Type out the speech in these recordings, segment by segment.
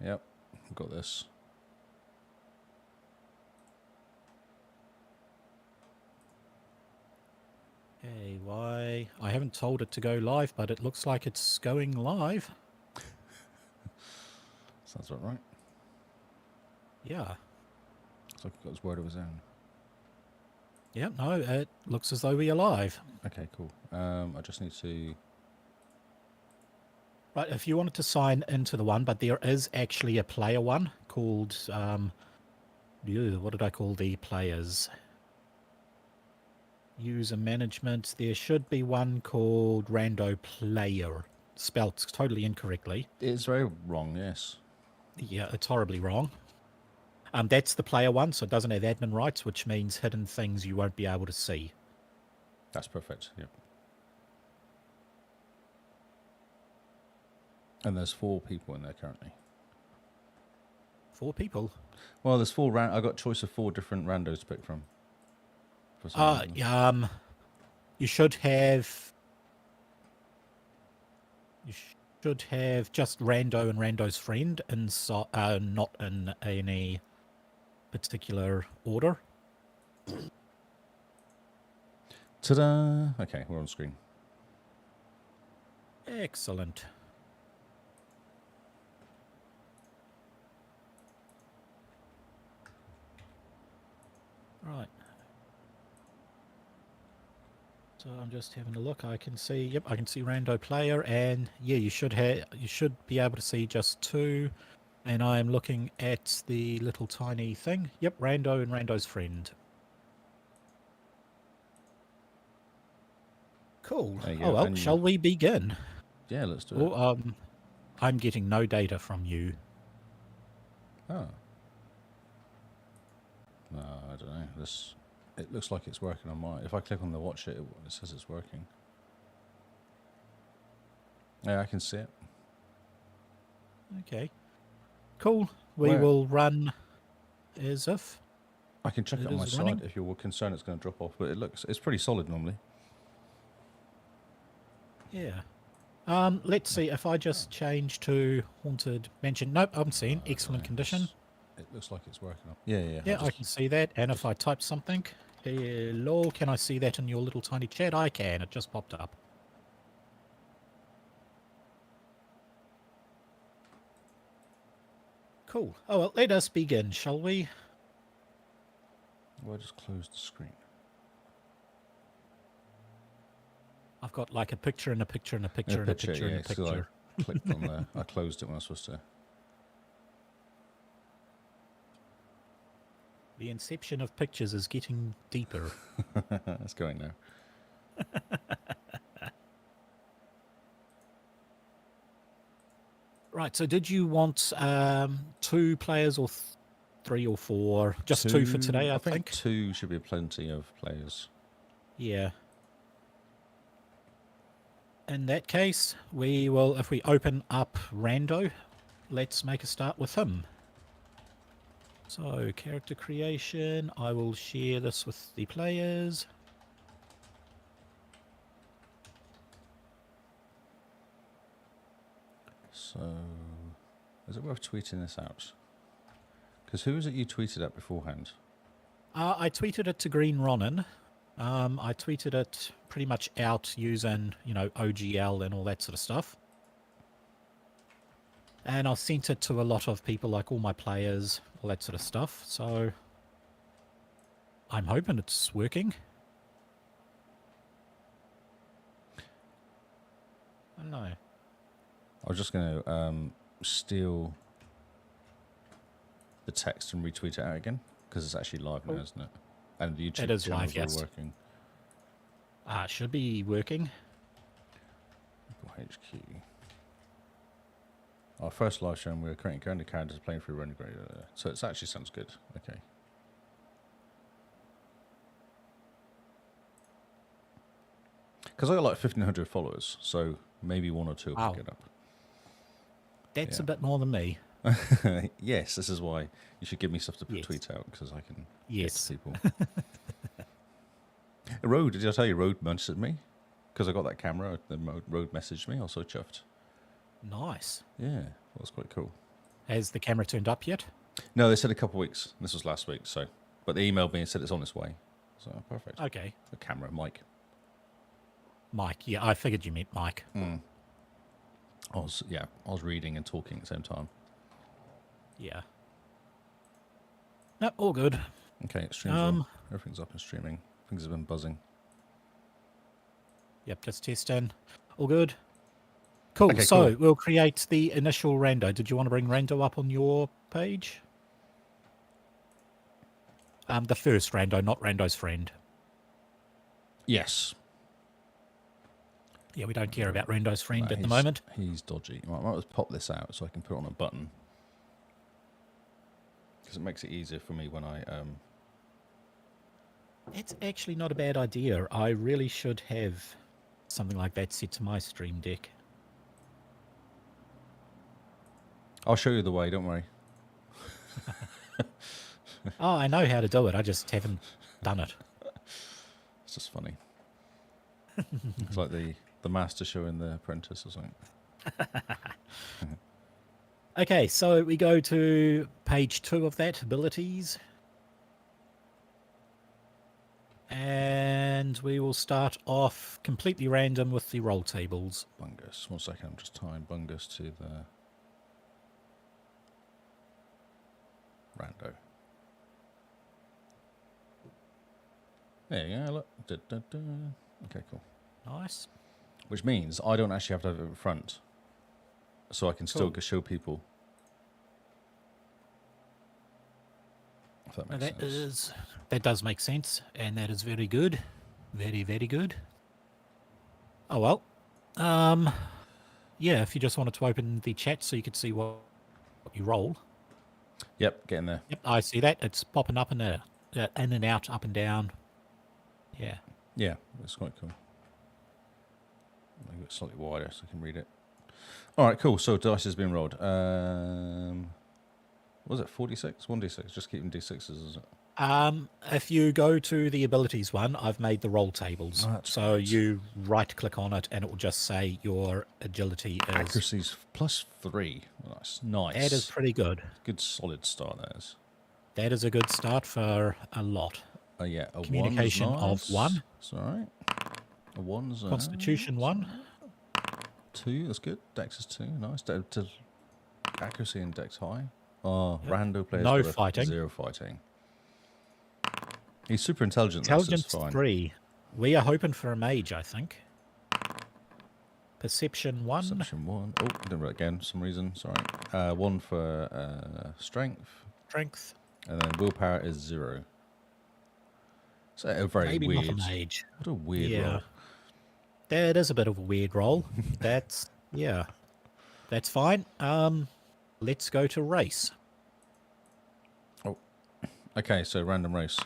Yep, I've got this. Okay, why? I haven't told it to go live, but it looks like it's going live. Sounds about right. Yeah. Looks like he got his word of his own. Yeah, no, it looks as though we are live. Okay, cool. I just need to... Right, if you wanted to sign into the one, but there is actually a player one called, what did I call the players? User management. There should be one called Rando Player, spelt totally incorrectly. It's very wrong, yes. Yeah, it's horribly wrong. That's the player one, so it doesn't have admin rights, which means hidden things you won't be able to see. That's perfect, yep. And there's 4 people in there currently. 4 people? Well, there's 4... I got choice of 4 different randos to pick from. For some reason. You should have... You should have just Rando and Rando's friend, not in any particular order. Ta-da! Okay, we're on screen. Excellent. Right. So I'm just having a look. I can see, yep, I can see Rando player, and yeah, you should be able to see just 2. And I'm looking at the little tiny thing. Yep, Rando and Rando's friend. Cool. Oh well, shall we begin? Yeah, let's do it. I'm getting no data from you. Oh. No, I don't know. It looks like it's working on mine. If I click on the watch it says it's working. Yeah, I can see it. Okay. Cool. We will run as if. I can check it on my side if you're concerned it's going to drop off, but it's pretty solid normally. Yeah. Let's see if I just change to Haunted Mansion. Nope, I'm seeing excellent condition. It looks like it's working. Yeah. Yeah, I can see that. And if I type something, hello, can I see that in your little tiny chat? I can. It just popped up. Cool. Oh, well, let us begin, shall we? Well, just close the screen. I've got like a picture and a picture and a picture and a picture and a picture. I clicked on there. I closed it when I was supposed to. The inception of pictures is getting deeper. It's going now. Right, so did you want 2 players or 3 or 4? Just 2 for today, I think. 2 should be plenty of players. Yeah. In that case, we will, if we open up Rando, let's make a start with him. So, character creation, I will share this with the players. So, is it worth tweeting this out? Because who was it you tweeted at beforehand? I tweeted it to Green Ronin. I tweeted it pretty much out using, OGL and all that sort of stuff. And I've sent it to a lot of people, like all my players, all that sort of stuff. So I'm hoping it's working. I don't know. I was just going to steal the text and retweet it out again, because it's actually live now, isn't it? And the YouTube channel is working. It should be working. HQ. Our first live stream, we were creating characters playing through Renegade. So it actually sounds good. Okay. Because I got like 1,500 followers, so maybe 1 or 2 will pick it up. That's a bit more than me. Yes, this is why you should give me stuff to tweet out, because I can get to people. Road, did I tell you Road messaged me? Because I got that camera, the Road messaged me. I was so chuffed. Nice. Yeah, that was quite cool. Has the camera turned up yet? No, they said a couple of weeks. This was last week, so. But they emailed me and said it's on its way. So, perfect. Okay. The camera, mic. Mike. Yeah, I figured you meant Mike. I was reading and talking at the same time. Yeah. No, all good. Okay, streams all. Everything's up and streaming. Things have been buzzing. Yep, just testing. All good. Cool. Okay, so cool. we'll create the initial rando. Did you want to bring rando up on your page? The first rando, not rando's friend. Yes. Yeah, we don't care about rando's friend at the He's- moment. He's dodgy. I might just pop this out so I can put it on a button. Because it makes it easier for me when I... It's actually not a bad idea. I really should have something like that set to my stream deck. I'll show you the way, don't worry. Oh, I know how to do it. I just haven't done it. It's just funny. It's like the master showing the apprentice or something. Okay, so we go to page 2 of that, abilities. And we will start off completely random with the roll tables. Bungus. 1 second, I'm just tying Bungus to the... Rando. There you go, look. Okay, cool. Nice. Which means I don't actually have to have it in front. So I can still Cool. show people. If that makes sense. That does make sense, and that is very good. Very, very good. Oh well. Yeah, if you just wanted to open the chat so you could see what you roll. Yep, get in there. Yep, I see that. It's popping up in and out, up and down. Yeah. Yeah, it's quite cool. Make it slightly wider so I can read it. All right, cool. So dice has been rolled. What was it, 46? 1d6. Just keeping d6s, is it? If you go to the abilities one, I've made the roll tables. Oh, that's so right. you right-click on it, and it will just say your agility is... Accuracy's +3. That's nice. That is pretty good. Good solid start, that is. That is a good start for a lot. Yeah, a Communication one's of 1. It's all right. A 1's... Constitution 1. 2, that's good. Dex is 2, nice. Accuracy and Dex high. Oh, Yep. Rando players No got a fighting. 0 fighting. He's super intelligent. That's Intelligence fine. 3. We are hoping for a mage, I think. Perception 1. Perception 1. Oh, I didn't write it again for some reason. Sorry. 1 for strength. Strength. And then willpower is 0. So a very Maybe weird. not a mage. What a weird Yeah. roll. That is a bit of a weird roll. That's... Yeah. That's fine. Let's go to race. Okay, so random race.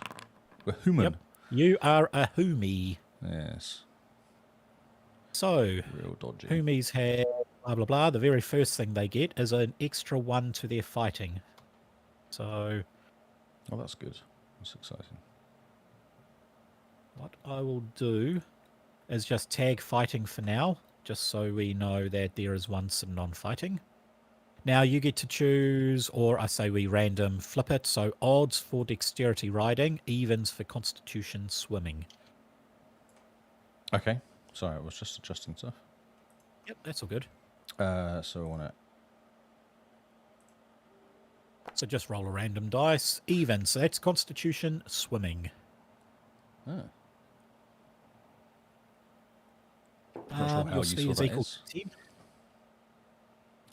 We're human. Yep. You are a Humi. Yes. So, Real dodgy. Humis have blah blah blah. The very first thing they get is an extra 1 to their fighting. So, Oh, that's good. That's exciting. what I will do is just tag fighting for now, just so we know that there is 1 sitting on fighting. Now you get to choose, or I say we random flip it, so odds for dexterity riding, evens for constitution swimming. Okay. Sorry, I was just adjusting stuff. Yep, that's all good. So I want to... So just roll a random dice. Even, so that's constitution swimming. Oh. Not sure how Your speed useful is that equal is. to 10.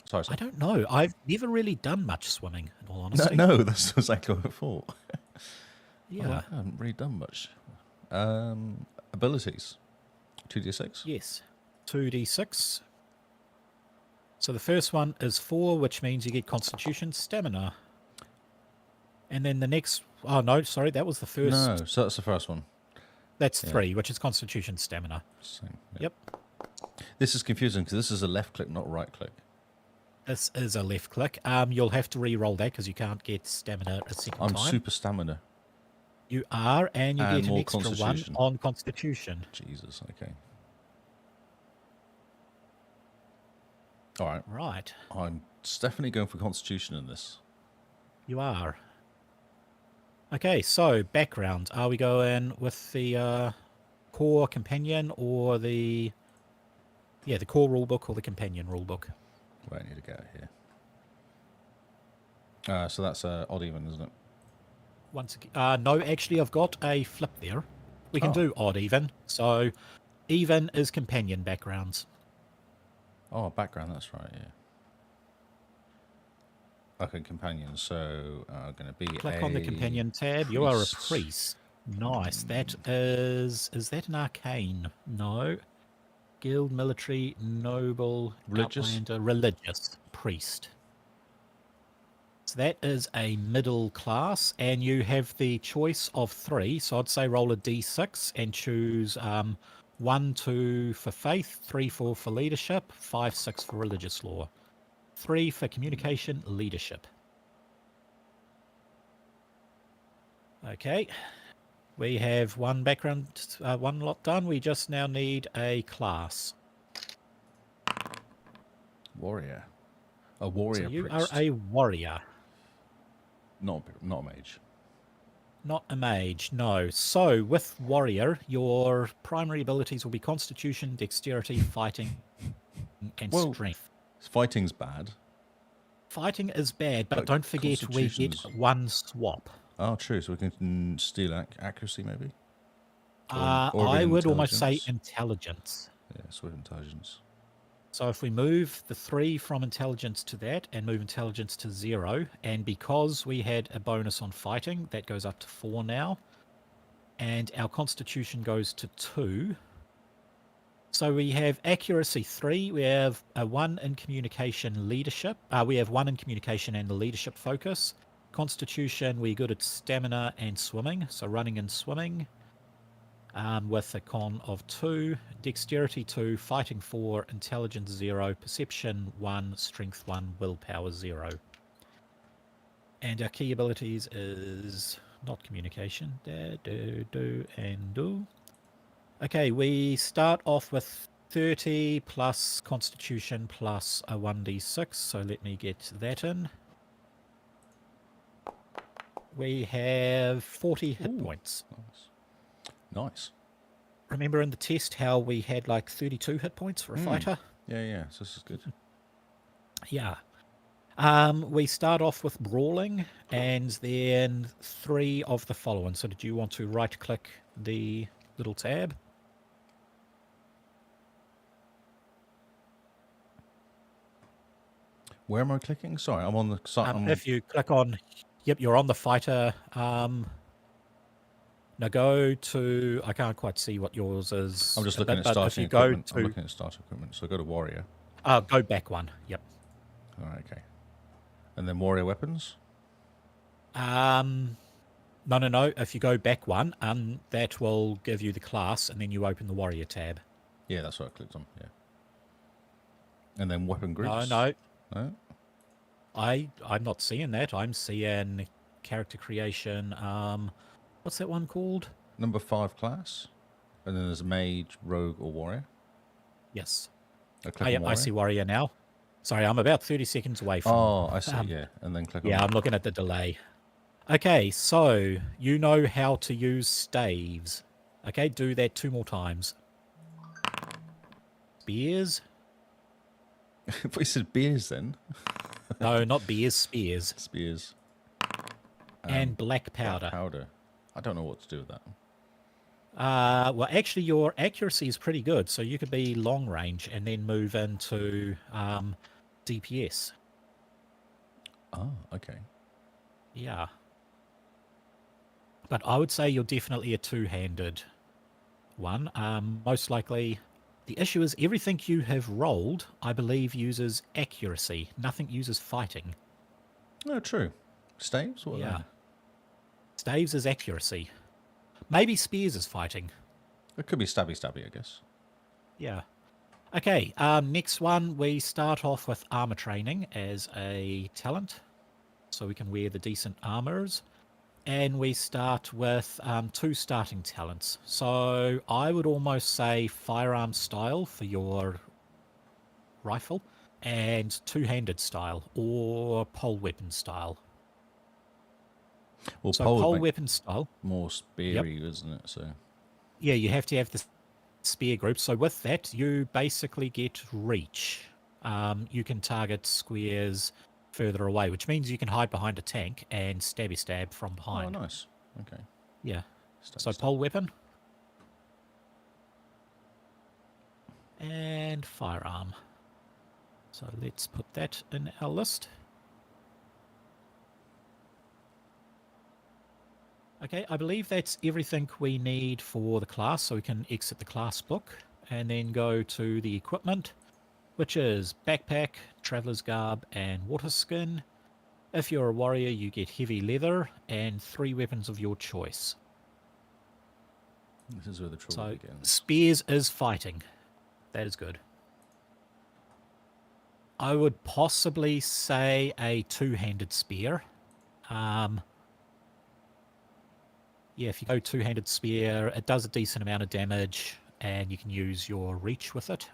Sorry, I sorry. don't know. I've never really done much swimming, in all No, honesty. no, that's exactly what I thought. Yeah. I haven't really done much. Abilities. 2d6? Yes. 2d6. So the first one is 4, which means you get constitution stamina. And then the next... Oh, no, sorry, that was the first... No, so that's the first one. That's Yeah. 3, which is constitution stamina. Same, yeah. Yep. This is confusing because this is a left click, not a right click. This is a left click. You'll have to re-roll that because you can't get stamina a second I'm time. super stamina. You are, and you And get an more extra 1 constitution. on constitution. Jesus, okay. All right. Right. I'm It's definitely going for Constitution in this. You are. Okay, so background. Are we going with the core companion or the core rulebook or the companion rulebook? Wait, I need to get it here. So that's odd even, isn't it? Once again, no, actually, I've got a flip there. We can Oh. do odd even. So even is companion backgrounds. Oh, background, that's right, yeah. Okay, companion, so going to be Click on the companion tab. You are a priest. Nice. That is that an arcane? No. Guild, military, noble, Religious? outlander, religious, priest. So that is a middle class, and you have the choice of 3. So I'd say roll a d6 and choose 1, 2 for faith, 3, 4 for leadership, 5, 6 for religious law, 3 for communication, leadership. Okay, we have one background, one lot done. We just now need a class. Warrior. A warrior So you priest. are a warrior. Not a mage. Not a mage, no. So, with warrior, your primary abilities will be constitution, dexterity, fighting, and strength. Fighting's bad. Fighting is bad, but But don't forget we get constitution's- one swap. Oh, true. So we can steal accuracy, maybe? I with would almost say intelligence? intelligence. Yes, with intelligence. So if we move the 3 from intelligence to that and move intelligence to 0, and because we had a bonus on fighting, that goes up to 4 now. And our constitution goes to 2. So we have accuracy 3, we have a 1 in communication leadership. We have 1 in communication and the leadership focus. Constitution, we're good at stamina and swimming, so running and swimming. With a con of 2, dexterity 2, fighting 4, intelligence 0, perception 1, strength 1, willpower 0. And our key abilities is not communication. Do. Okay, we start off with 30 plus constitution plus a 1d6, so let me get that in. We have 40 hit points. Nice. Remember in the test how we had like 32 hit points for a fighter? Yeah, so this is good. Yeah. We start off with brawling and then 3 of the following. So did you want to right click the little tab? Where am I clicking? Sorry, I'm on the site. If you click on, yep, you're on the fighter. Now go to, I can't quite see what yours is. I'm just looking at starting equipment. I'm looking at starting equipment. So go to warrior. Go back one. Yep. All right, okay. And then warrior weapons? No. If you go back one, that will give you the class, and then you open the warrior tab. Yeah, that's what I clicked on. Yeah. And then weapon groups? No. No? I'm not seeing that. I'm seeing character creation. What's that one called? Number 5 class. And then there's mage, rogue, or warrior. Yes. I see warrior now. Sorry, I'm about 30 seconds away from. Oh, I see. Yeah, and then click on. Yeah, I'm looking at the delay. Okay, so you know how to use staves. Okay, do that 2 more times. Spears? If we said beers, then No, not beers, spears. spears And black powder. Black powder. I don't know what to do with that. Well, actually, your accuracy is pretty good, so you could be long range and then move into DPS. Oh, okay. Yeah. But I would say you're definitely a 2-handed one. Most likely, the issue is everything you have rolled, I believe, uses accuracy. Nothing uses fighting. No, true. Staves? What are Yeah. they? Staves is accuracy. Maybe spears is fighting. It could be stabby, I guess. Yeah. Okay, next one, we start off with armor training as a talent. So we can wear the decent armors. And we start with 2 starting talents. So I would almost say firearm style for your rifle. and two-handed style or pole weapon style. Well, So pole would pole make weapon style, more yep. speary, isn't it? So Yeah, you have to have the spear group. So with that, you basically get reach. You can target squares further away, which means you can hide behind a tank and stabby stab from oh, behind. nice. Okay. Yeah. Stabby So stab. pole weapon and firearm. So let's put that in our list. Okay, I believe that's everything we need for the class, so we can exit the class book and then go to the equipment, which is backpack, traveler's garb, and water skin. If you're a warrior, you get heavy leather and 3 weapons of your choice. This is where the trouble So begins. spears is fighting. That is good. I would possibly say a two-handed spear. Yeah, if you go two-handed spear, it does a decent amount of damage, and you can use your reach with it.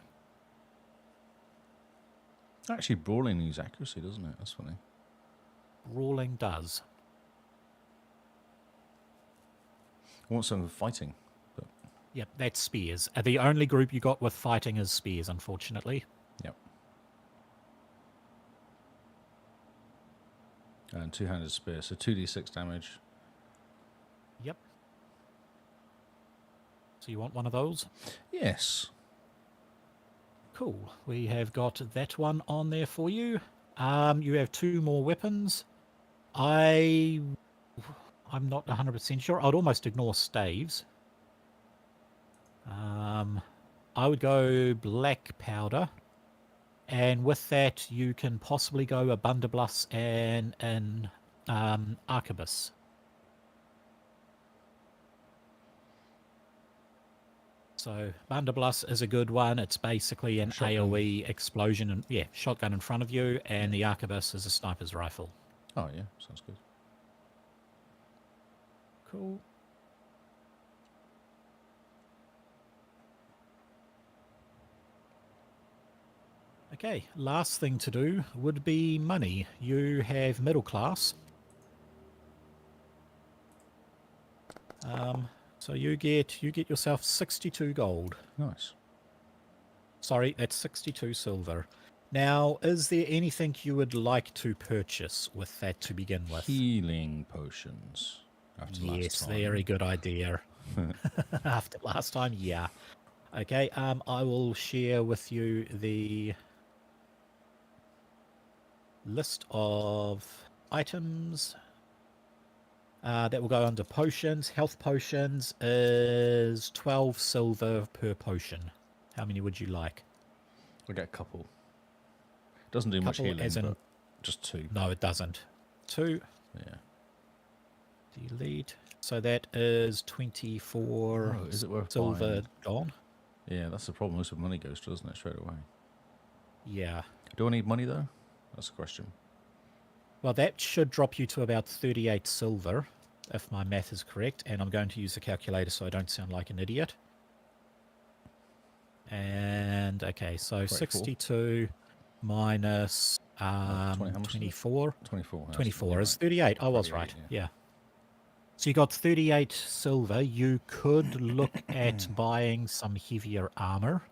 Actually, brawling needs accuracy, doesn't it? That's funny. Brawling does. I want some fighting. But Yep, that's spears. The only group you got with fighting is spears, unfortunately. yep. And two-handed spear, so 2d6 damage. Yep. So you want one of those? Yes. Cool. We have got that one on there for you. You have 2 more weapons. I'm not 100% sure. I'd almost ignore staves. I would go black powder. And with that, you can possibly go a blunderbuss and an arquebus. So blunderbuss is a good one. It's basically an Shotgun. AoE explosion, and yeah, shotgun in front of you, and the arquebus is a sniper's rifle. Oh, yeah. Sounds good. Cool. Okay, last thing to do would be money. You have middle class. So you get yourself 62 gold. Nice. Sorry, that's 62 silver. Now, is there anything you would like to purchase with that to begin with? Healing potions. After Yes, last time. very good idea. After last time, yeah. Okay, I will share with you the list of items that will go under potions. Health potions is 12 silver per potion. How many would you like? I get a couple. Doesn't do much Couple healing, as in- but just 2. No, it doesn't. 2. Yeah. Delete. So that is 24 Oh, is it worth silver buying? gone. Yeah, that's the problem. Most of money goes to, doesn't it, straight away? Yeah. Do I need money, though? That's the question. Well, that should drop you to about 38 silver, if my math is correct. And I'm going to use the calculator so I don't sound like an idiot. And, okay, so 24. 62 minus 20, how much is it? 24. 24. That's 24 is right. 38. I was 38, right. yeah. Yeah. So you got 38 silver. You could look at buying some heavier armor.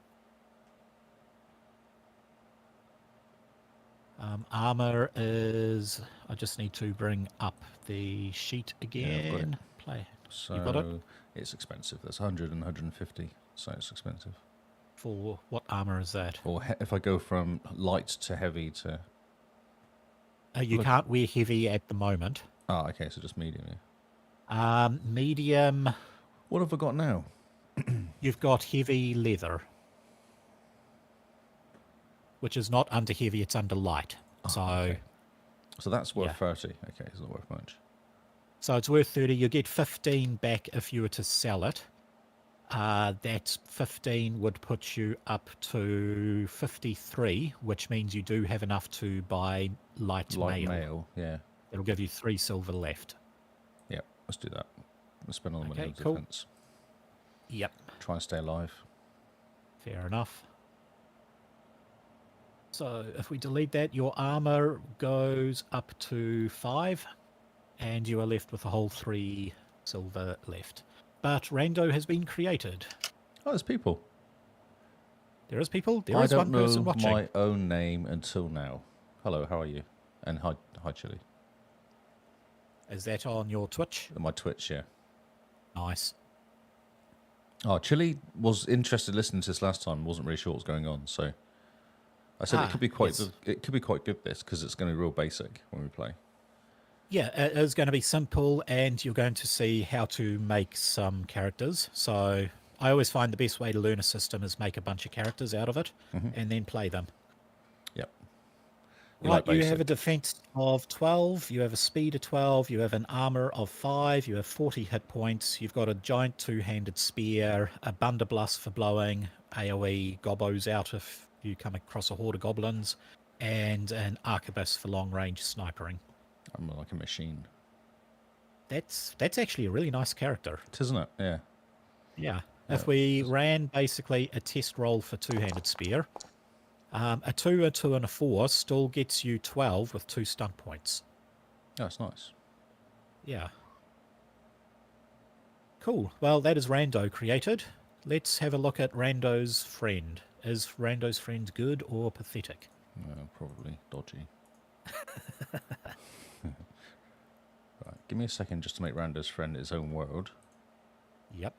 Armor is... I just need to bring up the sheet again. I've got it. Play. So You got it? it's expensive. That's 100 and 150. So it's expensive. For what armor is that? Or if I go from light to heavy to... You Look- can't wear heavy at the moment. Oh, okay. So just medium, yeah. Medium, What have I got now? you've got heavy leather. Which is not under heavy, it's under light. So... okay. So that's worth Yeah. 30. Okay, it's not worth much. So it's worth 30. You get 15 back if you were to sell it. That 15 would put you up to 53, which means you do have enough to buy light Light mail. mail, yeah. It'll give you 3 silver left. Yep, let's do that. Let's spend all the money Okay, on cool. defense. Yep, Try and stay alive. fair enough. So if we delete that, your armor goes up to 5, and you are left with a whole 3 silver left. But Rando has been created. Oh, there's people. There is people. There I is don't one person know watching. my own name until now. Hello, how are you? And hi, Chili. Is that on your Twitch? My Twitch, yeah. Nice. Oh, Chili was interested listening to this last time. Wasn't really sure what was going on, so I said it could be quite. Yes. It could be quite good this because it's going to be real basic when we play. Yeah, it is going to be simple, and you're going to see how to make some characters. So I always find the best way to learn a system is make a bunch of characters out of it, and then play them. Yep. Right, you have a defense of 12, you have a speed of 12, you have an armor of 5, you have 40 hit points, you've got a giant two-handed spear, a blunderbuss for blowing, AoE gobos out if you come across a horde of goblins, and an arquebus for long-range snipering. I'm like a machine. That's actually a really nice character. It isn't it? Yeah. Yeah. If we ran basically a test roll for two-handed spear, a 2, a 2, and a 4 still gets you 12 with 2 stunt points. Oh, that's nice. Yeah. Cool. Well, that is Rando created. Let's have a look at Rando's friend. Is Rando's friend good or pathetic? Probably dodgy. Right, give me a second just to make Rando's friend his own world. Yep.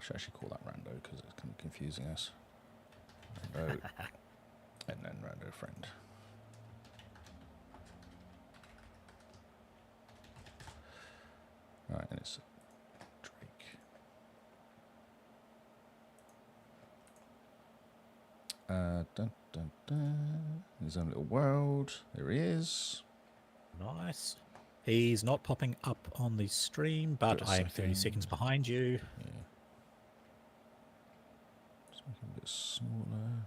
Should actually call that Rando because it's kind of confusing us. Rando, and then Rando friend. Right, and it's Drake. Dun, dun, dun. His own little world. There he is. Nice. He's not popping up on the stream, but I am 30 seconds behind you. Yeah. Just make him a bit smaller.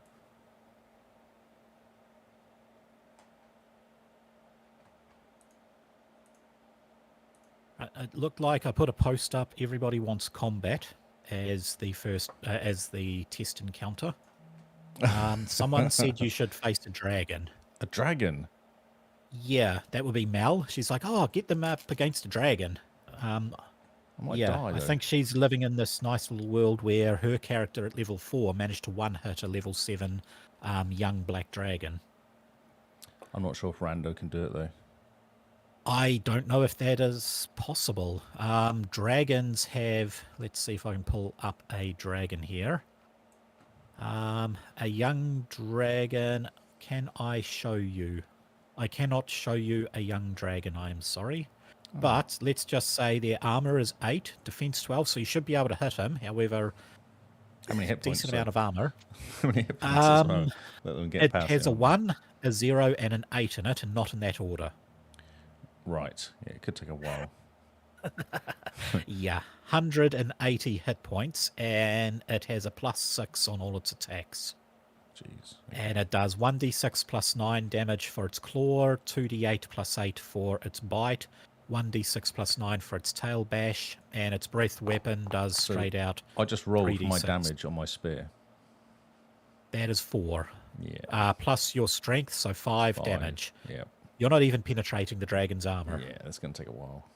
It looked like I put a post up. Everybody wants combat as the first, as the test encounter. Someone said you should face a dragon. A dragon? Yeah, that would be Mel. She's like, oh, get them up against a dragon. I might Yeah, die, I though. think she's living in this nice little world where her character at level 4 managed to one-hit a level 7 young black dragon. I'm not sure if Rando can do it, though. I don't know if that is possible. Dragons have... Let's see if I can pull up a dragon here. A young dragon... Can I show you? I cannot show you a young dragon, I am sorry. Oh. But let's just say their armor is 8, defense 12, so you should be able to hit him. However, how many hit points? Decent amount of armor. How many hit points as well? Let them get it past has it. a 1, a 0, and an 8 in it, and not in that order. Right. Yeah, it could take a while. Yeah, 180 hit points, and it has a +6 on all its attacks. Jeez. Okay. And it does 1d6 plus 9 damage for its claw, 2d8 plus 8 for its bite, 1d6 plus 9 for its tail bash, and its breath weapon does straight out. I just rolled 3d6. my damage on my spear. That is 4. Yeah. Plus your strength, so 5 damage. Yeah. You're not even penetrating the dragon's armor. Yeah, that's going to take a while.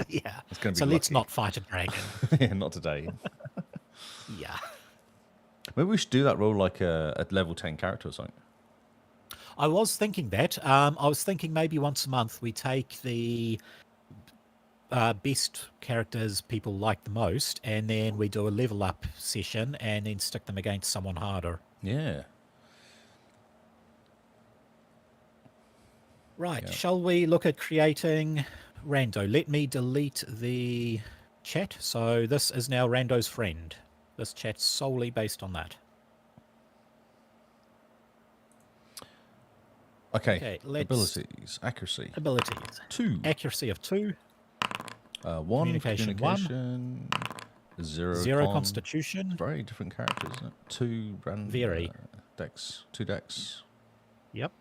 Yeah. It's going to be so lucky. let's not fight a dragon. Yeah, not today. Yeah. Maybe we should do that role like a level 10 character or something. I was thinking that. I was thinking maybe once a month we take the best characters people like the most, and then we do a level up session and then stick them against someone harder. Yeah. Right, shall we look at creating Rando? Let me delete the chat. So this is now Rando's friend. This chat's solely based on that. Okay, abilities. Accuracy. Abilities. 2. Accuracy of 2. 1. Communication 1. 0 Constitution. Very different characters, isn't it? 2 random. Very. Dex. 2 dex. Yep.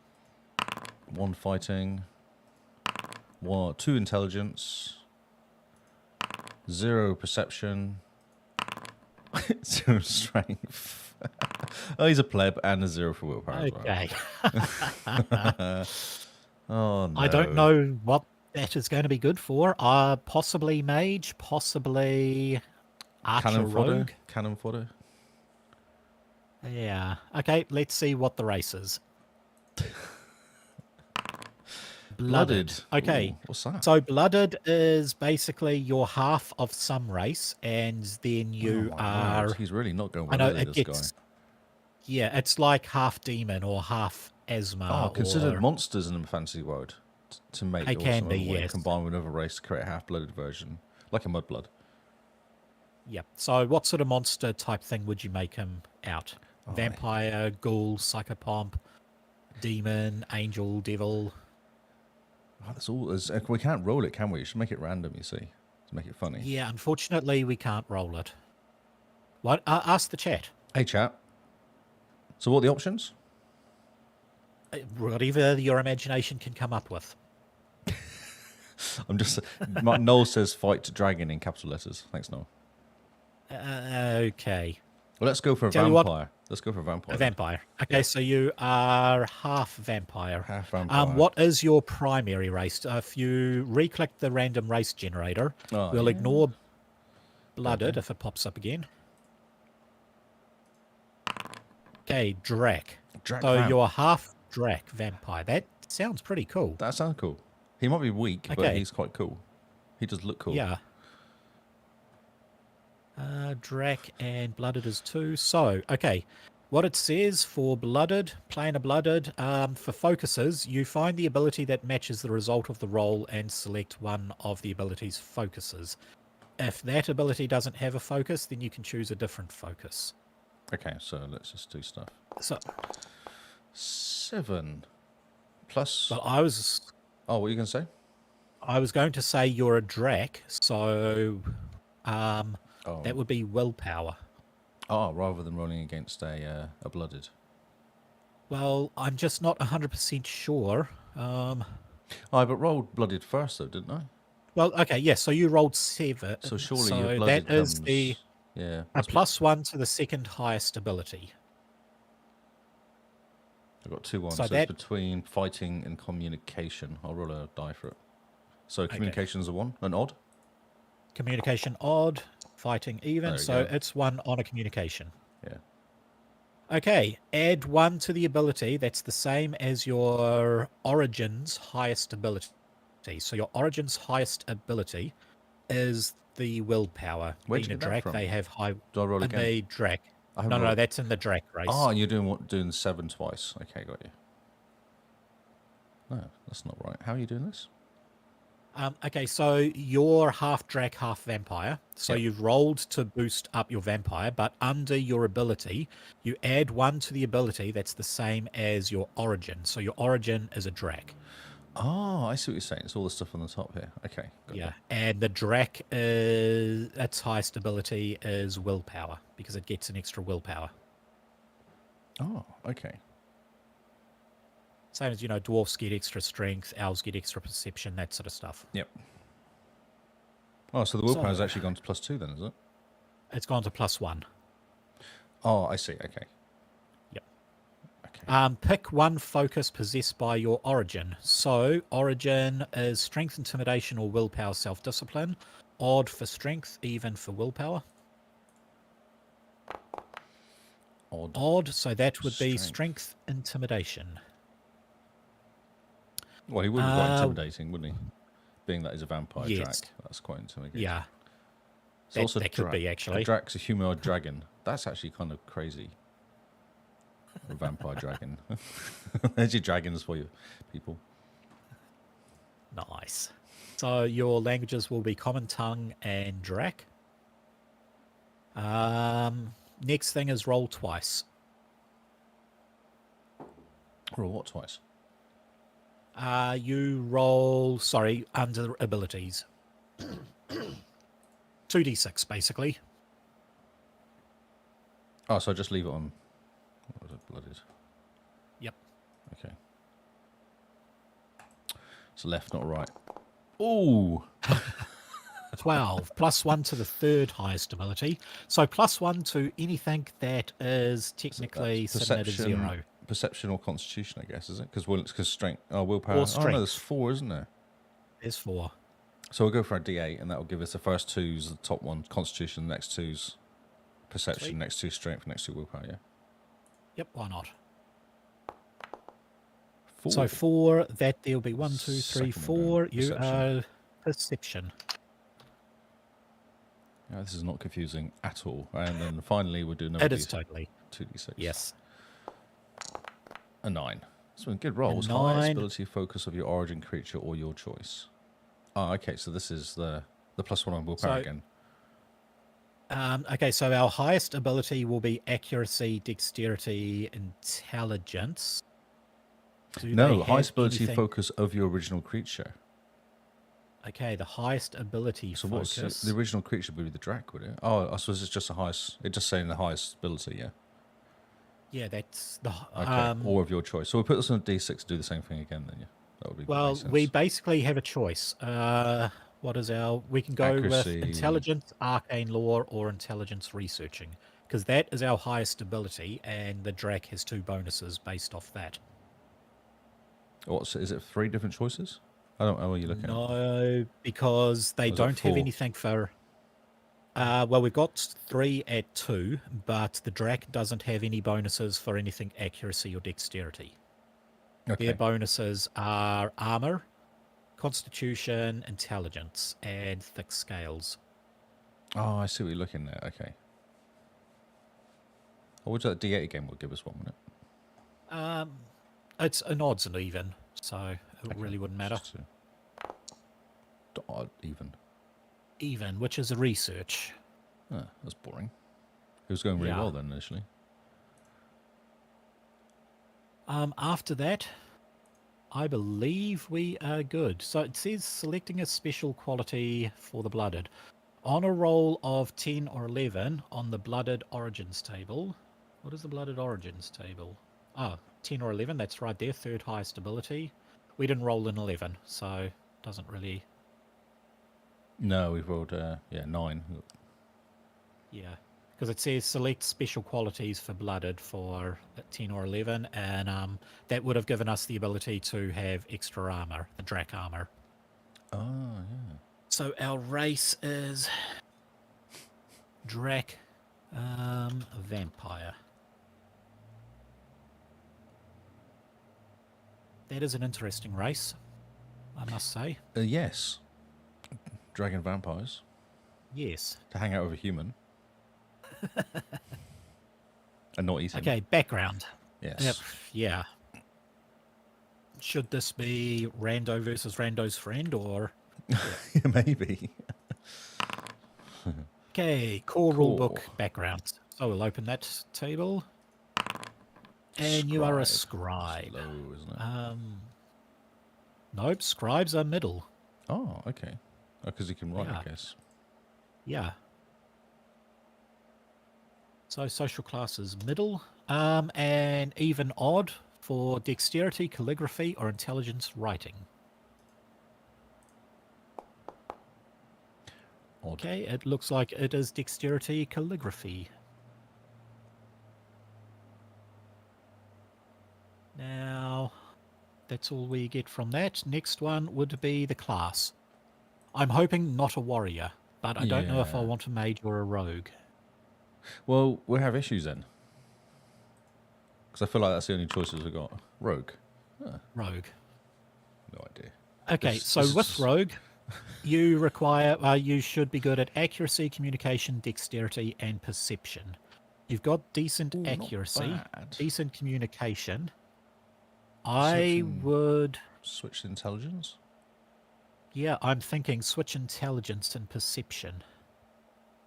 1 fighting. 2 intelligence. 0 perception. 0 strength. Oh, he's a pleb and a 0 for willpower Okay. as well. Oh no. I don't know what that is going to be good for. Possibly mage, possibly archer Cannon fodder. rogue. Cannon fodder. Yeah. Okay, let's see what the race is. Blooded. Okay. Ooh, what's that? So blooded is basically your half of some race, and then you oh my are. word. He's really not going I well, know is he, it this gets. guy? Yeah, it's like half demon or half asthma. Oh, considered or monsters in the fantasy world to make they or can some be, other way yes. combine with another race to create a half-blooded version, like a mudblood. Yep. So what sort of monster type thing would you make him out? Oh, Vampire, ghoul, psychopomp, demon, angel, devil. Oh, that's all. We can't roll it, can we? You should make it random, you see, to make it funny. Yeah, unfortunately, we can't roll it. What? Ask the chat. Hey, chat. So what are the options? Whatever your imagination can come up with. I'm just... Noel says fight dragon in capital letters. Thanks, Noel. Okay. Well, let's go for a Tell you what- vampire. Let's go for a vampire. A vampire. Okay, so you are half vampire. Half vampire. What is your primary race? If you re-click the random race generator, we'll ignore blooded if it pops up again. Okay, Drac. So you're half Drac vampire. That sounds pretty cool. That sounds cool. He might be weak, but he's quite cool. He does look cool. Yeah. Drac and blooded is 2. So, okay. What it says for blooded, plain of blooded, for focuses, you find the ability that matches the result of the roll and select one of the ability's focuses. If that ability doesn't have a focus, then you can choose a different focus. Okay, so let's just do stuff. So 7 plus... But I was Oh, what are you going to say? I was going to say you're a Drac, so that would be willpower. Oh, rather than rolling against a blooded. Well, I'm just not 100% sure. I but rolled blooded first, though, didn't I? Well, okay, yes. So you rolled 7. So surely your blooded that comes... is the Yeah. a +1 to the second highest ability. I've got 2 on, So so it's between fighting and communication. I'll roll a die for it. So communication's a 1, an odd. Communication odd, fighting even. So it's 1 on a communication. Yeah. Okay, add 1 to the ability. That's the same as your origin's highest ability. So your origin's highest ability is the willpower. Where'd Being you get a Drac, that from? they have high. Do I roll again? The Drac. No, that's in the Drac race. Oh, and you're doing 7 twice. Okay, got you. No, that's not right. How are you doing this? Okay, so you're half Drac, half vampire. So you've rolled to boost up your vampire, but under your ability, you add 1 to the ability that's the same as your origin. So your origin is a Drac. Oh, I see what you're saying. It's all the stuff on the top here. Okay. Yeah, and the Drac, its highest ability is willpower, because it gets an extra willpower. Oh, okay. Same as, dwarfs get extra strength, elves get extra perception, that sort of stuff. Yep. Oh, so the willpower's actually gone to +2 then, is it? It's gone to +1. Oh, I see. Okay. Yep. Okay. Pick 1 focus possessed by your origin. So origin is strength, intimidation, or willpower, self-discipline. Odd for strength, even for willpower. Odd, so that would be strength, intimidation. Well, he would be quite intimidating, wouldn't he? Being that he's a vampire Drac. That's quite intimidating. Yeah. It's also that could be, actually. A Drac's a humanoid dragon. That's actually kind of crazy. A vampire dragon. There's your dragons for you, people. Nice. So your languages will be Common Tongue and Drac. Next thing is roll twice. Roll what twice? You roll, under abilities. 2d6, basically. Oh, so just leave it on. What was it, blooded? Yep. Okay. It's left, not right. Ooh! 12. +1 to the third highest ability. So +1 to anything that is So technically that's sitting at a 0. perception or constitution, I guess, is it? Because strength, willpower. Or Oh no, there's strength. 4, isn't there? There's 4. So we'll go for a D8, and that will give us the first 2's the top one, constitution, the next 2's perception, Sweet. next 2 strength, next 2 willpower. Yeah. Yep, why not? 4. So 4, that there'll be 1, 2, 3, Second one 4. down, You perception. are perception. Yeah, this is not confusing at all. And then finally, we'll do another It is totally. 2d6. Yes. A 9. It's been good rolls. 9. Highest ability focus of your origin creature or your choice. Oh, okay. So this is the +1 on willpower again. Okay, so our highest ability will be accuracy, dexterity, intelligence. No, highest ability focus of your original creature. Okay, the highest ability So focus. what's the original creature would be the Drac, would it? Oh, I suppose it's just the highest. It's just saying the highest ability, yeah. Yeah, that's the. Okay, or of your choice. So we'll put this on a D6 to do the same thing again, then, yeah. That would be. Well, we basically have a choice. What is our? We can go Accuracy. with intelligence, arcane lore, or intelligence researching, because that is our highest ability, and the Drac has 2 bonuses based off that. Is it 3 different choices? I don't know what you're looking at. No, because they Or is it don't have 4? anything for. Well, we've got 3 at 2, but the Drac doesn't have any bonuses for anything accuracy or dexterity. Okay. Their bonuses are armor, constitution, intelligence, and thick scales. Oh, I see what you're looking at. Okay. Or would that D8 again would give us one, wouldn't it? It's an odds and even, so it really wouldn't matter. Odd even. Even, which is a research. Ah, that's boring. It was going really well then initially. After that, I believe we are good. So it says selecting a special quality for the blooded. On a roll of 10 or 11 on the blooded origins table. What is the blooded origins table? Oh, 10 or 11, that's right there, third highest ability. We didn't roll an 11, so doesn't really... No, we've rolled, 9. Yeah, because it says select special qualities for blooded for 10 or 11, and that would have given us the ability to have extra armor, the Drac armor. Oh, yeah. So our race is Drac Vampire. That is an interesting race, I must say. Yes. Dragon vampires. Yes. To hang out with a human. And not eat him. Okay, background. Yes. Yep. Yeah. Should this be Rando versus Rando's friend, or... Yeah, maybe. Okay, core rulebook background. So we'll open that table. And you are a scribe. Low, isn't it? Nope, scribes are middle. Oh, okay. Because you can write, Yeah. I guess. Yeah. So social class is middle. And even odd for dexterity, calligraphy, or intelligence writing. Odd. Okay, it looks like it is dexterity, calligraphy. Now, that's all we get from that. Next one would be the class. I'm hoping not a warrior, but I don't know if I Yeah. want a mage or a rogue. Well, we'll have issues then. Because I feel like that's the only choices we've got. Rogue. Rogue. No idea. Okay, so with rogue, you require, you should be good at accuracy, communication, dexterity, and perception. You've got decent Ooh, not accuracy, bad. decent communication. I would... Switch to intelligence? Yeah, I'm thinking switch intelligence and perception.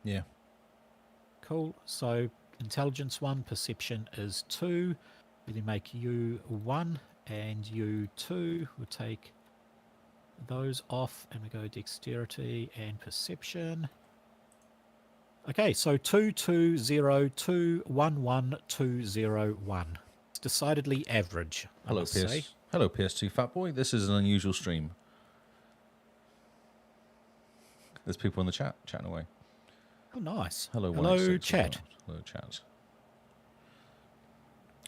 Yeah. Cool. So intelligence 1, perception is 2. We make you 1 and you 2. We'll take those off and we go dexterity and perception. Okay, so 2202111201. It's decidedly average. Hello, Hello, PS2 Fat Boy. This is an unusual stream. There's people in the chat chatting away. Oh, nice. Hello, Hello, 186 as chat. well. Hello, chat.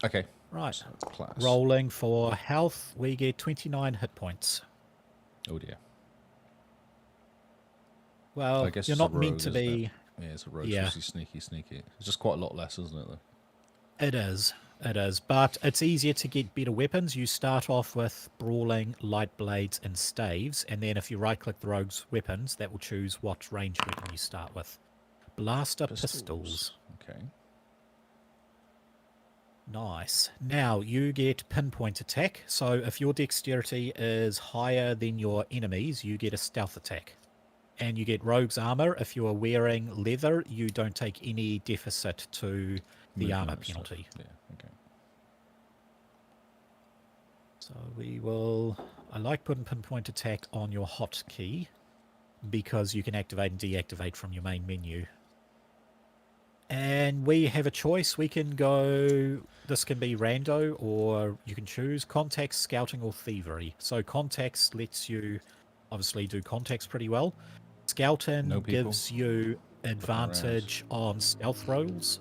Okay. Right. So, class. Rolling for health, we get 29 hit points. Oh dear. Well, I guess you're it's a not meant rogue, to isn't be. it? Yeah, it's a rogue. Yeah. So sneaky. It's just quite a lot less, isn't it? Though. It is. It is. But it's easier to get better weapons. You start off with brawling, light blades, and staves. And then if you right click the rogue's weapons, that will choose what range weapon you start with. Blaster pistols. Okay. Nice. Now you get pinpoint attack. So if your dexterity is higher than your enemies, you get a stealth attack. And you get rogue's armor. If you are wearing leather, you don't take any deficit to the armor penalty. Yeah, okay. So we will... I like putting pinpoint attack on your hotkey because you can activate and deactivate from your main menu. And we have a choice. We can go... This can be rando, or you can choose contacts, scouting, or thievery. So contacts lets you obviously do contacts pretty well. Scouting gives you advantage on stealth rolls.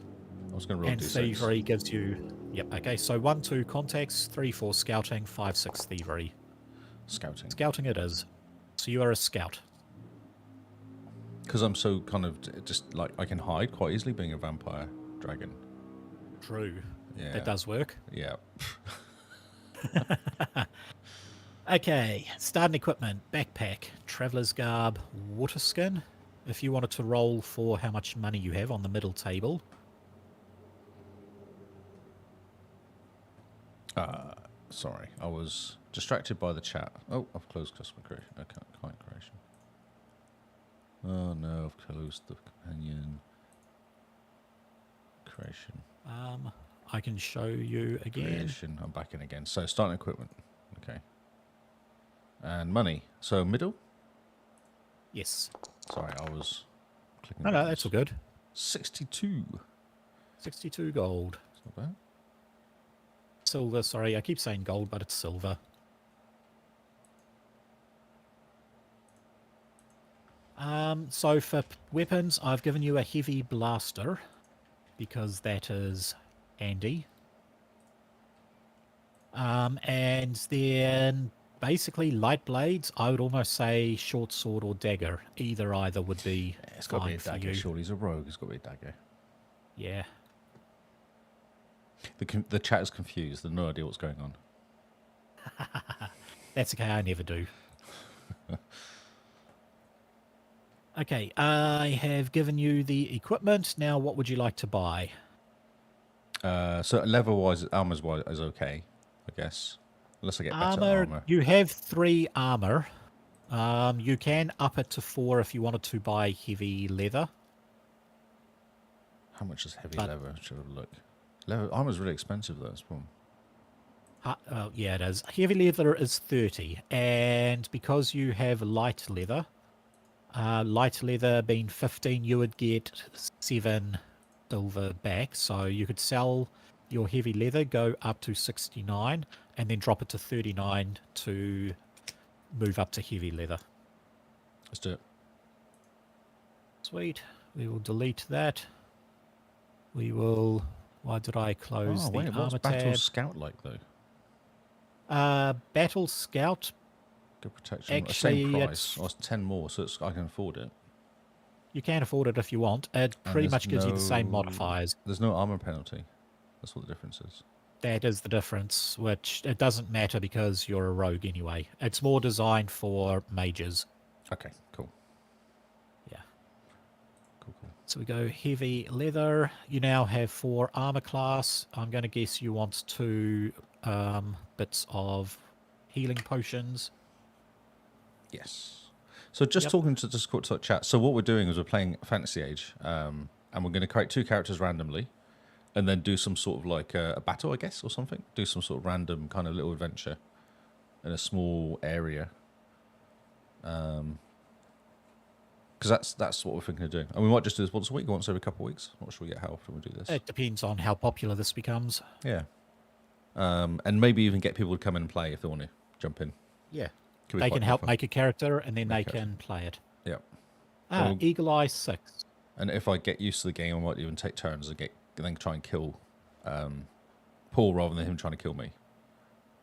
I was going to roll and D6. thievery gives you... Yep, okay, so 1, 2 contacts, 3, 4 scouting, 5, 6 thievery. Scouting. Scouting it is. So you are a scout. Because I'm so kind of just like I can hide quite easily being a vampire dragon. True. Yeah. That does work. Yeah. Okay, starting equipment, backpack, traveler's garb, water skin. If you wanted to roll for how much money you have on the middle table. Sorry, I was distracted by the chat. Oh, I've closed customer creation. Client creation. Oh no, I've closed the companion creation. I can show you again. Creation. I'm back in again. So starting equipment. Okay. And money. So middle? Yes. Sorry, I was clicking. No, that's all good. 62. 62 gold. It's not bad. Silver, sorry, I keep saying gold, but it's silver. So for weapons, I've given you a heavy blaster because that is handy. And then basically light blades, I would almost say short sword or dagger. Either would be It's got to be a fine for dagger. you. Surely he's a rogue. It's got to be a dagger. Yeah. The chat is confused. They've no idea what's going on. That's okay, I never do. Okay, I have given you the equipment. Now, what would you like to buy? So level-wise, armor-wise is okay, I guess. Unless I get better armor. You have 3 armor. You can up it to 4 if you wanted to buy heavy leather. How much is heavy leather? Should have a look. Leather armor's really expensive though. That's the problem. Yeah, it is. Heavy leather is 30, and because you have light leather being 15, you would get 7 silver back. So you could sell your heavy leather, go up to 69, and then drop it to 39 to move up to heavy leather. Let's do it. Sweet. We will delete that. We will... Why did I close the what's armor Battle tab? Scout like though? Battle Scout. Good protection. Actually, same price. It's 10 more, so I can afford it. You can afford it if you want. It pretty much gives you the same modifiers. There's no armor penalty. That's what the difference is. That is the difference, which it doesn't matter because you're a rogue anyway. It's more designed for mages. Okay, cool. Yeah. Cool. So we go heavy leather. You now have 4 armor class. I'm going to guess you want 2 bits of healing potions. Yes. So just talking to Discord chat. So what we're doing is we're playing Fantasy Age, and we're going to create 2 characters randomly, and then do some sort of like a battle, I guess, or something. Do some sort of random kind of little adventure in a small area. Because that's what we're thinking of doing. And we might just do this once a week, or once every couple of weeks. Not sure yet how often we do this. It depends on how popular this becomes. Yeah. And maybe even get people to come in and play if they want to jump in. Yeah. Could be They quite can help fun. make a character, and then they can play it. Yeah. Or, Eagle Eye 6. and if I get used to the game, I might even take turns and then try and kill Paul rather than him trying to kill me,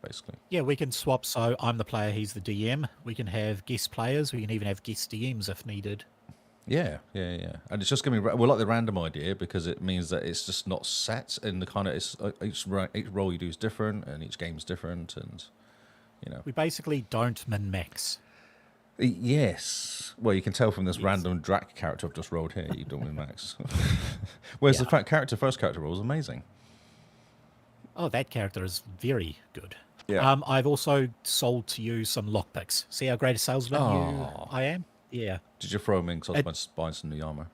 basically. Yeah, we can swap. So I'm the player, he's the DM. We can have guest players. We can even have guest DMs if needed. Yeah. And it's just going to be, we like the random idea because it means that it's just not set in the kind of, each role you do is different and each game's different and, you know. We basically don't min-max. Yes. Well, you can tell from this Yes. random Drac character I've just rolled here, you don't win max. Whereas the first character roll is amazing. Oh, that character is very good. Yeah. I've also sold to you some lockpicks. See how great a salesman I am? Yeah. Did you throw them in because I was buying some new armor?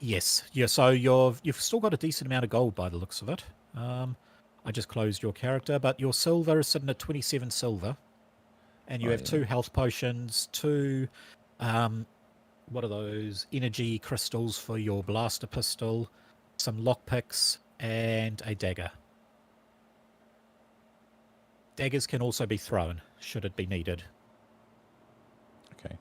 Yes. Yeah, so you've still got a decent amount of gold by the looks of it. I just closed your character, but your silver is sitting at 27 silver. And you have 2 health potions, 2, what are those? Energy crystals for your blaster pistol, some lockpicks, and a dagger. Daggers can also be thrown, should it be needed. Okay.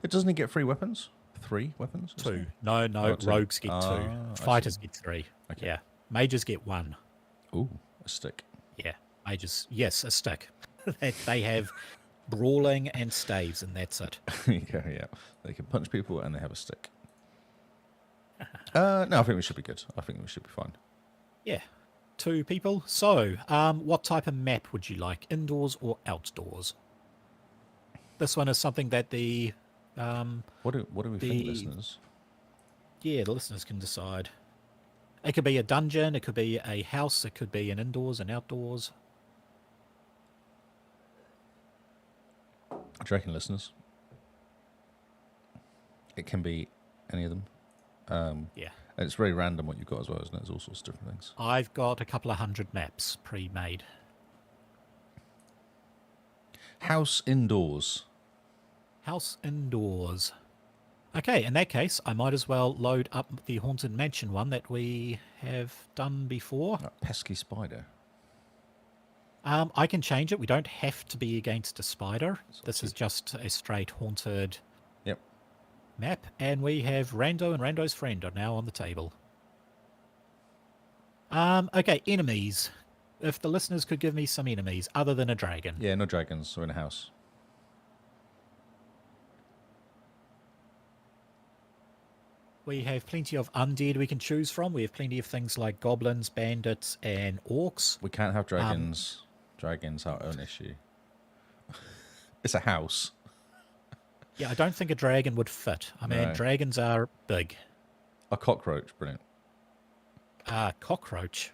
It doesn't he get 3 weapons? 3 weapons? 2. No, Oh, 2. rogues get 2. I Fighters see. get 3. Okay. Yeah. Mages get 1. Ooh, a stick. Yeah. Mages, yes, a stick. They have brawling and staves, and that's it. Yeah. They can punch people and they have a stick. No, I think we should be good. I think we should be fine. Yeah. 2 people. So, what type of map would you like? Indoors or outdoors? This one is something that the What do we think, listeners? yeah, the listeners can decide. It could be a dungeon, it could be a house, it could be an indoors and outdoors. Do you reckon, listeners? It can be any of them. Yeah. And it's very random what you've got as well, isn't it? There's all sorts of different things. I've got a couple of 100 maps pre-made. House indoors. House indoors. Okay, in that case, I might as well load up the Haunted Mansion one that we have done before. That pesky spider. I can change it. We don't have to be against a spider. It's This up is just a straight haunted Yep. map. And we have Rando and Rando's friend are now on the table. Okay, enemies. If the listeners could give me some enemies other than a dragon. Yeah, no dragons. We're in a house. We have plenty of undead we can choose from. We have plenty of things like goblins, bandits, and orcs. We can't have dragons. Dragons are an issue. It's a house. Yeah, I don't think a dragon would fit. I mean, No. dragons are big. A cockroach, brilliant. Cockroach.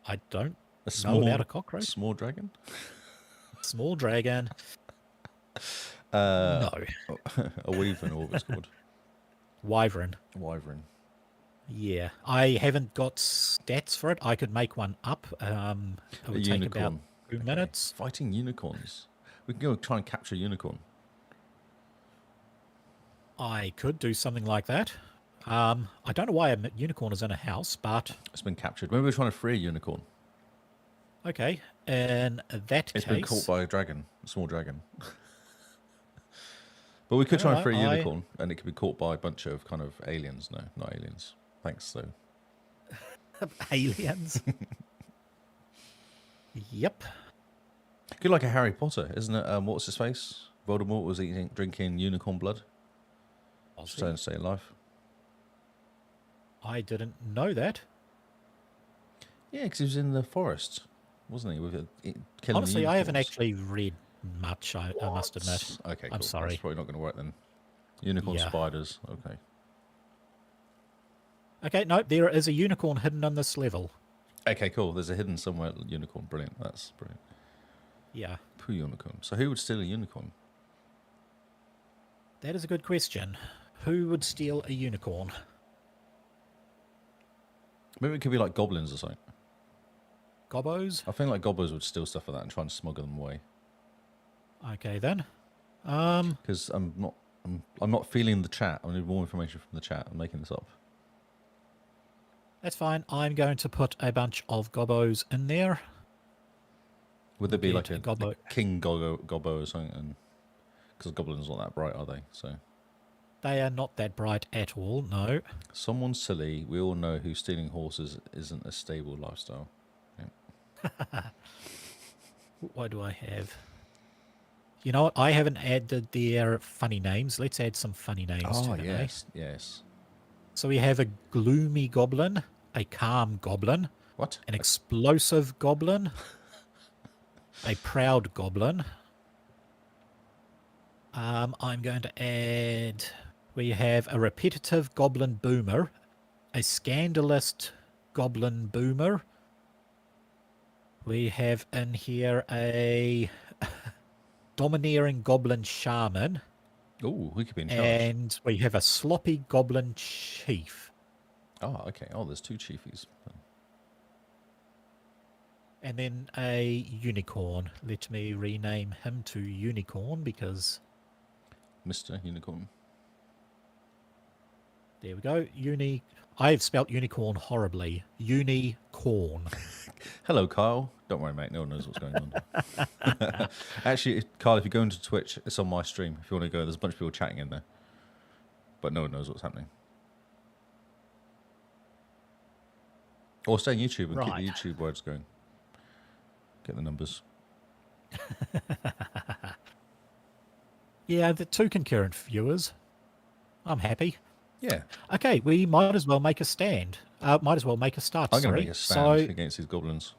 I don't A know about a cockroach. small dragon. Small dragon. No. No. A wyvern, or what it's called. Wyvern. Wyvern. Yeah. I haven't got stats for it. I could make one up. It would A take unicorn. about 2 minutes. Fighting unicorns. We can go try and capture a unicorn. I could do something like that. I don't know why a unicorn is in a house, but It's been captured. Maybe we're trying to free a unicorn. okay. In that It's case, been caught by a dragon, a small dragon. But we could try and free a unicorn, and it could be caught by a bunch of kind of aliens. No, not aliens. Thanks, though. aliens. Yep. Good like a Harry Potter, isn't it? What's his face? Voldemort was drinking unicorn blood. Was Trying he? to stay alive. I didn't know that. Yeah, because he was in the forest, wasn't he? With killing Honestly, the I haven't unicorns. actually read much, I must admit. Okay, cool. I'm sorry. That's probably not going to work then. Unicorn Yeah. spiders. Okay. Okay, no, there is a unicorn hidden on this level. Okay, cool. There's a hidden somewhere unicorn. Brilliant. That's brilliant. Yeah, Poo unicorn. So who would steal a unicorn? that is a good question. Who would steal a unicorn? Maybe it could be like goblins or something. Gobbos? I think like goblins would steal stuff like that and try and smuggle them away. Okay then. Because I'm not feeling the chat. I need more information from the chat. I'm making this up. That's fine. I'm going to put a bunch of gobbos in there. Would there be Yeah, like a gobbo. king gobbo or something? Because goblins aren't that bright, are they? So They are not that bright at all, no. Someone silly. We all know who stealing horses isn't a stable lifestyle. What do I have? You know what? I haven't added their funny names. Let's add some funny names to Oh, them, yes, yes. So we have a gloomy goblin, a calm goblin, What? an explosive goblin, a proud goblin. I'm going to add... We have a repetitive goblin boomer, a scandalous goblin boomer. We have in here a domineering goblin shaman. Oh, we could be in charge. And we have a sloppy goblin chief. Oh, okay. Oh, there's 2 chiefies. And then a unicorn. Let me rename him to Unicorn because... Mr. Unicorn. There we go. I have spelt unicorn horribly. Unicorn. Hello, Kyle. Don't worry, mate. No one knows what's going on. Actually, Kyle, if you go into Twitch, it's on my stream. If you want to go, there's a bunch of people chatting in there. But no one knows what's happening. Or stay on YouTube and keep the YouTube words going. Get the numbers. Yeah, the 2 concurrent viewers. I'm happy. Yeah. Okay, we might as well make a stand. Might as well make a start. I'm going to make a stand against these goblins.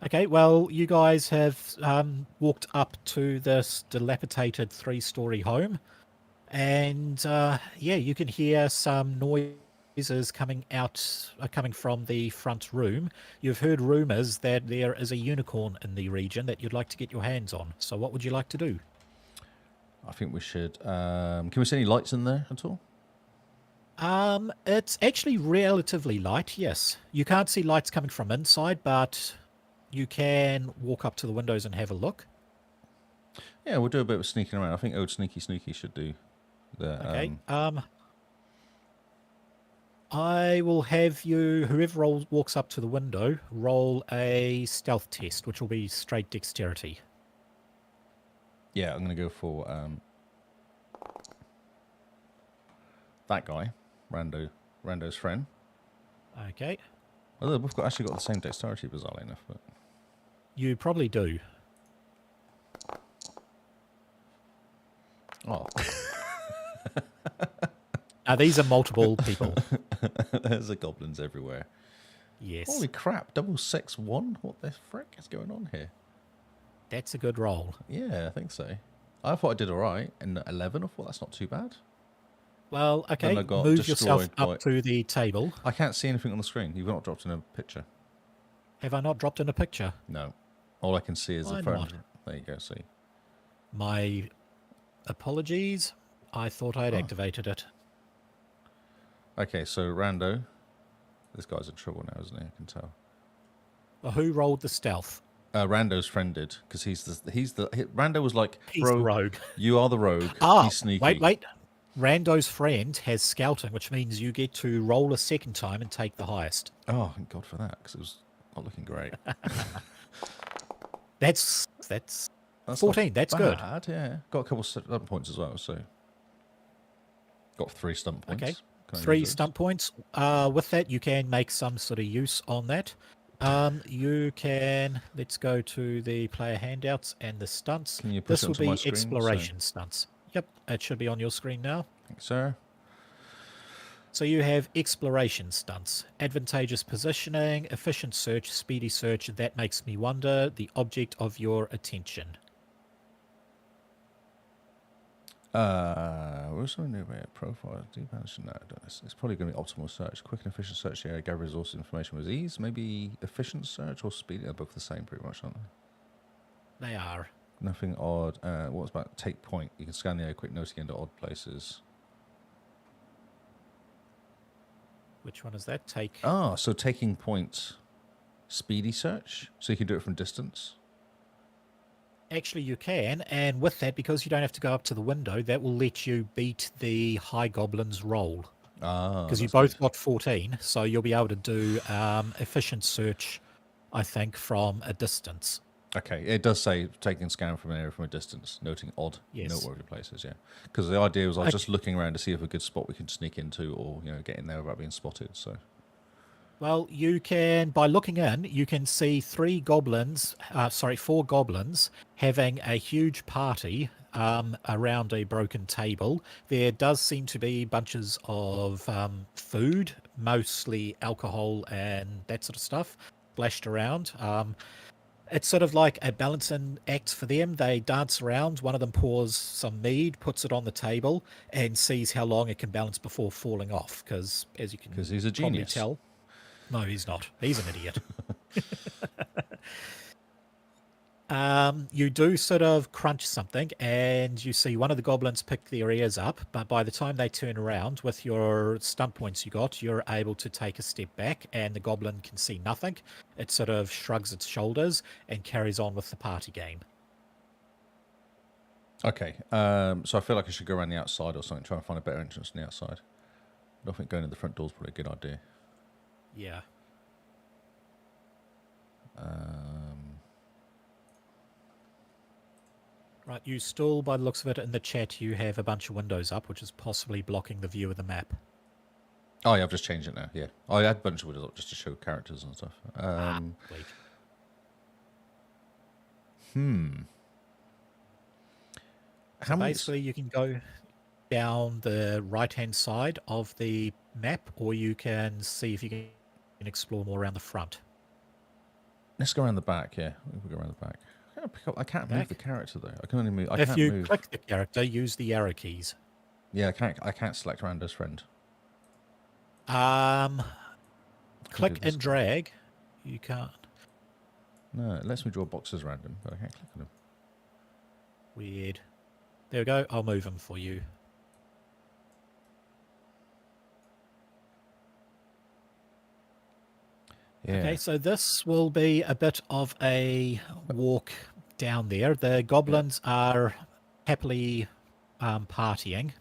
Okay, well, you guys have walked up to this dilapidated 3-story home. And, yeah, you can hear some noises coming from the front room. You've heard rumours that there is a unicorn in the region that you'd like to get your hands on. So what would you like to do? I think we should... can we see any lights in there at all? It's actually relatively light, yes. You can't see lights coming from inside, but you can walk up to the windows and have a look. Yeah, we'll do a bit of sneaking around. I think old Sneaky Snooky should do the... Okay, I will have you, whoever walks up to the window, roll a stealth test, which will be straight dexterity. Yeah, I'm going to go for that guy, Rando's friend. Okay. Although we've actually got the same dexterity, bizarrely enough. But You probably do. oh, Now, these are multiple people. there's the goblins everywhere. Yes. Holy crap! 661. What the frick is going on here? That's a good roll. Yeah, I think so. I thought I did all right. And 11, I thought that's not too bad. Well, okay, I got move yourself destroyed by- up to the table. I can't see anything on the screen. You've not dropped in a picture. Have I not dropped in a picture? No. All I can see is Why the phone. not? There you go. See. My apologies. I thought I had activated it. Okay, so Rando. This guy's in trouble now, isn't he? I can tell. Well, who rolled the stealth? Rando's friend did, because Rando was like, He's bro, the rogue. You are the rogue. Ah, He's sneaky. wait. Rando's friend has scouting, which means you get to roll a second time and take the highest. Oh, thank God for that, because it was not looking great. That's That's 14. not That's good. bad, yeah. Got a couple stump points as well, so got 3 stump points. Okay. Can I 3 use those? stump points. With that, you can make some sort of use on that. You can... Let's go to the player handouts and the stunts. Can you push This it will onto be my screen? exploration stunts. Yep, it should be on your screen now. Thanks, sir. So you have exploration stunts, advantageous positioning, efficient search, speedy search. That makes me wonder the object of your attention. What's something new about profile? Deep action? No, it's probably going to be optimal search. Quick and efficient search area, gather resource information with ease. Maybe efficient search or speedy? They're both the same, pretty much, aren't they? They are. Nothing odd. What's about take point? You can scan the area quick, noticing into odd places. Which one is that? Take. Ah, so taking point, speedy search, so you can do it from distance. Actually, you can, and with that, because you don't have to go up to the window, that will let you beat the high goblin's roll. Ah, Because you that's both good. got 14, so you'll be able to do efficient search, I think, from a distance. Okay, it does say taking scan from an area from a distance, noting odd, Yes. noteworthy places. Yeah, because the idea was I was Okay. just looking around to see if a good spot we could sneak into, or get in there without being spotted. So Well, you can, by looking in, you can see four goblins having a huge party around a broken table. There does seem to be bunches of food, mostly alcohol and that sort of stuff, splashed around. It's sort of like a balancing act for them. They dance around. One of them pours some mead, puts it on the table, and sees how long it can balance before falling off. Because, as you can because he's a probably genius. tell, no, he's not. He's an idiot. You do sort of crunch something, and you see one of the goblins pick their ears up, but by the time they turn around with your stunt points you got, you're able to take a step back, and the goblin can see nothing. It sort of shrugs its shoulders and carries on with the party game. Okay, so I feel like I should go around the outside or something, try and find a better entrance on the outside. I don't think going to the front door is probably a good idea. Yeah. Right, you still, by the looks of it, in the chat, you have a bunch of windows up, which is possibly blocking the view of the map. Oh yeah, I've just changed it now. Yeah, I had a bunch of windows up just to show characters and stuff. Wait. How many? Basically, you can go down the right-hand side of the map, or you can see if you can explore more around the front. Let's go around the back. Yeah, we'll go around the back. I can't move Back? the character though. I can only move. I If can't you move. click the character, use the arrow keys. Yeah, I can't select Rando's friend. Click this and guy. drag. You can't. No, it lets me draw boxes random, but I can't click on them. Weird. There we go. I'll move them for you. Yeah. Okay, so this will be a bit of a walk down there. The goblins are happily partying.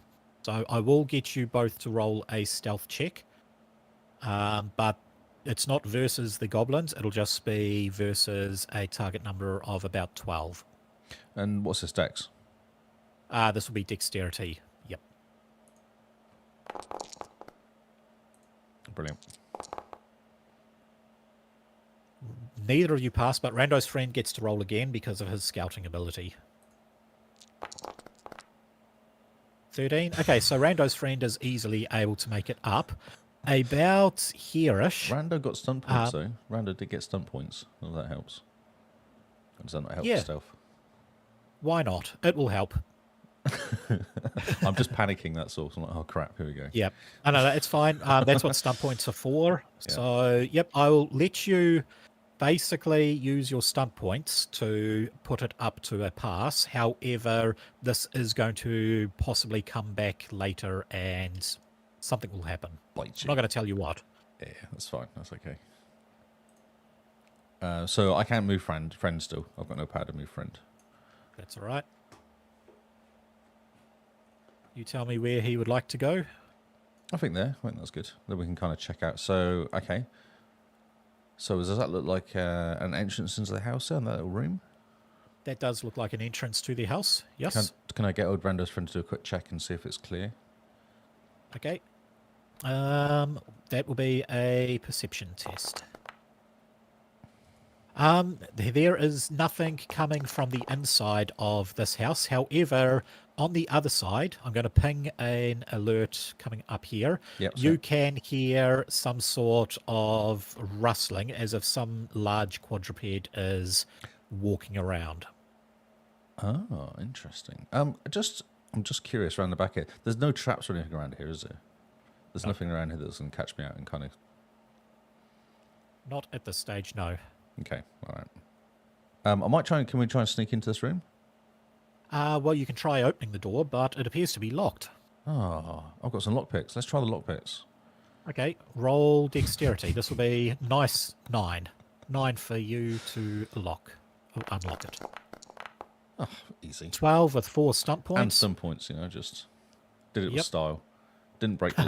So I will get you both to roll a stealth check. But it's not versus the goblins. It'll just be versus a target number of about 12. And what's his dex? This will be dexterity. Yep. Brilliant. Neither of you pass, but Rando's friend gets to roll again because of his scouting ability. 13. Okay, so Rando's friend is easily able to make it up. About here-ish. Rando got stunt points though. Rando did get stunt points. Well, that helps. Does that not help Yeah. stealth? Why not? It will help. I'm just panicking, that's all. So I'm like, oh crap, here we go. Yep. I know, it's fine. That's what stunt points are for. Yeah. So, yep, I will let you basically use your stunt points to put it up to a pass. However, this is going to possibly come back later and something will happen. Bite I'm not going to tell you what. Yeah, that's fine. That's okay. So I can't move friend still. I've got no power to move friend. That's all right. You tell me where he would like to go. I think that's good. Then we can kind of check out. So, okay. So does that look like an entrance into the house there in that little room? That does look like an entrance to the house. Yes. Can I get old Rando's friend to do a quick check and see if it's clear? Okay. That will be a perception test. There is nothing coming from the inside of this house. However, on the other side, I'm going to ping an alert coming up here. Yep, You so- can hear some sort of rustling as if some large quadruped is walking around. Oh, interesting. I'm just curious around the back here. There's no traps or anything around here, is there? There's nothing around here that's going to catch me out and kind of... Not at this stage, no. Okay, all right. Can we try and sneak into this room? Well, you can try opening the door, but it appears to be locked. Oh, I've got some lockpicks. Let's try the lockpicks. Okay, roll dexterity. This will be nice 9. 9 for you to unlock it. Oh, easy. 12 with 4 stunt points. And some points, just did it with Yep. style. Didn't break the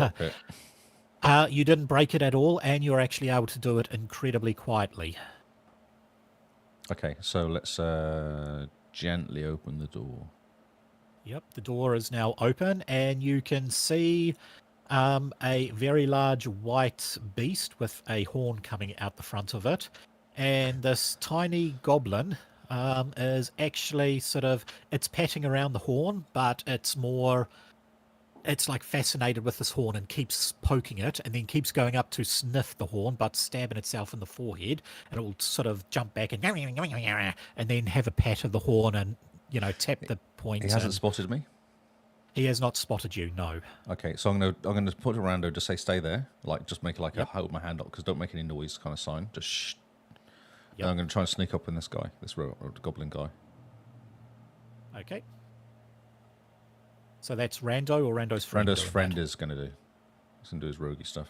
lockpick. You didn't break it at all, and you're actually able to do it incredibly quietly. Okay, so let's gently open the door. Yep, the door is now open, and you can see a very large white beast with a horn coming out the front of it. And this tiny goblin is actually it's patting around the horn, but it's like fascinated with this horn and keeps poking it and then keeps going up to sniff the horn, but stabbing itself in the forehead. And it will sort of jump back and then have a pat of the horn and, tap the point. He hasn't spotted me. He has not spotted you, no. Okay, so I'm gonna put a rando to say stay there, like just make like Yep. a hold my hand up because don't make any noise kind of sign. Just shh. Yep. And I'm gonna try and sneak up on this guy, this goblin guy. Okay. So that's Rando or Rando's friend? Rando's friend is gonna do. He's gonna do his roguey stuff.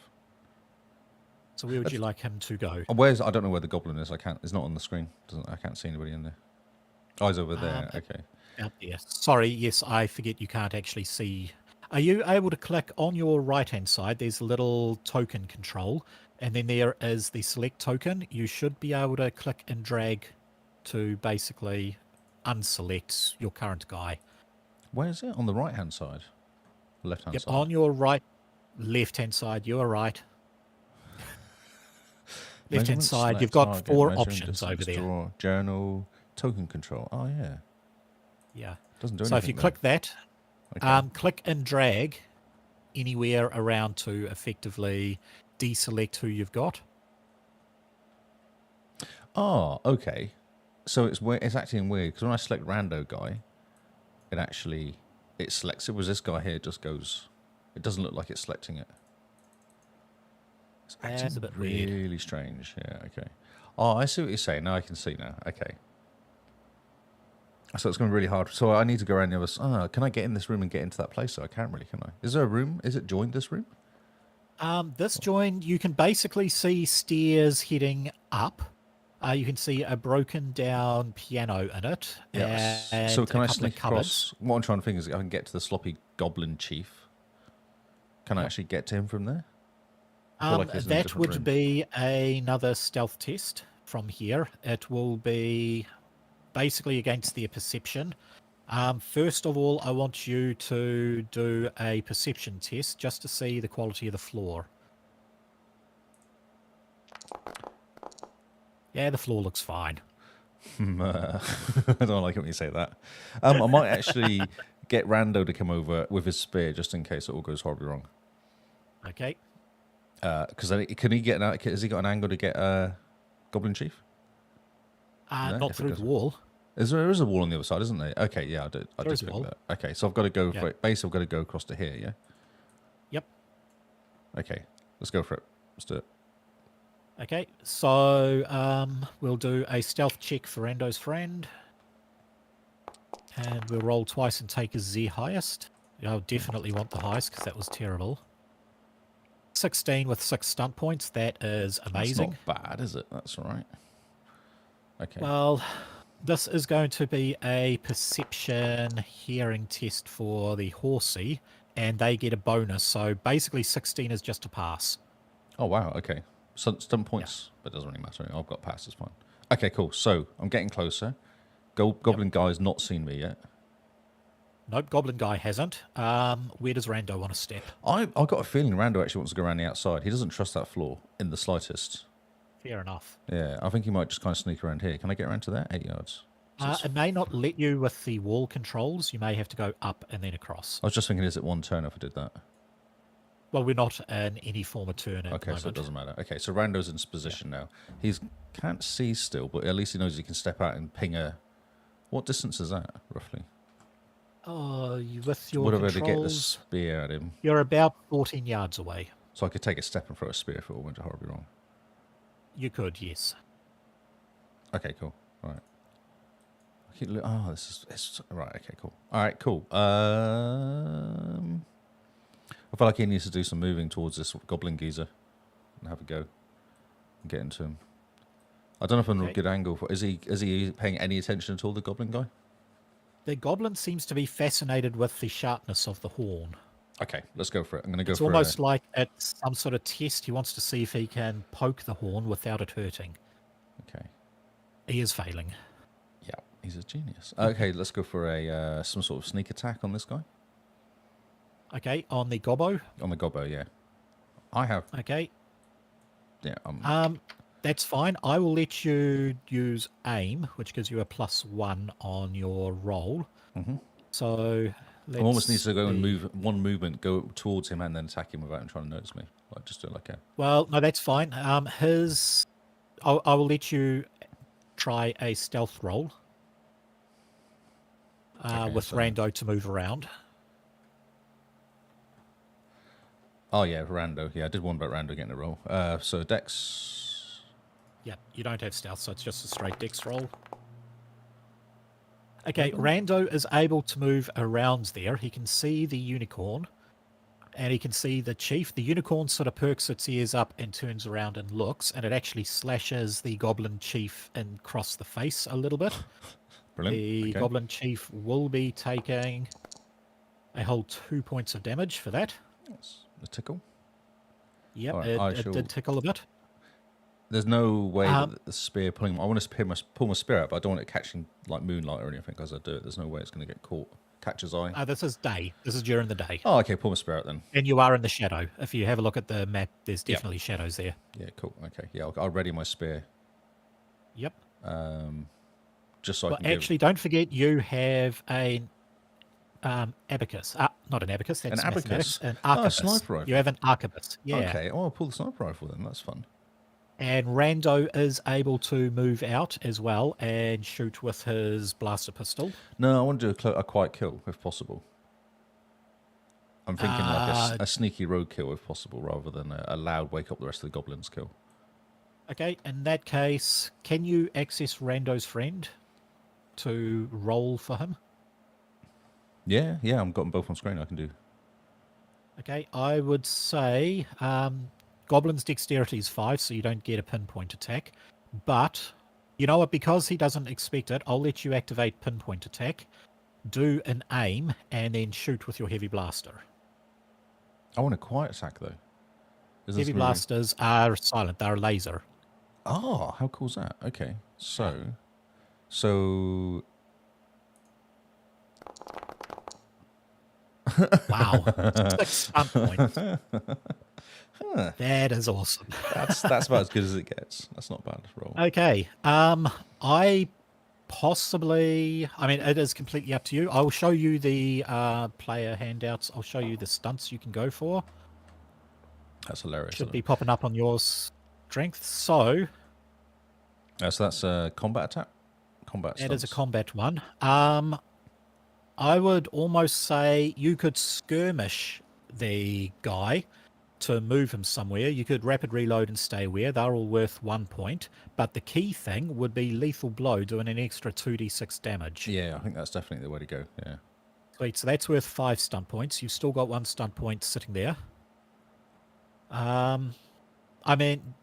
So where would you like him to go? Where's I don't know where the goblin is. I can't. It's not on the screen. I can't see anybody in there. Oh, he's over there. Okay. Out there. Sorry, yes, I forget you can't actually see. Are you able to click on your right-hand side? There's a little token control, and then there is the select token. You should be able to click and drag to basically unselect your current guy. Where is it? On the right hand side, left hand Yep, side. on your left-hand side, you're right. Left-hand Measurement, side, select you've got target, 4 measuring options distance, over there. draw, journal, token control. Oh yeah, Yeah. doesn't do anything. So if you click that, okay. click and drag anywhere around to effectively deselect who you've got. Oh, okay. So it's acting weird because when I select rando guy, it selects it. Was this guy here? Just goes. It doesn't look like it's selecting it. It's That's acting a bit really weird. strange. Yeah. Okay. Oh, I see what you're saying. Now I can see now. Okay. So it's going to be really hard. So I need to go around the other side. Can I get in this room and get into that place? So I can't really, can I? Is there a room? Is it joined this room? This join, you can basically see stairs heading up. You can see a broken down piano in it. Yeah. And So can a I couple sneak of cupboards. across? What I'm trying to think is I can get to the sloppy goblin chief. Can I Yep. actually get to him from there? I feel like he's in a That different would room. be another stealth test from here. It will be basically against their perception. First of all, I want you to do a perception test just to see the quality of the floor. Yeah, the floor looks fine. I don't like it when you say that. I might actually get Rando to come over with his spear just in case it all goes horribly wrong. Okay. Because can he get an? Has he got an angle to get Goblin Chief? No, Not if it through the doesn't. wall. There is a wall on the other side, isn't there? Okay, yeah, I did There is a think wall. that. Okay, so I've got to go Yeah. for it. Basically, I've got to go across to here. Yeah. Yep. Okay, let's go for it. Let's do it. Okay, so we'll do a stealth check for Rando's friend. And we'll roll twice and take as the highest. I'll definitely want the highest because that was terrible. 16 with 6 stunt points. That is amazing. That's not bad, is it? That's all right. Okay. Well, this is going to be a perception hearing test for the horsey, and they get a bonus. So basically 16 is just a pass. Oh, wow. Okay. Some points, but it doesn't really matter. I've got past this point. Okay, cool. So I'm getting closer. Goblin guy's not seen me yet. Nope, Goblin Guy hasn't. Where does Rando want to step? I've got a feeling Rando actually wants to go around the outside. He doesn't trust that floor in the slightest. Fair enough. Yeah, I think he might just kind of sneak around here. Can I get around to that? 8 yards. So It may not let you with the wall controls. You may have to go up and then across. I was just thinking, is it one turn if I did that? Well, we're not in any form of turn at the Okay, so it moment. doesn't matter. Okay, so Rando's in his position now. He's can't see still, but at least he knows he can step out and ping a... What distance is that, roughly? Oh, with your Would I be able to get the controls, spear at him? you're about 14 yards away. So I could take a step and throw a spear if it all went horribly wrong. You could, yes. Okay, cool. All right. This is right. Okay, cool. All right, cool. I feel like he needs to do some moving towards this goblin geezer and have a go and get into him. I don't know if I'm in a Okay. good angle for. Is he paying any attention at all? The goblin guy. The goblin seems to be fascinated with the sharpness of the horn. Okay, let's go for it. I'm going to go It's for almost like it's some sort of test. He wants to see if he can poke the horn without it hurting. Okay. He is failing. Yeah, he's a genius. Okay, let's go for a some sort of sneak attack on this guy. Okay, on the gobbo. On the gobbo, yeah. I have. Okay. Yeah. That's fine. I will let you use aim, which gives you a +1 on your roll. Mhm. So I almost need let's to go and see. move one movement, go towards him, and then attack him without him trying to notice me. Like just do it like a. Well, no, that's fine. I will let you try a stealth roll Okay, with so- Rando to move around. Oh yeah, Rando. Yeah, I did warn about Rando getting a roll. So Dex. Yeah, you don't have stealth, so it's just a straight dex roll. Okay, Rando? Rando is able to move around there. He can see the unicorn, and he can see the chief. The unicorn sort of perks its ears up and turns around and looks, and it actually slashes the goblin chief across the face a little bit. Brilliant. The Okay. goblin chief will be taking a whole 2 points of damage for that. That's a tickle. Yep, Alright, it did tickle a bit. There's no way that the spear pulling. I want to pull my spear out, but I don't want it catching like moonlight or anything as I do it. There's no way it's going to get caught, catch his eye. This is day. This is during the day. Oh, okay. Pull my spear out then. And you are in the shadow. If you have a look at the map, there's Yep. definitely shadows there. Yeah, cool. Okay, yeah, I'll ready my spear. Yep. Just so I Well, can actually, don't forget you have an abacus. Not an abacus. That's An abacus? mathematics. An Oh, a arquebus. sniper rifle. You have an arquebus. Yeah. Okay, oh, I'll pull the sniper rifle then. That's fun. And Rando is able to move out as well and shoot with his blaster pistol. No, I want to do a quiet kill if possible. I'm thinking like a sneaky rogue kill if possible, rather than a loud wake up the rest of the goblins kill. Okay, in that case, can you access Rando's friend to roll for him? Yeah, I've got them both on screen. I can do. Okay, I would say Goblin's dexterity is 5, so you don't get a pinpoint attack. But, you know what, because he doesn't expect it, I'll let you activate pinpoint attack, do an aim, and then shoot with your heavy blaster. I want a quiet attack though. Heavy blasters are silent, they're a laser. Oh, how cool is that? Okay, so Wow, 6 stunt points. That is awesome. that's about as good as it gets. That's not bad roll. Okay, I mean, it is completely up to you. I'll show you the player handouts. I'll show you the stunts you can go for. That's hilarious. Should be popping up on your strength. So So that's a combat attack. Combat. that is a stunts. combat one. I would almost say you could skirmish the guy to move him somewhere. You could rapid reload and stay aware. They're all worth 1 point. But the key thing would be lethal blow, doing an extra 2d6 damage. Yeah, I think that's definitely the way to go. Yeah. Sweet. So that's worth 5 stunt points. You've still got 1 stunt point sitting there. I mean,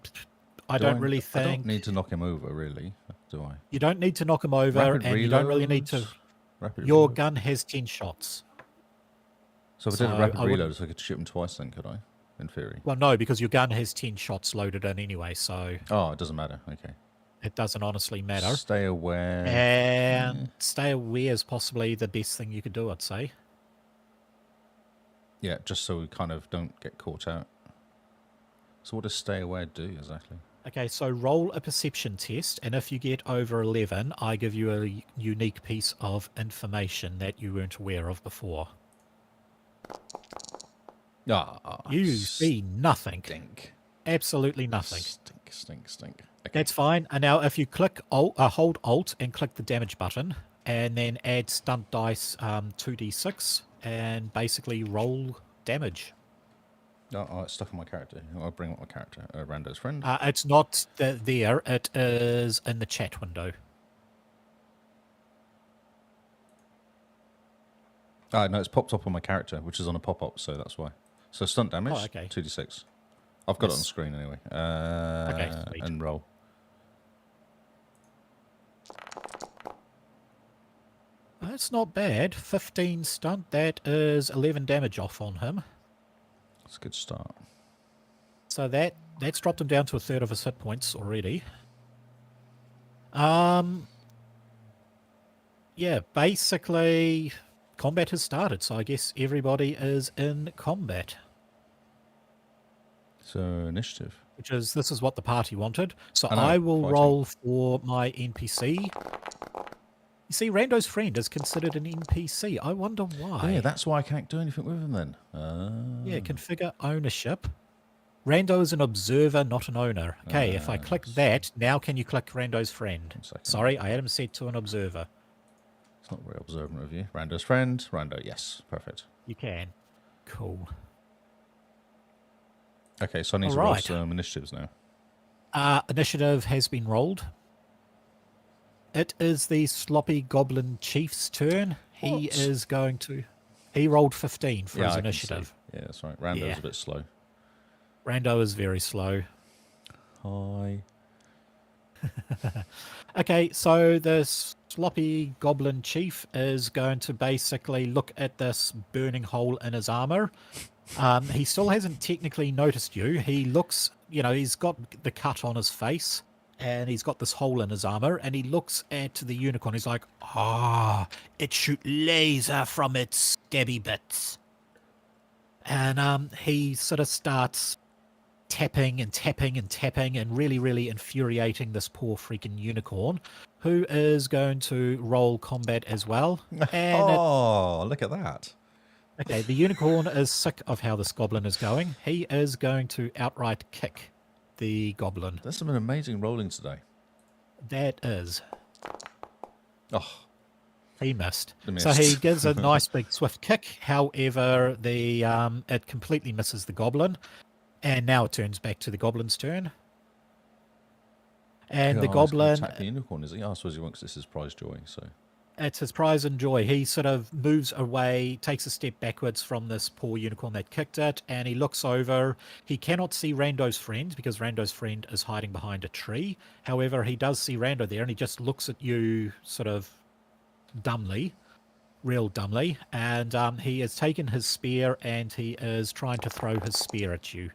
I don't really think I don't need to knock him over, really, do I? you don't need to knock him over, Rapid and you don't really need to. reloads? Rapid Your reloads? gun has 10 shots. So if I did so a rapid I wouldn't- reload, so I could shoot him twice, then could I? In theory. Well, no, because your gun has 10 shots loaded in anyway, so Oh, it doesn't matter. Okay. it doesn't honestly matter. Stay aware. And stay aware is possibly the best thing you could do, I'd say. Yeah, just so we kind of don't get caught out. So what does stay aware do exactly? Okay, so roll a perception test, and if you get over 11, I give you a unique piece of information that you weren't aware of before. You see nothing. Stink. Absolutely nothing. Stink. Okay. That's fine. And now if you click hold Alt and click the damage button, and then add stunt dice 2d6, and basically roll damage. Oh, it's stuck on my character. I'll bring up my character, Rando's friend. It's not there. It is in the chat window. No, it's popped up on my character, which is on a pop-up, so that's why. So stunt damage, Oh, okay. 2d6. I've got it on Yes. screen anyway. Okay, sweet. And roll. That's not bad. 15 stunt. That is 11 damage off on him. That's a good start. So that's dropped him down to a third of his hit points already. Um, yeah, basically, combat has started, so I guess everybody is in combat. So initiative. This is what the party wanted. So I know, I will fighting. roll for my NPC. You see, Rando's friend is considered an NPC. I wonder why. Yeah, that's why I can't do anything with him then. Yeah, configure ownership. Rando is an observer, not an owner. Okay, if I click that, now can you click Rando's friend? 1 second. Sorry, I had him set to an observer. It's not very observant of you. Rando's friend. Rando, yes. Perfect. You can. Cool. Okay, so I need to roll some initiatives now. Initiative has been rolled. It is the sloppy goblin chief's turn. He What? is going to... He rolled 15 for his I can initiative. see. Yeah, that's right. Rando's a bit slow. Rando is very slow. Hi. Okay, so the sloppy goblin chief is going to basically look at this burning hole in his armor. He still hasn't technically noticed you. He looks, he's got the cut on his face and he's got this hole in his armor, and he looks at the unicorn. He's like, it shoot laser from its stabby bits. And he sort of starts tapping and tapping and tapping and really, really infuriating this poor freaking unicorn, who is going to roll combat as well. And look at that. okay, the unicorn is sick of how this goblin is going. He is going to outright kick the goblin. There's some amazing rolling today. That is. Oh, he missed. Missed. So he gives a nice big swift kick. However, it completely misses the goblin. And now it turns back to the goblin's turn. And the goblin... attack the unicorn, is he? I suppose he wants this as prize joy, so... It's his prize and joy. He sort of moves away, takes a step backwards from this poor unicorn that kicked it, and he looks over. He cannot see Rando's friend because Rando's friend is hiding behind a tree. However, he does see Rando there, and he just looks at you sort of dumbly, real dumbly, and he has taken his spear and he is trying to throw his spear at you.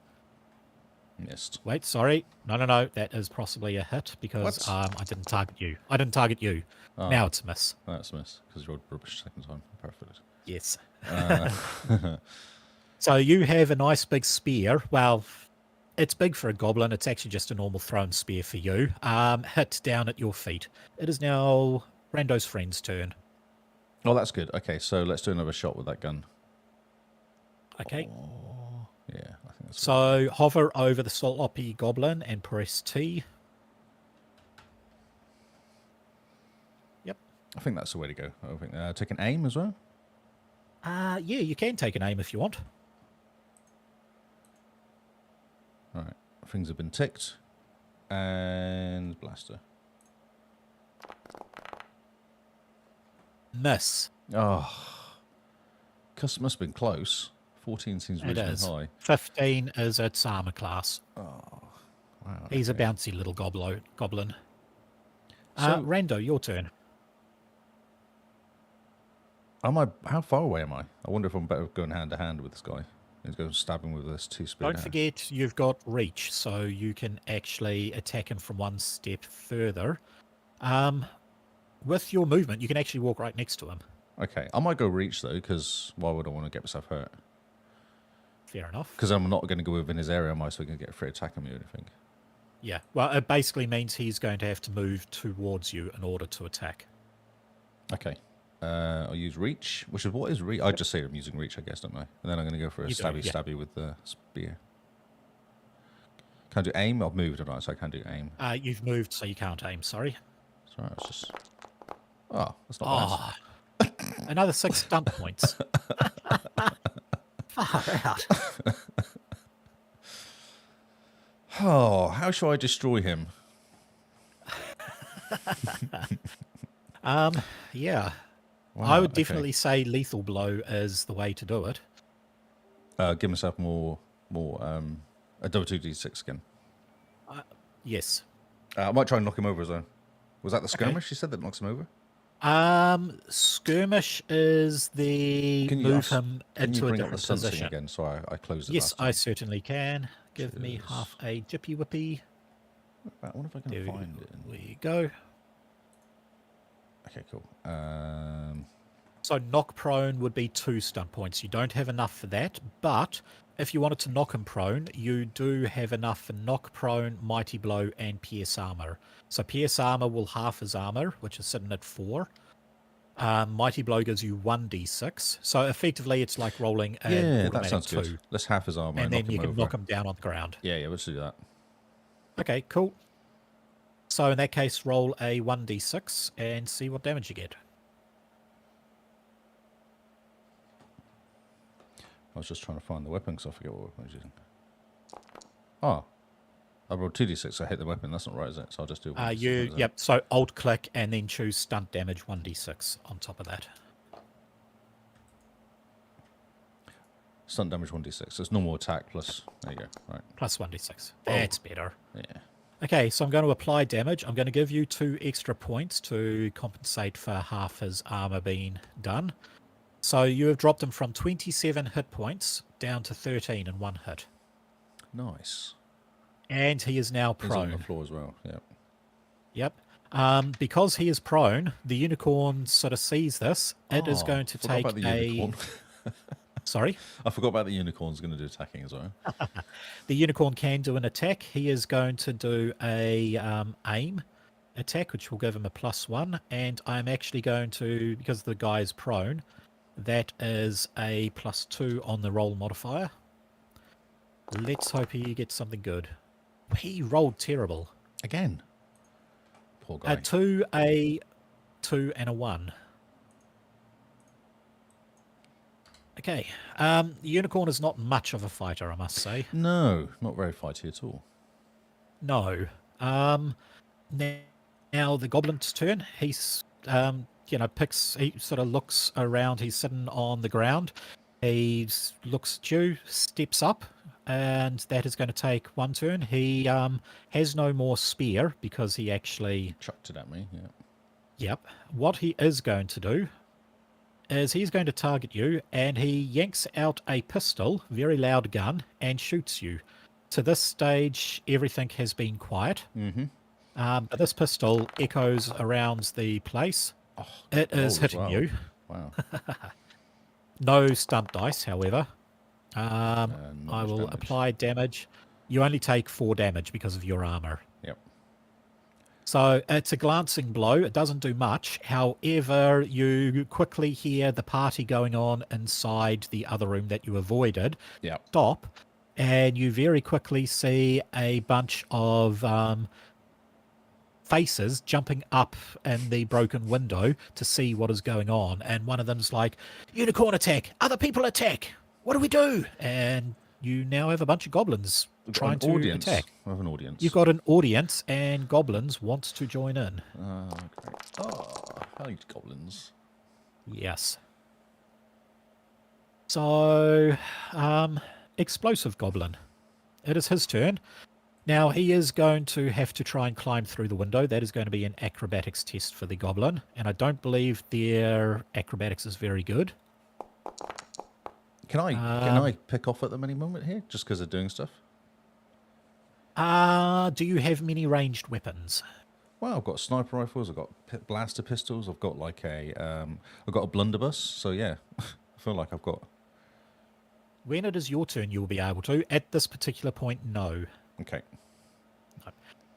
Missed. Wait, sorry. No. That is possibly a hit because I didn't target you. I didn't target you. Oh. Now it's a miss. That's a miss because you rolled rubbish second time. Perfect. Yes. So you have a nice big spear. Well, it's big for a goblin. It's actually just a normal thrown spear for you. Hit down at your feet. It is now Rando's friend's turn. Oh, that's good. Okay, so let's do another shot with that gun. Okay. Oh, yeah, I think that's so good. Hover over the sloppy goblin and press T. Yep. I think that's the way to go. I think take an aim as well. Yeah, you can take an aim if you want. All right, things have been ticked, and blaster. Miss. Oh, custom must have been close. 14 seems reasonably high. 15 is its armor class. Oh, wow. He's a bouncy little goblin. So, Rando, your turn. How far away am I? I wonder if I'm better going hand to hand with this guy. He's going to stab him with this 2-speed. Don't forget you've got reach, so you can actually attack him from one step further. With your movement, you can actually walk right next to him. Okay, I might go reach though, because why would I want to get myself hurt? Fair enough. Because I'm not going to go within his area, am I? So I can get a free attack on me or anything. Yeah, well, it basically means he's going to have to move towards you in order to attack. Okay. I'll use reach, which is what is reach? I just say I'm using reach, I guess, don't I? And then I'm going to go for a stabby with the spear. Can I do aim? I've moved, haven't I? So I can do aim. You've moved, so you can't aim. Sorry. Sorry, it's just. Oh, that's not bad. Another 6 stunt points. Far out. Oh, how shall I destroy him? Yeah. Wow, I would definitely say lethal blow is the way to do it. Give myself more a double 2d6 again. Yes. I might try and knock him over as well. Was that the skirmish you said that knocks him over? Skirmish is the move him into a different position. Again, so I closed it. Yes, I certainly can. Give me half a jippy whippy. I wonder if I can find it. There you go. Okay, cool. So knock prone would be 2 stunt points. You don't have enough for that, but if you wanted to knock him prone, you do have enough for knock prone, mighty blow, and pierce armor. So pierce armor will half his armor, which is sitting at 4. Mighty blow gives you 1d6. So effectively, it's like rolling an Yeah, that automatic sounds 2. good. Let's half his armor And knock then you him can over. knock him down on the ground. Yeah, let's do that. Okay, cool. So in that case, roll a 1d6 and see what damage you get. I was just trying to find the weapon because I forget what weapon I was using. Oh, I rolled 2d6. I hit the weapon. That's not right, is it? So I'll just do. Yep. So alt click and then choose stunt damage 1d6 on top of that. Stunt damage 1d6. So it's normal attack plus. There you go. Right. Plus 1d6. That's better. Yeah. Okay, so I'm going to apply damage. I'm going to give you 2 extra points to compensate for half his armor being done. So you have dropped him from 27 hit points down to 13 in 1 hit. Nice. And he is now He's prone. on the floor as well. Yep. Yep. Because he is prone, the unicorn sort of sees this. It is going to take about the unicorn. Sorry? I forgot about the unicorn's going to do attacking as well. The unicorn can do an attack. He is going to do a aim attack, which will give him a +1. And I'm actually going to, because the guy is prone, that is a +2 on the roll modifier. Let's hope he gets something good. He rolled terrible. Again. Poor guy. A 2, a 2, and a 1. Okay. The unicorn is not much of a fighter, I must say. No, not very fighty at all. No. Now the goblin's turn. He's he sort of looks around. He's sitting on the ground. He looks at you, steps up, and that is going to take 1 turn. He has no more spear because he actually Chucked it at me, yeah. Yep. What he is going to do is he's going to target you, and he yanks out a pistol, very loud gun, and shoots you. To this stage, everything has been quiet. Mm-hmm. But this pistol echoes around the place. Oh, It is hitting well. you. Wow. No stunt dice, however. Not I much will damage. apply damage. You only take 4 damage because of your armor. Yep. So it's a glancing blow. It doesn't do much. However, you quickly hear the party going on inside the other room that you avoided Yep. stop, and you very quickly see a bunch of faces jumping up in the broken window to see what is going on. And one of them's like, unicorn attack, other people attack. What do we do? And you now have a bunch of goblins trying to audience. attack. I have an audience. You've got an audience, and goblins want to join in. Great. Oh, I hate goblins. Yes. So, explosive goblin. It is his turn. Now, he is going to have to try and climb through the window. That is going to be an acrobatics test for the goblin. And I don't believe their acrobatics is very good. Can I pick off at them any moment here, just because they're doing stuff? Do you have many ranged weapons? Well, I've got sniper rifles. I've got blaster pistols. I've got like I've got a blunderbuss. So yeah, I feel like I've got. When it is your turn, you will be able to. At this particular point, no. Okay.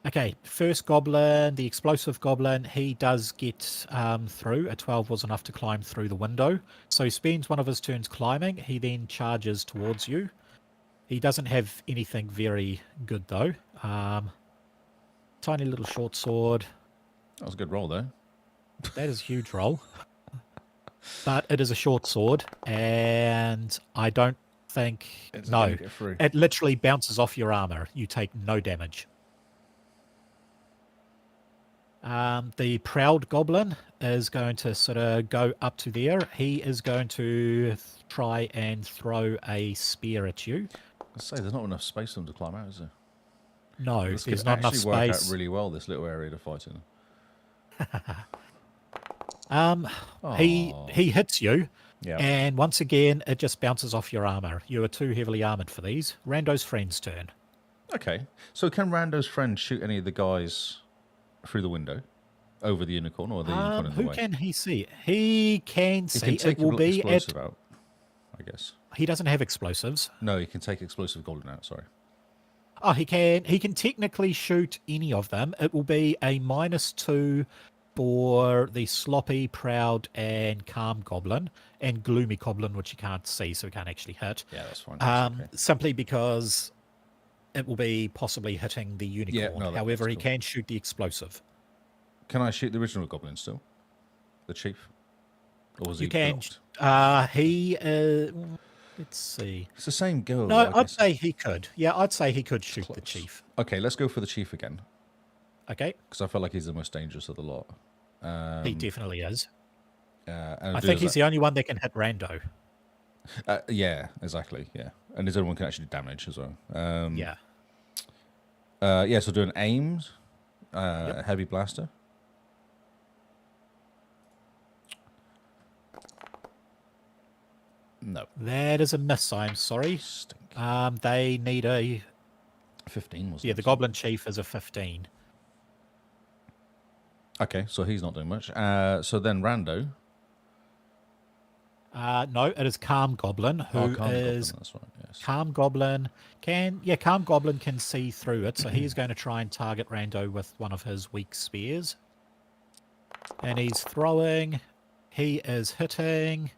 Okay, first goblin, the explosive goblin, he does get through. A 12 was enough to climb through the window. So he spends one of his turns climbing. He then charges towards you. He doesn't have anything very good, though. Tiny little short sword. That was a good roll, though. That is a huge roll. But it is a short sword, and I don't think... It's no, gonna get through. it literally bounces off your armor. You take no damage. The proud goblin is going to sort of go up to there. He is going to try and throw a spear at you. I say there's not enough space for them to climb out, is there? No, This there's could not enough actually work out space. really well. This little area to fight in. He hits you, Yeah. and once again, it just bounces off your armor. You are too heavily armored for these. Rando's friend's turn. Okay. So can Rando's friend shoot any of the guys through the window? over the unicorn, or the unicorn in the Who way? can he see? He can He see. can It take will be at. explosive out, I guess. He doesn't have explosives. No, he can take explosive goblin out. Sorry. Oh, he can. He can technically shoot any of them. It will be a -2 for the sloppy, proud, and calm goblin, and gloomy goblin, which you can't see, so he can't actually hit. Yeah, that's fine. That's okay. Simply because it will be possibly hitting the Yeah, unicorn. no, However, that's he cool. can shoot the explosive. Can I shoot the original goblin still? The chief? Or was You he can. blocked? Let's see. It's the same girl. No, I I'd guess. say he could. Yeah, I'd say he could shoot the Close. chief. Okay, let's go for the chief again. Okay, Because I feel like he's the most dangerous of the lot. he definitely is. And I think he's the only one that can hit Rando. yeah, exactly. Yeah. And his other one can actually do damage as well. Yeah. Yeah, so do an aims, heavy blaster. No. That is a miss, I'm sorry. Stink. They need a... 15 wasn't Yeah, it? the Goblin Chief is a 15. Okay, so he's not doing much. So then Rando. No, it is Calm Goblin, who Calm is... Goblin, that's right, yes. Calm Goblin can... Yeah, Calm Goblin can see through it, so he's going to try and target Rando with one of his weak spears. And he's throwing. He is hitting.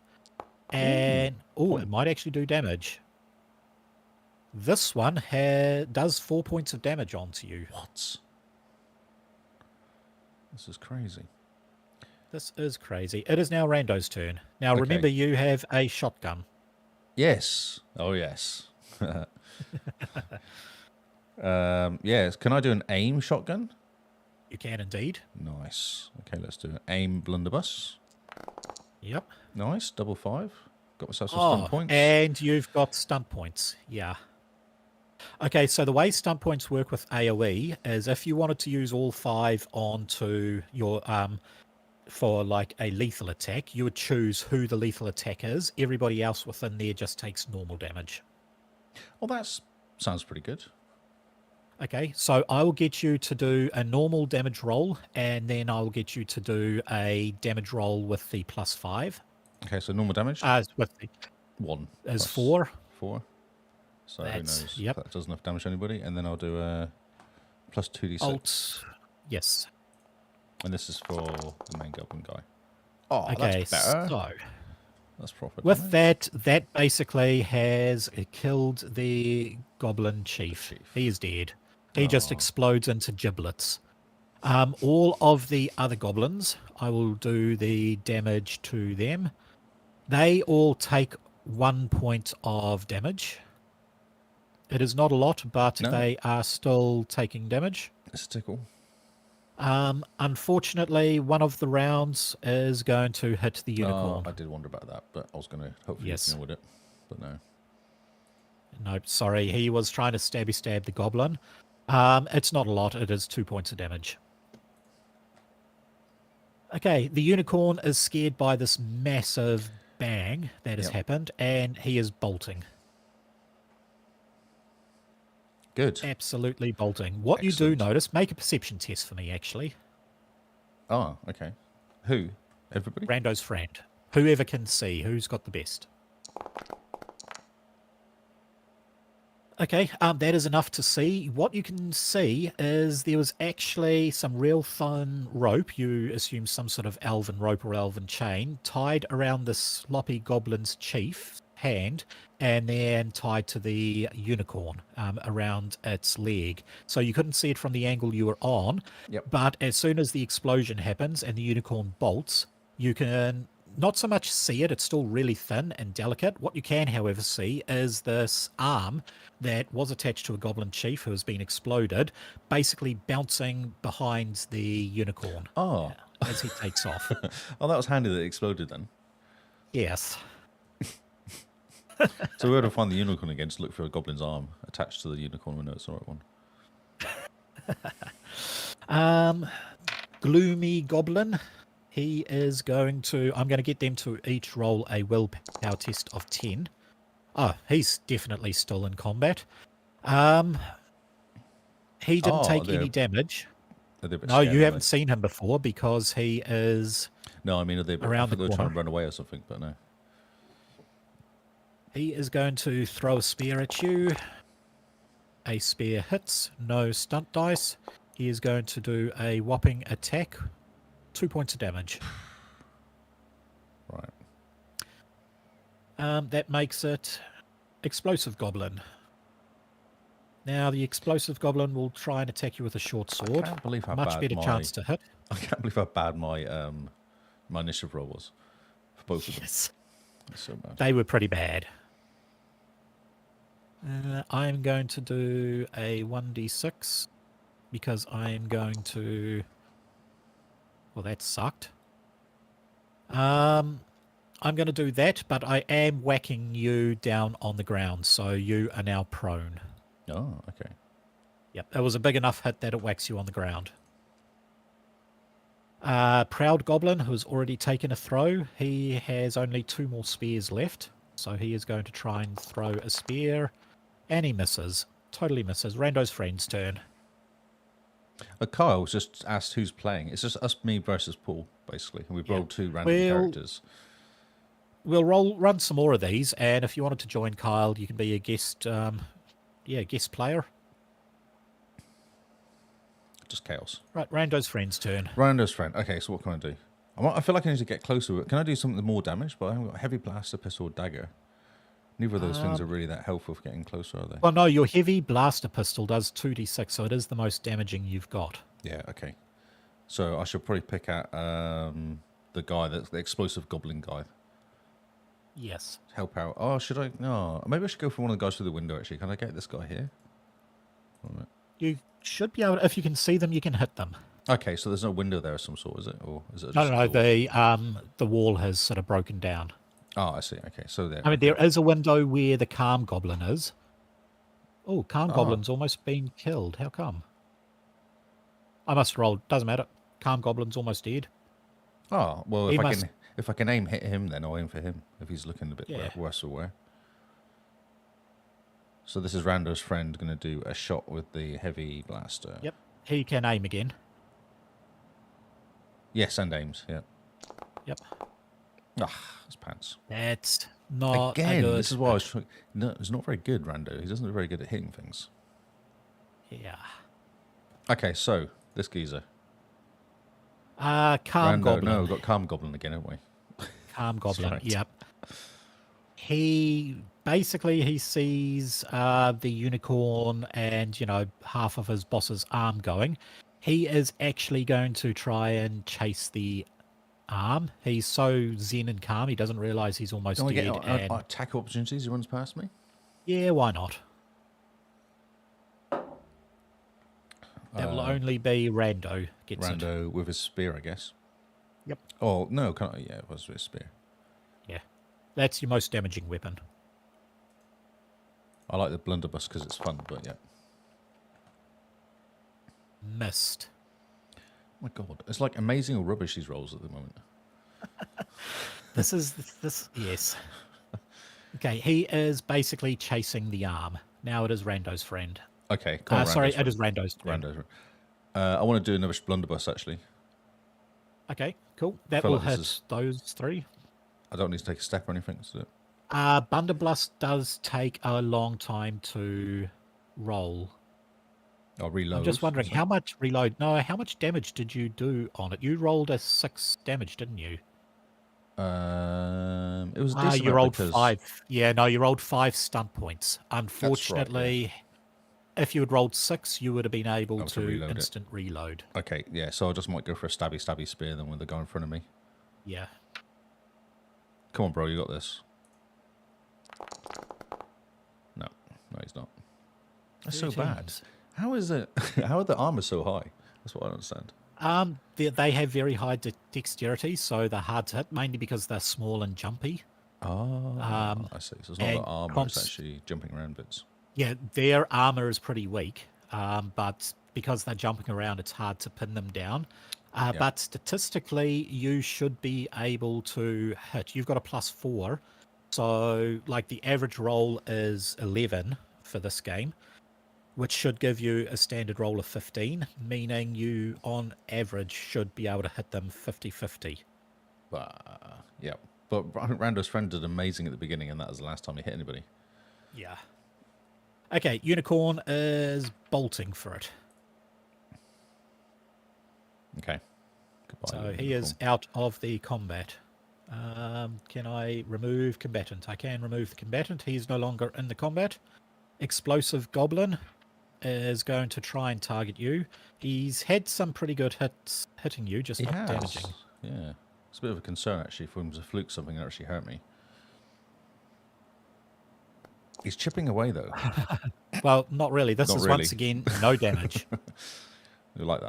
And... Oh, it might actually do damage. This one does 4 points of damage onto you. What? This is crazy. This is crazy. It is now Rando's turn. Now, Okay. remember, you have a shotgun. Yes. Oh, yes. Yes. Can I do an aim shotgun? You can indeed. Nice. Okay, let's do an aim blunderbuss. Yep. Nice. Double 5. Got myself some stun points. And you've got stunt points. Yeah. Okay, so the way stunt points work with AoE is if you wanted to use all 5 onto your for like a lethal attack, you would choose who the lethal attack is. Everybody else within there just takes normal damage. Well, that sounds pretty good. Okay, so I will get you to do a normal damage roll, and then I will get you to do a damage roll with the +5. Okay, so normal damage? With the 1. is plus 4. 4. So who That's- knows yep. if that does enough damage to anybody. And then I'll do a plus 2d6. Alt. Yes. And this is for the main goblin guy. Oh, Okay, that's better. so That's proper with damage. that basically has killed the Goblin Chief. Chief. He is dead. He just Oh. explodes into giblets. All of the other goblins, I will do the damage to them. They all take 1 point of damage. It is not a lot, but No. they are still taking damage. It's a tickle. Unfortunately, one of the rounds is going to hit the unicorn. Oh, I did wonder about that, but I was going to hopefully Yes. deal with it. But no. Nope, sorry. He was trying to stab the goblin. It's not a lot. It is 2 points of damage. Okay, the unicorn is scared by this massive bang that has Yep. happened, and he is bolting. Good. Absolutely bolting. What you do Excellent. notice, make a perception test for me, actually. Oh, okay. Who? Everybody? Rando's friend. Whoever can see, who's got the best. Okay, that is enough to see. What you can see is there was actually some real thin rope, you assume some sort of elven rope or elven chain, tied around the sloppy goblin's chief's hand and then tied to the unicorn around its leg. So you couldn't see it from the angle you were on, Yep. but as soon as the explosion happens and the unicorn bolts, you can not so much see it, it's still really thin and delicate. What you can, however, see is this arm that was attached to a goblin chief who has been exploded, basically bouncing behind the unicorn Oh. as he takes off. Oh, that was handy that it exploded then. Yes. So we ought to find the unicorn again, just look for a goblin's arm attached to the unicorn. We know it's the right one. Gloomy goblin. He is going to... I'm going to get them to each roll a willpower test of 10. Oh, he's definitely still in combat. He didn't take any damage. Are they a bit No, scared, you are haven't they? seen him before because he is No, I mean, are they a bit, I around the thought they were trying corner. to run away or something, but no. He is going to throw a spear at you. A spear hits, no stunt dice. He is going to do a whopping attack, 2 points of damage. Right. That makes it Explosive Goblin. Now, the Explosive Goblin will try and attack you with a short I sword. can't believe how Much bad better chance to hit. I can't believe how bad my initiative roll was for both of them. Yes, That's so bad. they were pretty bad. I'm going to do a 1d6 because I'm going to... Well, that sucked. I'm going to do that, but I am whacking you down on the ground, so you are now prone. Oh, okay. Yep, it was a big enough hit that it whacks you on the ground. Proud Goblin, who has already taken a throw, he has only 2 more spears left, so he is going to try and throw a spear, and he misses. Totally misses. Rando's friend's turn. Kyle just asked who's playing. It's just us, me versus Paul, basically. And we've Yeah. rolled 2 random characters. We'll run some more of these, and if you wanted to join Kyle, you can be a guest, guest player. Just chaos. Right, Rando's friend's turn. Rando's friend. Okay, so what can I do? I feel like I need to get closer. Can I do something more damage? But I haven't got heavy blaster, pistol, or dagger. Neither of those things are really that helpful for getting closer, are they? Well, no, your heavy blaster pistol does 2d6, so it is the most damaging you've got. Yeah, okay. So I should probably pick out the guy, the explosive goblin guy. Yes. Help out. Oh, should I? No. Maybe I should go for one of the guys through the window, actually. Can I get this guy here? You should be able to, if you can see them, you can hit them. Okay, so there's no window there of some sort, is it? Or is it No, just no, a door? the wall has sort of broken down. Oh, I see. Okay, so there. I mean, there is a window where the Calm Goblin is. Oh, Calm Oh. Goblin's almost been killed. How come? I must roll. Doesn't matter. Calm Goblin's almost dead. Oh, well, He if I can aim hit him, then I'll aim for him. If he's looking a bit Yeah. worse for wear. So this is Rando's friend going to do a shot with the heavy blaster. Yep. He can aim again. Yes, and aims. Yeah. Yep. Ah, his pants. That's not a Again, good... this is why I was trying. No, he's not very good, Rando. He doesn't look very good at hitting things. Yeah. Okay, so this geezer. Calm Rando, Goblin. no, we've got Calm Goblin again, haven't we? Calm Goblin. right. Yep. He sees the unicorn and, half of his boss's arm going. He is actually going to try and chase the arm. He's so zen and calm, he doesn't realize he's almost Don't I dead. get And attack opportunities? He runs past me. yeah, why not? That will only be Rando gets it. Rando with his spear, I guess. Yep. Oh no, can't I? Yeah, it was with his spear. Yeah. That's your most damaging weapon. I like the blunderbuss because it's fun, but yeah. Missed. Oh my God, it's like amazing or rubbish these rolls at the moment. Yes. Okay, he is basically chasing the arm. Now it is Rando's friend. Okay, come on, Sorry, Rando's it is friend. Rando's turn. Rando's. I want to do another blunderbuss actually. Okay, cool. That feel will like this hit is- those 3. I don't need to take a step or anything. So Blunderbuss does take a long time to roll. I'll reload. I'm just wondering so- how much reload. No, how much damage did you do on it? You rolled a 6 damage, didn't you? It was a decent You amount rolled because 5. Yeah, no, you rolled 5 stunt points. Unfortunately, if you had rolled 6, you would have been able to to reload it. instant reload. Okay, yeah. So I just might go for a stabby spear then with the guy in front of me. Yeah. Come on, bro, you got this. No, he's not. That's so bad. 13s. How is it? How are the armor so high? That's what I don't understand. They have very high dexterity, so they're hard to hit, mainly because they're small and jumpy. Oh, I see. So it's not the and armor; it's actually jumping around bits. Yeah, their armor is pretty weak, but because they're jumping around, it's hard to pin them down. But statistically, you should be able to hit. You've got a +4, so like the average roll is 11 for this game. which should give you a standard roll of 15, meaning you, on average, should be able to hit them 50-50. Yeah. But I think Rando's friend did amazing at the beginning, and that was the last time he hit anybody. Yeah. Okay, Unicorn is bolting for it. Okay. Goodbye. So little he is unicorn. out of the combat. Can I remove combatant? I can remove the combatant. He's no longer in the combat. Explosive Goblin is going to try and target you. He's had some pretty good hits hitting you, just He not has. damaging. Yeah. It's a bit of a concern, actually, for him to fluke something that actually hurt me. He's chipping away, though. Well, not really. This Not is really. once again no damage. You like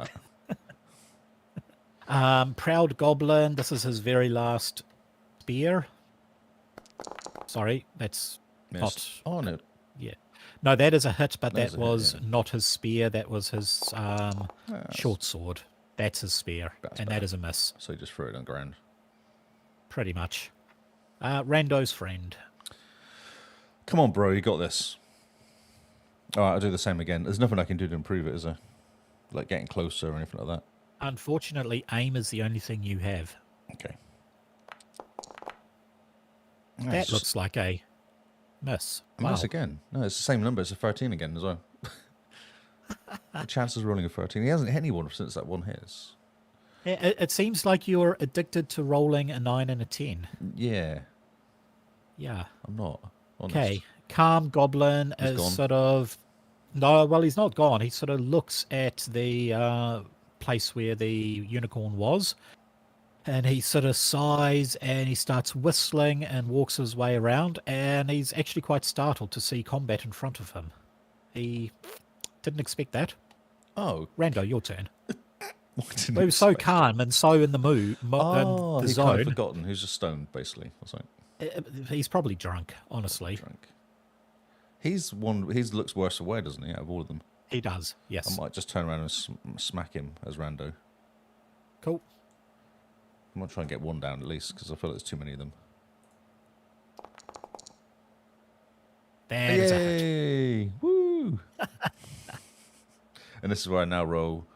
that? Proud Goblin. This is his very last spear. Sorry, that's not. Oh, no. Yeah. No, that is a hit, but That is that a hit, was yeah. not his spear. That was his That's- short sword. That's his spear. That's and better. that is a miss, So he just threw it on the ground. pretty much. Rando's friend. Come on, bro. You got this. All right, I'll do the same again. There's nothing I can do to improve it, is there? Like getting closer or anything like that? Unfortunately, aim is the only thing you have. Okay. That looks like a miss. A miss again. No, it's the same number. It's a 13 again as well. The chances of rolling a 13. He hasn't hit anyone since that one hits. It seems like you're addicted to rolling a 9 and a 10. Yeah, Yeah. I'm not. Honest. Okay. Calm Goblin He's is gone. sort of... No, well, he's not gone. He sort of looks at the place where the unicorn was, and he sort of sighs, and he starts whistling and walks his way around, and he's actually quite startled to see combat in front of him. He didn't expect that. Oh, Rando, your turn. what didn't He was so expect? calm and so in the mood, Oh, the he's kind of zone. forgotten. Who's just stoned, basically. Or something. He's probably drunk, honestly. Drunk. He's one. He looks worse away, doesn't he? Out of all of them, He does, yes. I might just turn around and smack him as Rando. Cool. I'm gonna try and get one down at least because I feel like there's too many of them. That is a hit. Yay! Woo! And this is where I now roll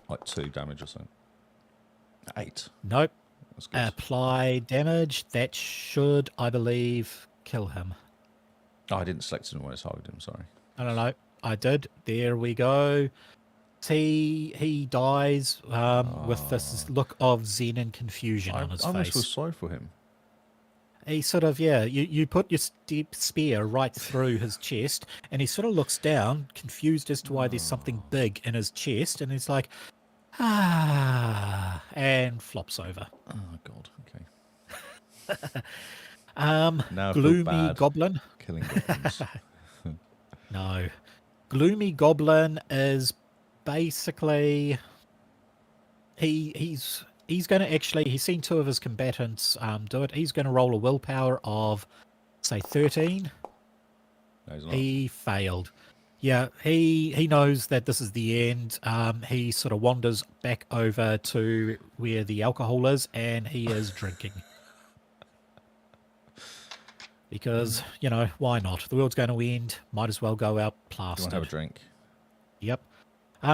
like 2 damage or something. 8. Nope. That's good. Apply damage. That should, I believe, kill him. Oh, I didn't select him when I targeted him. Sorry. I don't know. I did. There we go. He dies with this look of zen and confusion on his I almost feel face. sorry for him. He sort of, you put your spear right through his chest, and he sort of looks down, confused as to why there's something big in his chest, and he's like, and flops over. Oh God. Okay. Now I feel Gloomy bad Goblin. killing goblins. No. Gloomy Goblin is basically he's going to actually, he's seen 2 of his combatants do it. He's going to roll a willpower of, say, 13. No, he's not. He failed. Yeah, he knows that this is the end. He sort of wanders back over to where the alcohol is, and he is drinking. Because, why not? The world's going to end. Might as well go out Do you want to have a plastered. drink? Yep.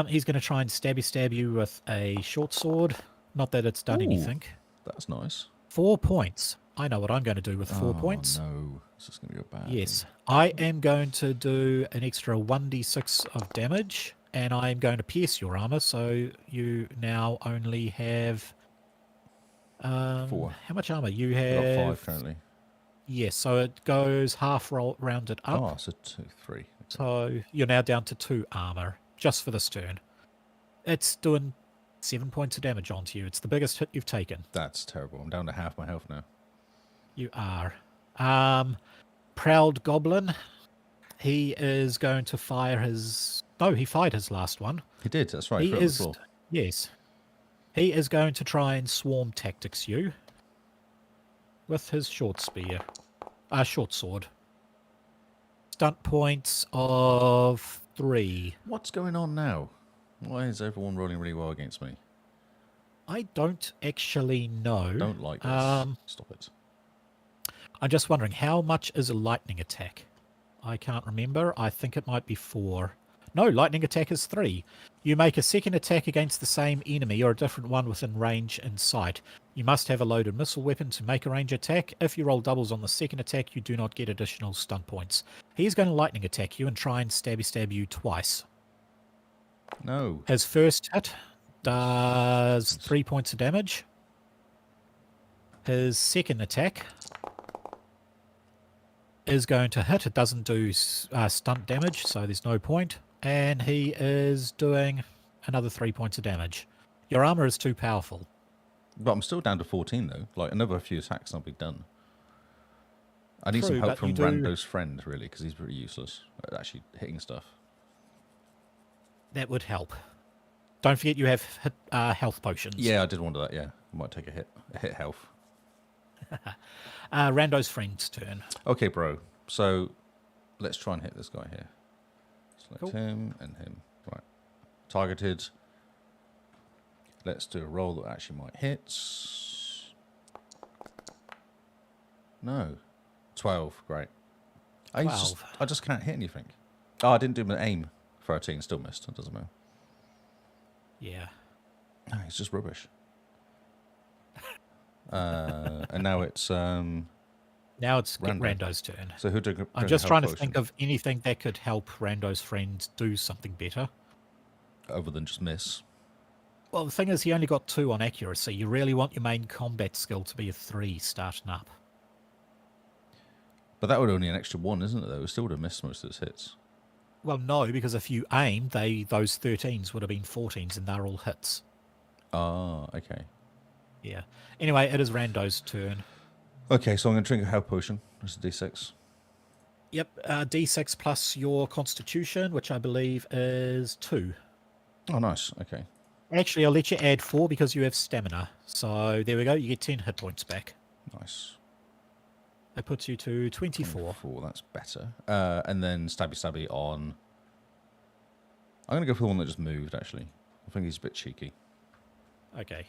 He's going to try and stab you with a short sword. Not that it's done Ooh. anything. That's nice. 4 points. I know what I'm going to do with 4 points. No, this is going to go bad. Yes. I am going to do an extra 1d6 of damage, and I am going to pierce your armor, so you now only have... 4. How much armor? You I've have... got 5 currently. Yes, so it goes half rounded up. Oh, so 2, 3. So you're now down to 2 armor, just for this turn. It's doing 7 points of damage onto you. It's the biggest hit you've taken. That's terrible. I'm down to half my health now. You are. Proud Goblin. He is going to fire his... No, he fired his last one. He did. That's right. He He threw it on the is... floor. Yes. He is going to try and swarm tactics you with his short spear. Short sword. Stunt points of 3. What's going on now? Why is everyone rolling really well against me? I don't actually know. Don't like this. Stop it. I'm just wondering, how much is a lightning attack? I can't remember. I think it might be 4. No, lightning attack is 3. You make a second attack against the same enemy or a different one within range and sight. You must have a loaded missile weapon to make a range attack. If you roll doubles on the second attack, you do not get additional stun points. He's going to lightning attack you and try and stab you twice. No. His first hit does 3 points of damage. His second attack is going to hit. It doesn't do stunt damage, so there's no point. And he is doing another 3 points of damage. Your armor is too powerful. But I'm still down to 14, though. Like, another few attacks and I'll be done. I need some True, help but from you do- Rando's friend, really, because he's pretty useless at actually hitting stuff. That would help. Don't forget you have health potions. Yeah, I did wonder that, yeah. I might take a hit health. Rando's friend's turn. Okay, bro. So, let's try and hit this guy here. Select Cool. him and him. Right. Targeted. Let's do a roll that actually might hit. No. 12. Great. I 12. just can't hit anything. Oh, I didn't do my aim. 13. Still missed. It doesn't matter. Yeah. No, it's just rubbish. And now it's... Now it's Rando. Rando's turn. So who did I'm just trying to think of anything that could help Rando's friend do something better. other than just miss. Well, the thing is, he only got 2 on accuracy. You really want your main combat skill to be a 3 starting up. But that would only an extra 1, isn't it, though? It still would have missed most of his hits. Well, no, because if you aimed, those 13s would have been 14s, and they're all hits. Ah, okay. Yeah. Anyway, it is Rando's turn. Okay, so I'm going to drink a health potion. It's a D6. Yep, D6 plus your Constitution, which I believe is 2. Oh, nice. Okay. Actually, I'll let you add 4 because you have stamina. So there we go. You get 10 hit points back. Nice. That puts you to 24. 4, that's better. And then stabby on... I'm going to go for the one that just moved, actually. I think he's a bit cheeky. Okay.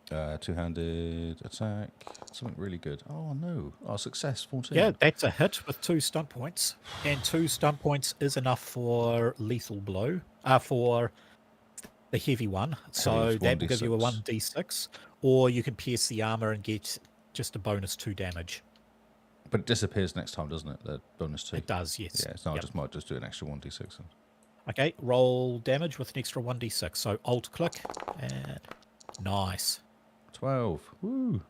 Two-handed attack. Something really good. Oh, no. Oh, success. 14. Yeah, that's a hit with 2 stunt points. And 2 stunt points is enough for lethal blow. For the heavy one. So it's that will give you a 1d6. 1d6. Or you can pierce the armor and get just a bonus 2 damage. But it disappears next time, doesn't it? The bonus 2. It does, yes. Yeah, so I Yep. might just do an extra 1d6. Then. Okay, roll damage with an extra 1d6. So alt click and nice. 12. Woo.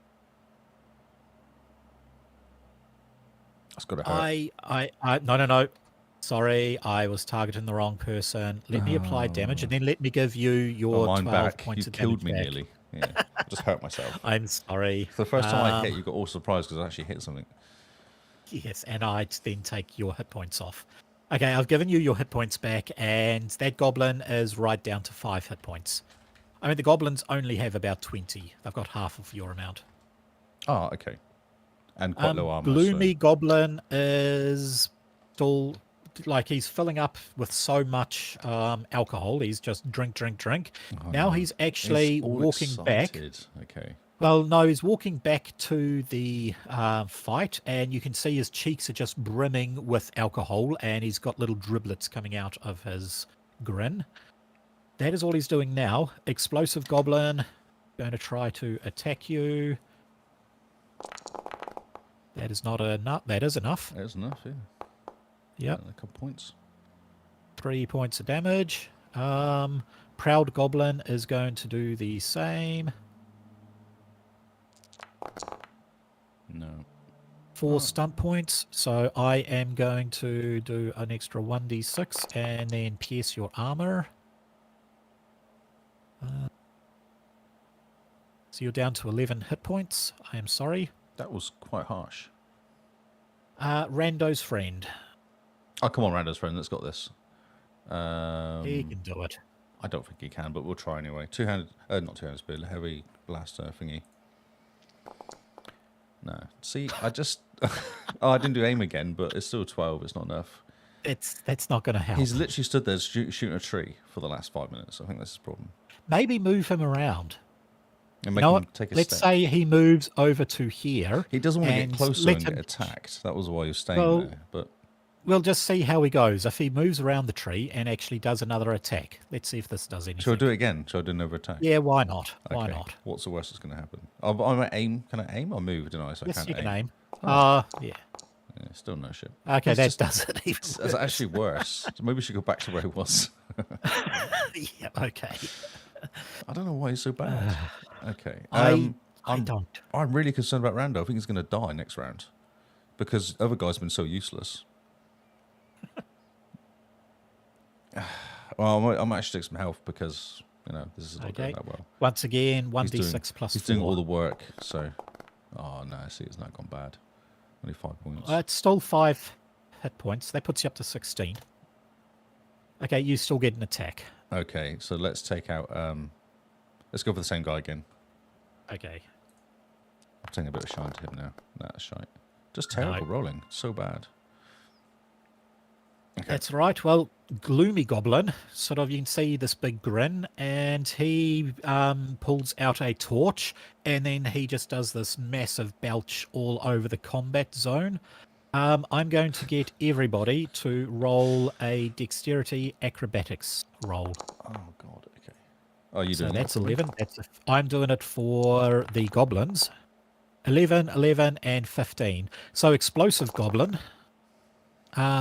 That's got to hurt. No. Sorry, I was targeting the wrong person. Let me apply damage and then let me give you your 12 mine back. points You of killed damage me back. nearly. Yeah, I just hurt myself. I'm sorry. For the first time I hit, you got all surprised because I actually hit something. Yes, and I'd then take your hit points off. Okay, I've given you your hit points back, and that goblin is right down to 5 hit points. I mean, the goblins only have about 20. They've got half of your amount. Oh, okay. And quite low armor. Gloomy Goblin is still, like, he's filling up with so much alcohol. He's just drink. Oh, Now no. he's actually He's all walking back. excited. Okay. Well, no, he's walking back to the fight, and you can see his cheeks are just brimming with alcohol, and he's got little driblets coming out of his grin. That is all he's doing now. Explosive Goblin, going to try to attack you. That is not enough. That is enough. There's enough, yeah. Yep, A couple points. 3 points of damage. Proud Goblin is going to do the same. No. 4 stunt points, so I am going to do an extra 1d6 and then pierce your armor. So you're down to 11 hit points. I am sorry. That was quite harsh. Rando's friend. Oh, come on, Rando's friend. Let's got this. He can do it. I don't think he can, but we'll try anyway. Two-handed... not two-handed spear. Heavy blaster thingy. No. See, I just... oh, I didn't do aim again, but it's still 12. It's not enough. That's not going to help. He's literally stood there shooting a tree for the last 5 minutes. I think that's his problem. Maybe move him around. And You make know him what? take a Let's step. say he moves over to here. He doesn't want to get and closer let and him. get attacked. That was why he was staying Well, there. But we'll just see how he goes. If he moves around the tree and actually does another attack, let's see if this does anything. shall I do it again? Shall I do another attack? Yeah, why not? Why Okay. not? What's the worst that's going to happen? I might aim. Can I aim or move? Didn't I? So Yes, I can't you can aim. Oh. Yeah. Yeah, still no shit. Okay, It's that just- does it even It's worse. actually worse. So maybe we should go back to where it was. Yeah, okay. I don't know why he's so bad. Okay. I I'm don't. I'm really concerned about Rando. I think he's going to die next round because the other guy's been so useless. Well, I might actually take some health because this is not going that well. Once again, He's 1d6 plus He's 4. doing all the work. So, oh no, see, it's not gone bad. Only 5 points. It's still 5 hit points. That puts you up to 16. Okay, you still get an attack. Okay, so let's take out. Let's go for the same guy again. Okay. I'm taking a bit of shine to him now. That's shite. Just terrible rolling. So bad. Okay. That's right. Well, Gloomy Goblin, sort of, you can see this big grin, and he pulls out a torch, and then he just does this massive belch all over the combat zone. I'm going to get everybody to roll a dexterity acrobatics roll. Oh god. Okay. Oh, you So doing that's that for me? 11. I'm doing it for the goblins. 11, 11, and 15. So Explosive Goblin.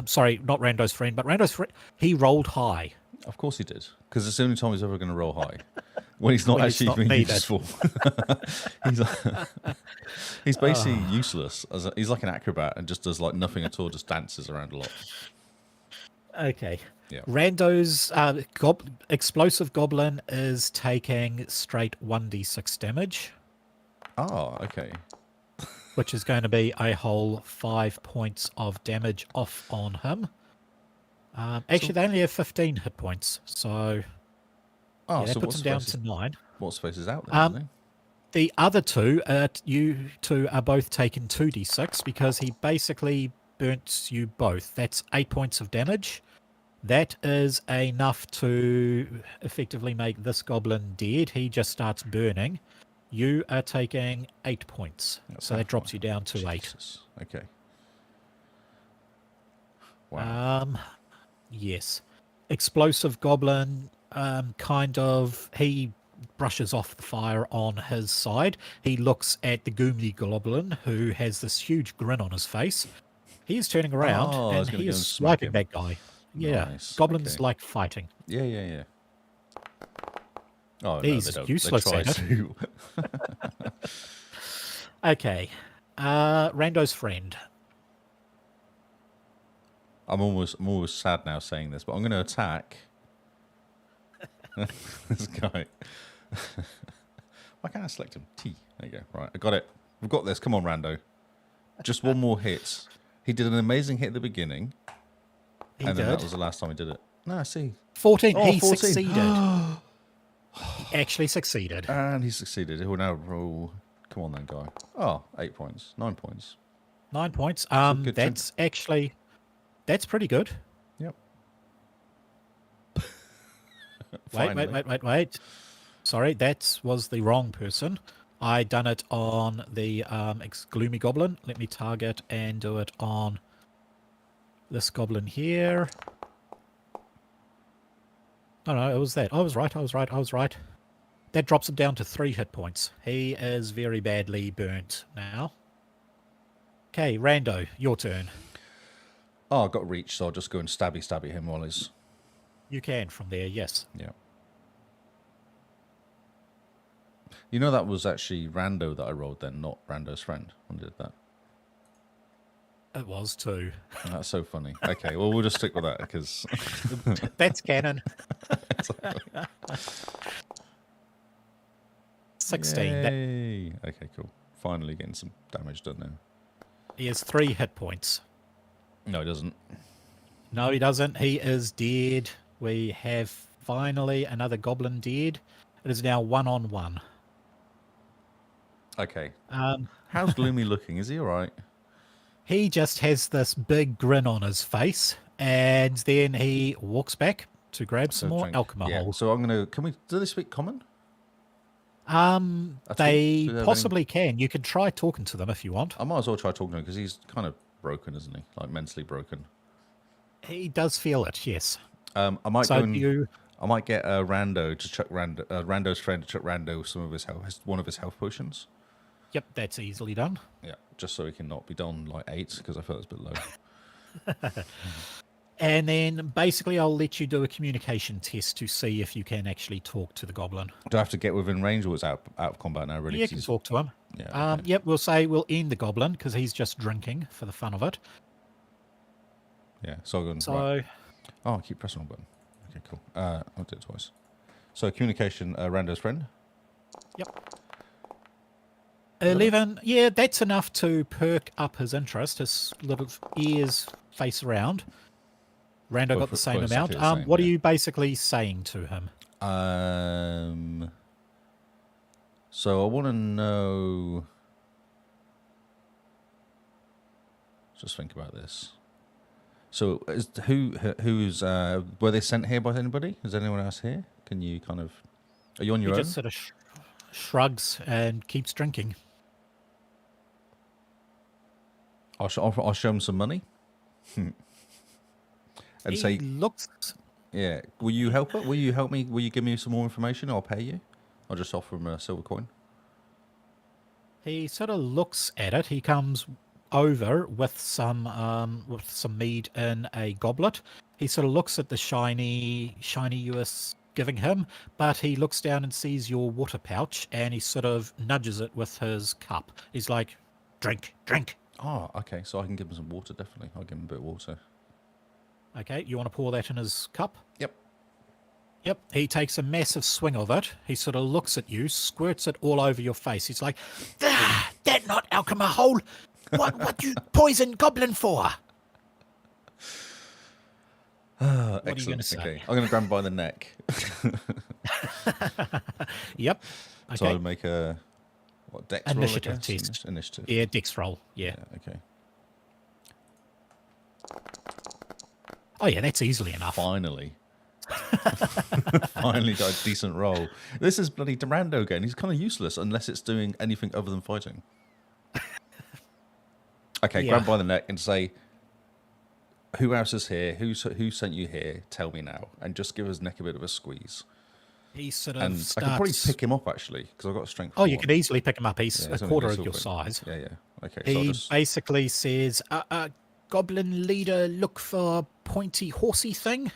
Sorry, not Rando's friend, but Rando's friend. He rolled high. Of course he did, because it's the only time he's ever going to roll high. When he's not When it's actually not being needed. useful. he's he's basically useless. He's like an acrobat and just does like nothing at all, just dances around a lot. Okay. Yeah. Rando's Explosive Goblin is taking straight 1d6 damage, Oh, okay. which is going to be a whole 5 points of damage off on him. Actually, they only have 15 hit points, so Oh, yeah, that so puts him down to 9. what space is out there, isn't he? The other two, you two are both taking 2d6 because he basically burnt you both. That's 8 points of damage. That is enough to effectively make this goblin dead. He just starts burning. You are taking 8 points. That's So that half drops my- you down to 8. Jesus. Okay. Wow. Yes. Explosive Goblin, he brushes off the fire on his side. He looks at the Goomly Goblin, who has this huge grin on his face. He's turning around Oh, I was and gonna he go is and smack swiping him. that guy. Yeah. Nice, Goblins okay. like fighting. Yeah. Oh, He's no, they don't. useless They try at it. to. Okay. Rando's friend. I'm almost sad now saying this, but I'm going to attack this guy. Why can't I select him? T. There you go. Right, I got it. We've got this. Come on, Rando. Just one more hit. He did an amazing hit at the beginning, He and did. then that was the last time he did it. No, I see. 14. Oh, He 14. succeeded. He actually succeeded. And he succeeded. He will now roll. Come on, then, guy. Oh, 8 points. 9 points. 9 points. good That's pretty good. Yep. Wait. Sorry, that was the wrong person. I done it on the Gloomy Goblin. Let me target and do it on this goblin here. No, it was that. I was right. That drops him down to 3 hit points. He is very badly burnt now. Okay, Rando, your turn. Oh, I got reach, so I'll just go and stabby him while he's... You can from there, yes. Yeah. You know that was actually Rando that I rolled then, not Rando's friend when I did that. It was too. That's so funny. Okay, well, we'll just stick with that because... That's canon. 16. Yay. Okay, cool. Finally getting some damage done now. He has 3 hit points. No, he doesn't. No, he doesn't. He is dead. We have finally another goblin dead. It is now 1-on-1. Okay. How's Gloomy looking? Is he all right? He just has this big grin on his face, and then he walks back to grab some more alcohol. Yeah, so I'm going to... Can we... Do they speak common? At all? They Do they have any- possibly can. You can try talking to them if you want. I might as well try talking to him because he's kind of broken, isn't he? Like mentally broken. He does feel it, yes. I might So go do and you... I might get Rando to chuck Rando's friend to chuck Rando some of his health, one of his health potions. Yep, that's easily done. Yeah, just so he can not be done like 8 because I feel it's a bit low. And then basically I'll let you do a communication test to see if you can actually talk to the goblin. Do I have to get within range or is out of combat now? Really? You can talk to him. Yeah. Okay. Yep, we'll say we'll end the goblin because he's just drinking for the fun of it. Yeah. So I'm going. So, Right. Oh, I keep pressing on button. Okay, cool. I'll do it twice. So communication, Rando's friend. yep. 11. Yeah, that's enough to perk up his interest. His little ears face around. Rando got the same exactly amount. the same, What are yeah. you basically saying to him? So I want to know. Just think about this. So who's were they sent here by anybody? Is anyone else here? Can you kind of? Are you on He your own? just sort of shrugs and keeps drinking. I'll show him some money. And He say, looks... yeah, will you help it? Will you help me? Will you give me some more information? I'll pay you. I'll just offer him a silver coin. He sort of looks at it. He comes over with some mead in a goblet. He sort of looks at the shiny you are giving him, but he looks down and sees your water pouch, and he sort of nudges it with his cup. He's like, "Drink, drink." Oh, okay. So I can give him some water. Definitely, I'll give him a bit of water. Okay, you want to pour that in his cup? Yep. Yep. He takes a massive swing of it. He sort of looks at you, squirts it all over your face. He's like, "That not alcohol. What you poison goblin for?" What are you going to say? Okay, I'm going to grab him by the neck. Yep. Okay. So I'll make a dex Initiative roll, I guess? test. Initiative. Yeah, dex roll. Yeah. Yeah. Okay. Oh, yeah, that's easily enough. Finally. Finally got a decent roll. This is bloody Rando again. He's kind of useless unless it's doing anything other than fighting. Okay, Yeah. grab him by the neck and say, "Who else is here? Who sent you here? Tell me now." And just give his neck a bit of a squeeze. He sort of And starts... I can probably pick him up actually because I've got a strength. Oh, you 4. can easily pick him up. He's Yeah, a it's only quarter a of silver your thing. size. Yeah, yeah. Okay, so I'll He just... basically says, "Goblin leader, look for pointy horsey thing.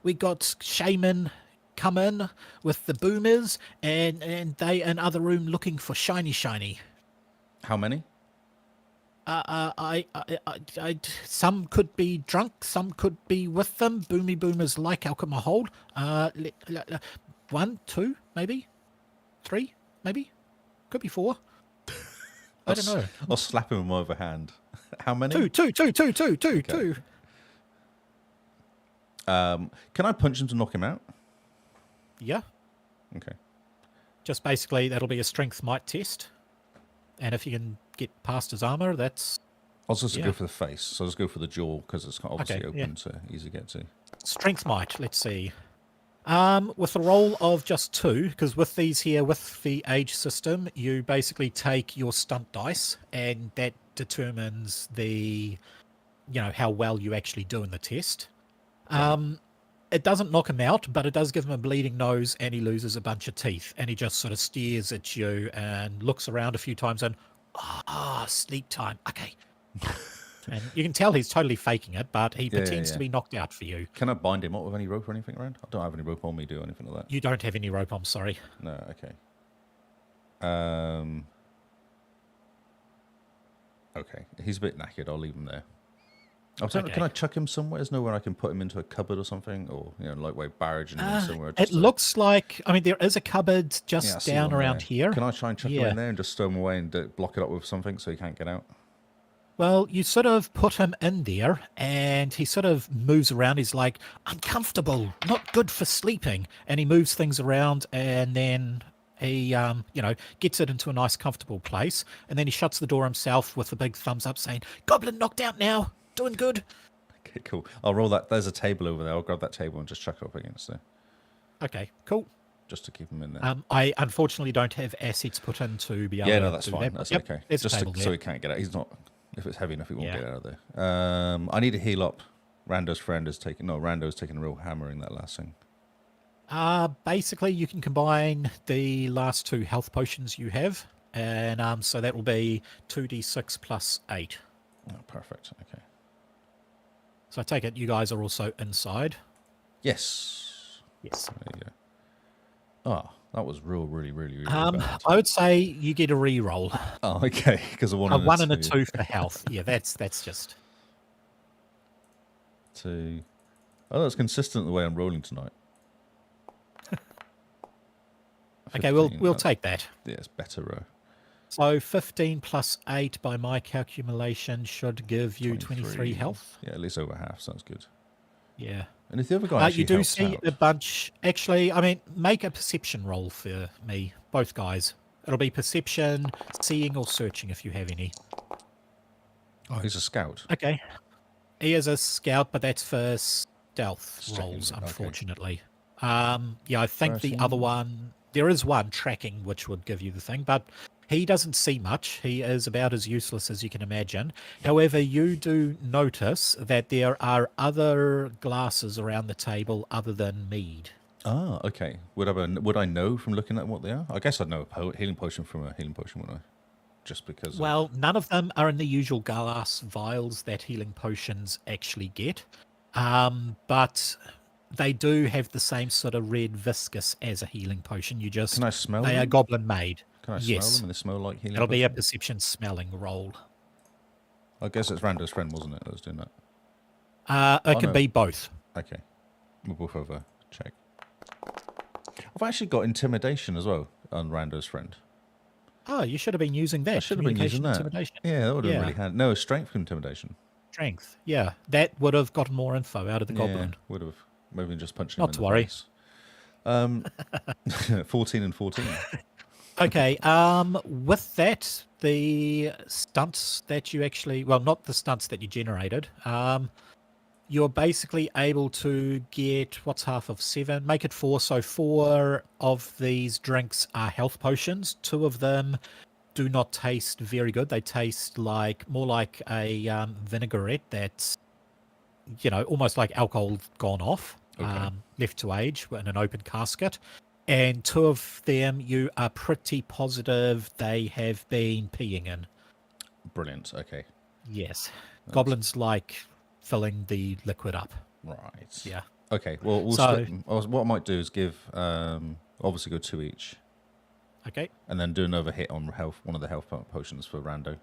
We got shaman come in with the boomers, and they in other room looking for shiny. How many? Some could be drunk, some could be with them. Boomy boomers like alcohol. 1, 2, maybe 3, maybe could be 4. I don't know. I'll slap him with my other hand. How many? 2. Can I punch him to knock him out? Yeah. Okay. Just basically, that'll be a strength might test. And if you can get past his armor, that's... I'll just Yeah. go for the face. So I'll just go for the jaw because it's obviously Okay, open to easy to get to. Strength might, let's see. With a roll of just 2, because with these here, with the age system, you basically take your stunt dice, and that determines the, how well you actually do in the test. It doesn't knock him out, but it does give him a bleeding nose, and he loses a bunch of teeth, and he just sort of stares at you and looks around a few times and, sleep time. Okay. And you can tell he's totally faking it, but he pretends to be knocked out for you. Can I bind him up with any rope or anything around? I don't have any rope on me, do anything like that? You don't have any rope, I'm sorry. No, okay. Okay, he's a bit knackered. I'll leave him there. Okay. Can I chuck him somewhere? There's nowhere I can put him into a cupboard or something, or lightweight barrage and somewhere. It looks like, there is a cupboard just down around here. Can I try and chuck him in there and just throw him away and block it up with something so he can't get out? Well, you sort of put him in there, and he sort of moves around. He's like, uncomfortable, not good for sleeping. And he moves things around, and then he, gets it into a nice, comfortable place. And then he shuts the door himself with a big thumbs up saying, "Goblin knocked out now. Doing good." Okay, cool. I'll roll that. There's a table over there. I'll grab that table and just chuck it up against there. Okay, cool. just to keep them in there? I unfortunately don't have assets put in to be able Yeah, to no, that's do fine. that. That's Yep, okay. there's a Just table so there. he can't get out. He's not. If it's heavy enough, he won't Yeah. get out of there. I need a heal up. Rando's friend is taking. No, Rando's taking a real hammering that last thing. Basically, you can combine the last 2 health potions you have, and so that will be 2d6 plus 8. Oh, perfect. Okay. So I take it you guys are also inside. Yes. Yes. There you go. Oh, that was really bad. I would say you get a re-roll. Oh, okay. Because of one A and 1 and a two. 2 for health. Yeah, that's just... Two. Oh, that's consistent the way I'm rolling tonight. Okay, 15, we'll take that. Yeah, it's better. So 15 plus 8 by my calculation should give you 23 health. Yeah, at least over half. Sounds good. Yeah. And if the other guy actually you do helps see out, a bunch. Actually, I mean, make a perception roll for me, both guys. It'll be perception, seeing, or searching if you have any. oh, he's a scout. Okay. He is a scout, but that's for stealth Just checking, rolls, okay. unfortunately. Yeah, I think the other 13. one, there is one tracking, which would give you the thing, but he doesn't see much. He is about as useless as you can imagine. However, you do notice that there are other glasses around the table other than mead. Ah, okay. Would I know from looking at what they are? I guess I'd know a healing potion from a healing potion, wouldn't I? Just because. Well, none of them are in the usual glass vials that healing potions actually get. But they do have the same sort of red viscous as a healing potion. Can I smell They them? are goblin made. Can I Yes. smell them? And they smell like healing. It'll be a potions? perception smelling roll. I guess it's Rando's friend, wasn't it? That was doing that. It can no. be both. Okay, we'll both have a check. I've actually got intimidation as well on Rando's friend. Oh, you should have been using that. I should have been using that. Intimidation. Yeah, that would have Yeah. really had no strength intimidation. Strength. Yeah, that would have gotten more info out of the goblin. Would have. Maybe just punching Not him to in worry. the face. 14 and 14. Okay, with that, the stunts that you actually, well, not the stunts that you generated, you're basically able to get, what's half of 7? Make it 4, so 4 of these drinks are health potions. 2 of them do not taste very good. They taste more like a vinaigrette that's, almost like alcohol gone off, Okay. left to age in an open casket. And 2 of them, you are pretty positive they have been peeing in. Brilliant. Okay. Yes. Goblins like filling the liquid up. Right. Yeah. Okay. Well, we'll split them. What I might do is give, obviously go 2 each, Okay. and then do another hit on one of the health potions for Rando.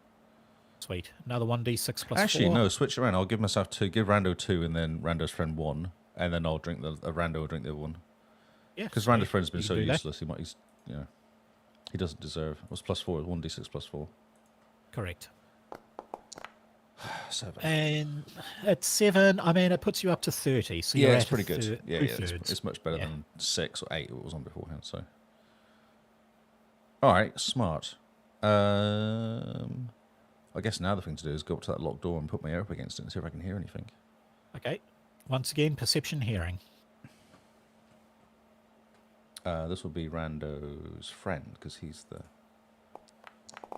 Sweet. Another 1d6 plus Actually, 4. no, switch around. I'll give myself 2, give Rando 2, and then Rando's friend 1, and then I'll drink Rando will drink the other one. Yeah. Because sweet. Rando's friend's been You so can do that. useless, he doesn't deserve. It was plus 4, 1d6 plus 4. Correct. 7. And at 7, I mean, it puts you up to 30. So you're Yeah, it's at pretty good. Yeah, two-thirds. it's much better Yeah. than 6 or 8 it was on beforehand. So, all right, smart. I guess now the thing to do is go up to that locked door and put my ear up against it and see if I can hear anything. Okay. Once again, perception, hearing. This will be Rando's friend because he's the.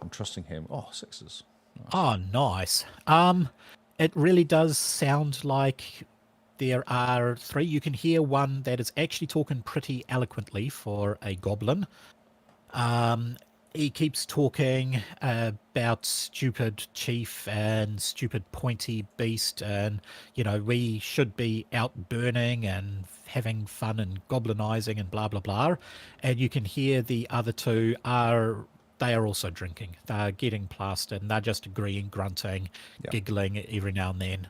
I'm trusting him. Oh, 6s. Nice. Oh, nice. It really does sound like there are 3. You can hear one that is actually talking pretty eloquently for a goblin. He keeps talking about stupid chief and stupid pointy beast, and we should be out burning and having fun and goblinizing and blah blah blah. And you can hear the other 2 they are also drinking. They're getting plastered, and they're just agreeing, grunting, Yeah. giggling every now and then.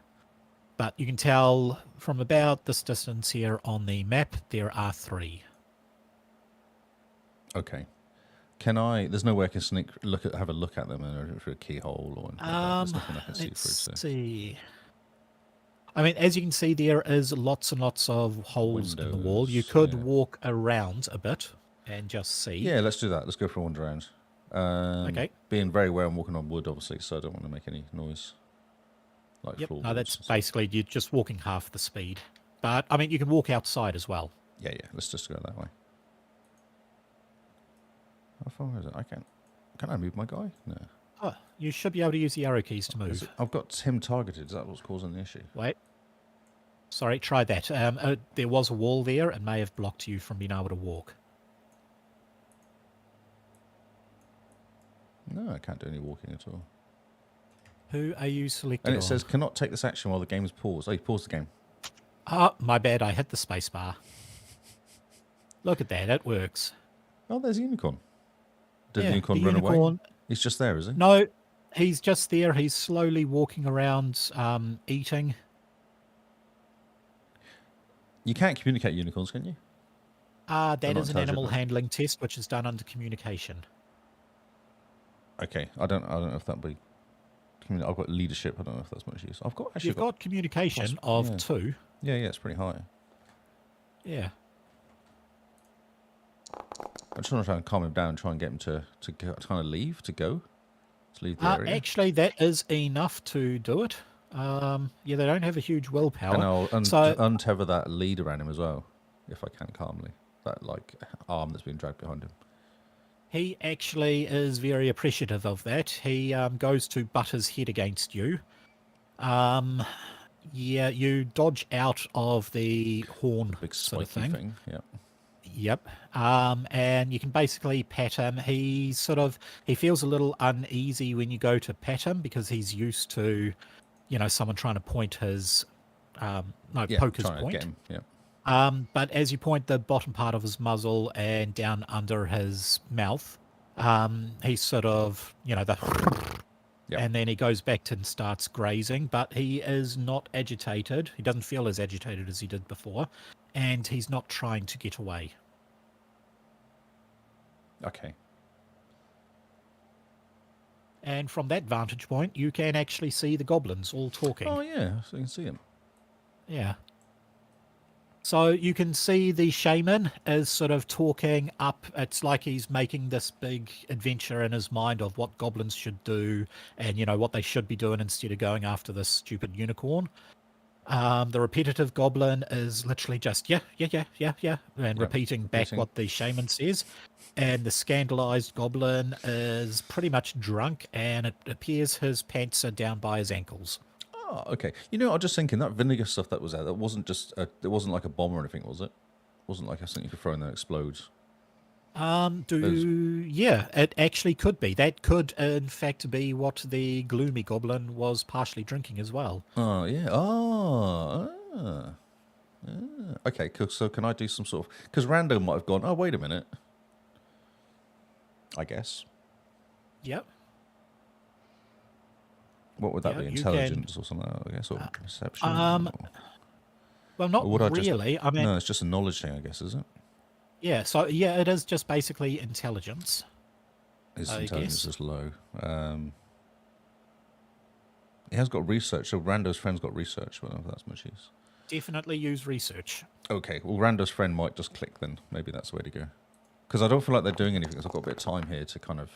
But you can tell from about this distance here on the map, there are 3. Okay. Can I? There's no way I can have a look at them through a keyhole or anything like that. There's nothing I can see through. Let's So. see. I mean, as you can see, there is lots and lots of holes in the wall. You Windows, could yeah. walk around a bit and just see. Yeah, let's do that. Let's go for a wander around. Okay. Being very aware I'm walking on wood, obviously, so I don't want to make any noise. Like Yep. floorboards No, that's and stuff. basically you're just walking half the speed. But I mean, you can walk outside as well. Yeah. Let's just go that way. How far is it? I can't. Can I move my guy? No. Oh, you should be able to use the arrow keys to Is move. it, I've got him targeted. Is that what's causing the issue? Wait. Sorry, try that. There was a wall there. It may have blocked you from being able to walk. No, I can't do any walking at all. Who are you selected And it on? says cannot take this action while the game is paused. Oh, you paused the game. Ah, my bad. I hit the space bar. Look at that. It works. Oh, there's a unicorn. Did the Yeah, unicorn the run away? unicorn- He's just there, is he? No, he's just there. He's slowly walking around, eating. You can't communicate unicorns, can you? That not is an animal intelligent, handling test, which is done under communication. Okay, I don't know if that'd be. I've got leadership. I don't know if that's much use. I've got actually You've got communication of yeah. 2. Yeah, it's pretty high. Yeah. I'm trying to try and calm him down, try and get him to kind of leave, to leave the area. Actually, that is enough to do it. Yeah, they don't have a huge willpower. And I'll so untether that lead around him as well, if I can calmly. That like arm that's being dragged behind him. he actually is very appreciative of that. He goes to butt his head against you. Yeah, you dodge out of the horn Big sort spiky of thing. Yeah. Yep. And you can basically pat him. He feels a little uneasy when you go to pat him because he's used to, someone trying to point his, poke his trying to point. get him. Yeah. But as you point the bottom part of his muzzle and down under his mouth, he's sort of, Yep. and then he goes back and starts grazing, but he is not agitated. He doesn't feel as agitated as he did before, and he's not trying to get away. Okay. And from that vantage point, you can actually see the goblins all talking. Oh yeah, so you can see him. Yeah. So you can see the shaman is sort of talking up. It's like he's making this big adventure in his mind of what goblins should do and, what they should be doing instead of going after this stupid unicorn. The repetitive goblin is literally just, yeah, and repeating back what the shaman says. And the scandalized goblin is pretty much drunk, and it appears his pants are down by his ankles. Oh, okay. I was just thinking that vinegar stuff that was there. That wasn't just. It wasn't like a bomb or anything, was it? It wasn't like something you could throw in that explodes. Yeah, it actually could be. That could, in fact, be what the gloomy goblin was partially drinking as well. Oh yeah. Okay, cool. So can I do some sort of? Because Rando might have gone. Oh, wait a minute. I guess. Yep. What would that Yeah, be? you Intelligence or something? I guess, or perception. Well, not Or would I just- really. I mean, no, it's just a knowledge thing, I guess, is it? yeah. So yeah, it is just basically intelligence. His I intelligence guess. is low. He has got research. So Rando's friend's got research. I don't know if that's much use. Definitely use research. Okay, well, Rando's friend might just click then. Maybe that's the way to go. Because I don't feel like they're doing anything. Because I've got a bit of time here to kind of.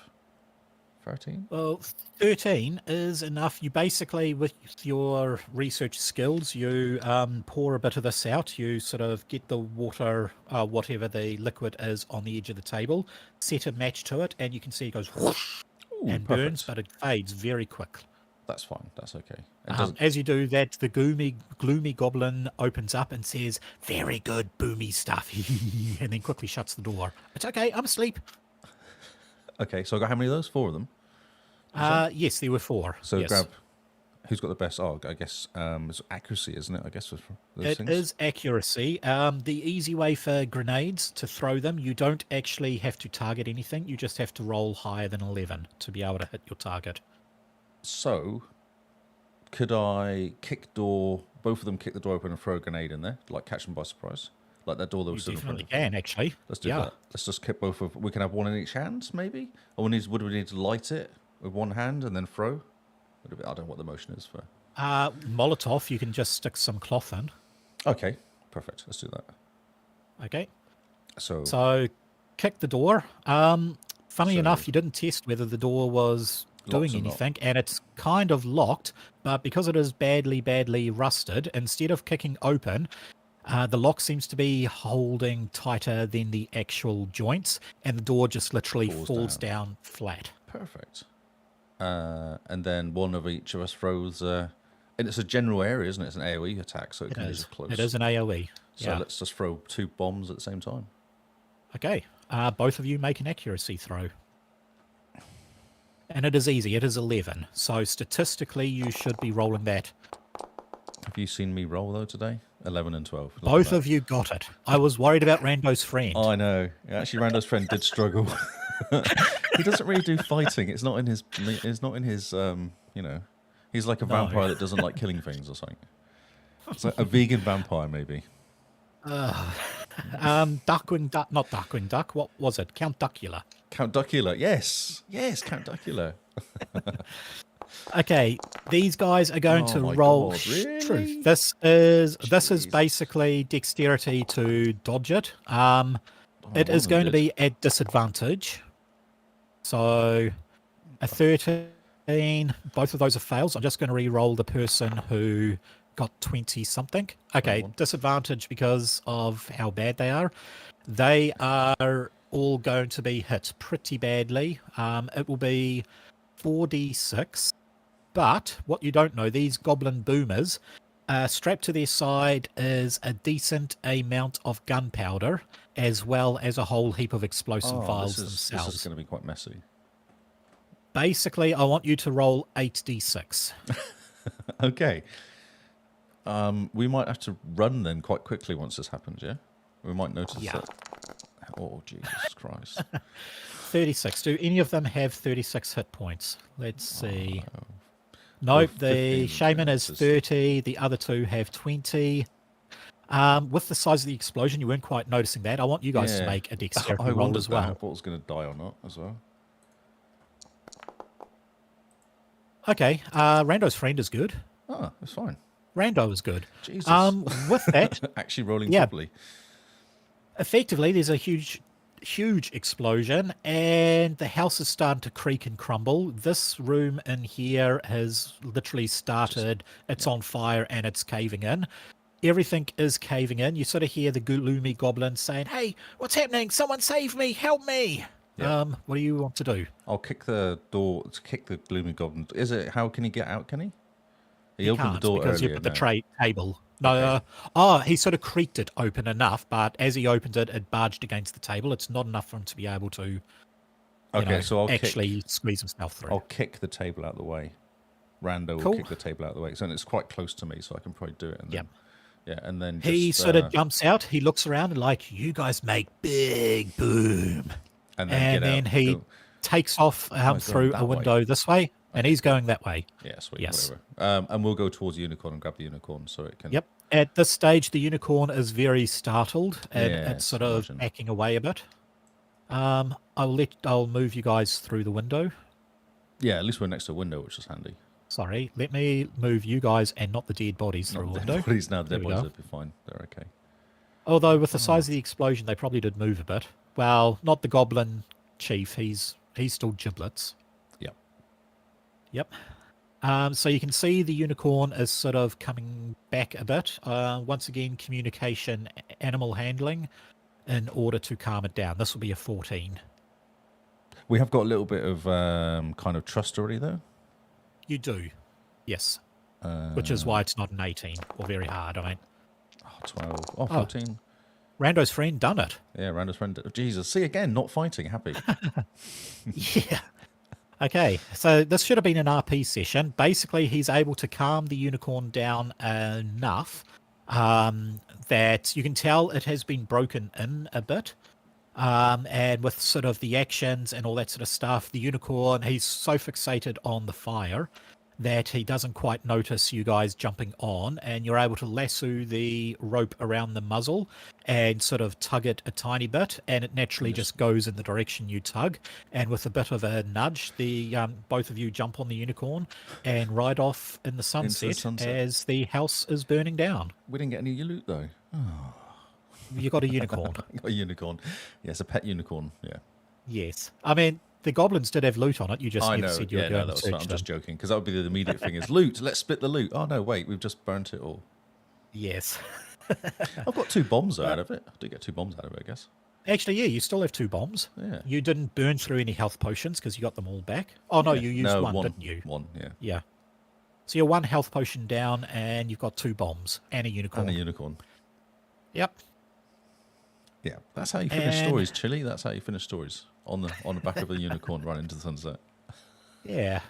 13? Well, 13 is enough. You basically, with your research skills, you pour a bit of this out. You sort of get the water, whatever the liquid is, on the edge of the table, set a match to it, and you can see it goes whoosh Ooh, and perfect. burns, but it fades very quick. That's fine. That's okay. It doesn't. As you do that, the gloomy goblin opens up and says, "Very good, boomy stuff," and then quickly shuts the door. It's okay, I'm asleep. Okay, so I got how many of those? 4 of them. Yes, there were 4. So yes. grab. Who's got the best? Oh, I guess it's accuracy, isn't it? I guess for those It things. is accuracy. The easy way for grenades to throw them, you don't actually have to target anything. You just have to roll higher than 11 to be able to hit your target. So, could I both of them kick the door open and throw a grenade in there, like catch them by surprise, like that door that You was still in front definitely of them? can, actually. Let's do Yeah. that. Let's just kick both of. We can have one in each hand, maybe. Or would we need to light it with one hand and then throw? I don't know what the motion is for. Molotov, you can just stick some cloth in. Okay, perfect. Let's do that. Okay. So, So, kick the door. Funnily So- enough, you didn't test whether the door was doing Locked or not. anything, and it's kind of locked, but because it is badly rusted, instead of kicking open, The lock seems to be holding tighter than the actual joints, and the door just literally falls down flat. Perfect. And then one of each of us throws. And it's a general area, isn't it? It's an AoE attack, so it can be just close. It is an AoE. So yeah. let's just throw 2 bombs at the same time. Okay. Both of you make an accuracy throw. And it is easy. It is 11. So statistically, you should be rolling that. Have you seen me roll, though, today? 11 and 12. Both of you got it. I was worried about Rando's friend. Oh, I know. Actually, Rando's friend did struggle. He doesn't really do fighting. It's not in his. It's not in his. You know, he's like a vampire that doesn't like killing things or something. It's like a vegan vampire, maybe. Darkwing Duck, not Darkwing Duck. What was it? Count Duckula. Count Duckula. Yes, Count Duckula. Okay, these guys are going to roll. God, really? Truth. This is basically dexterity to dodge it. It is going to be at disadvantage. So a 13. Both of those are fails. I'm just going to re-roll the person who got 20 something. Okay, disadvantage because of how bad they are. They are all going to be hit pretty badly. It will be 4d6. But what you don't know, these goblin boomers, strapped to their side is a decent amount of gunpowder, as well as a whole heap of explosive vials themselves. This is going to be quite messy. Basically, I want you to roll 8d6. Okay. We might have to run then quite quickly once this happens, yeah? We might notice that. Oh, Jesus Christ. 36. Do any of them have 36 hit points? Let's see. Nope, the shaman is 30. The other two have 20. With the size of the explosion, you weren't quite noticing that. I want you guys to make a dexterity roll as well. I thought I was going to die or not as well. Okay, Rando's friend is good. Oh, that's fine. Rando is good. Jesus. With that, actually rolling properly. Effectively, there's a huge explosion, and the house is starting to creak and crumble. This room in here has literally started. It's on fire, and it's caving in. Everything is caving in. You sort of hear the gloomy goblin saying, "Hey, what's happening? Someone save me! Help me!" Yeah. What do you want to do? I'll kick the door to kick the gloomy goblin. Is it? How can he get out? Can he? He opened the door because earlier. You put the table. No, okay. He sort of creaked it open enough, but as he opened it, it barged against the table. It's not enough for him to be able to. So I'll actually squeeze himself through. I'll kick the table out of the way. Rando will kick the table out of the way, so it's quite close to me, so I can probably do it. And then, yeah, and then he sort of jumps out. He looks around and like, you guys make big boom, and then he takes off through a window this way. And he's going that way. Yeah, sweet, whatever. And we'll go towards the unicorn and grab the unicorn so it can... Yep. At this stage, the unicorn is very startled, and it's sort of backing away a bit. I'll move you guys through the window. Yeah, at least we're next to a window, which is handy. Sorry, let me move you guys and not the dead bodies through a window. The dead bodies will be fine. They're okay. Although with the size of the explosion, they probably did move a bit. Well, not the goblin chief. He's still giblets. Yep. So you can see the unicorn is sort of coming back a bit. Once again, communication, animal handling, in order to calm it down. This will be a 14. We have got a little bit of kind of trust already, though. You do, yes. Which is why it's not an 18 or very hard. 12. Oh, 14. Rando's friend done it. Yeah, Rando's friend. Jesus. See, again, not fighting. Happy. Yeah. Okay, so this should have been an RP session. Basically, he's able to calm the unicorn down enough that you can tell it has been broken in a bit. And with sort of the actions and all that sort of stuff, the unicorn, he's so fixated on the fire that he doesn't quite notice you guys jumping on, and you're able to lasso the rope around the muzzle and sort of tug it a tiny bit, and it naturally just goes in the direction you tug. And with a bit of a nudge, the both of you jump on the unicorn and ride off in the sunset, as the house is burning down. We didn't get any loot, though. Oh. You got a unicorn. A unicorn. Yes, a pet unicorn, yeah. Yes. I mean, the goblins did have loot on it. You just never said you were going to search them. I'm just joking, because that would be the immediate thing is loot. Let's split the loot. Oh, no, wait, we've just burnt it all. Yes. I've got 2 bombs But out of it. I do get 2 bombs out of it, I guess. actually, yeah, you still have 2 bombs. Yeah. You didn't burn through any health potions because you got them all back. Oh, no, Yeah. you used one, didn't you? One, yeah. Yeah. So you're 1 health potion down, and you've got 2 bombs and a unicorn. And a unicorn. Yep. Yeah, that's how you finish And- stories, Chili. That's how you finish stories on the back of a unicorn running into the sunset. Yeah.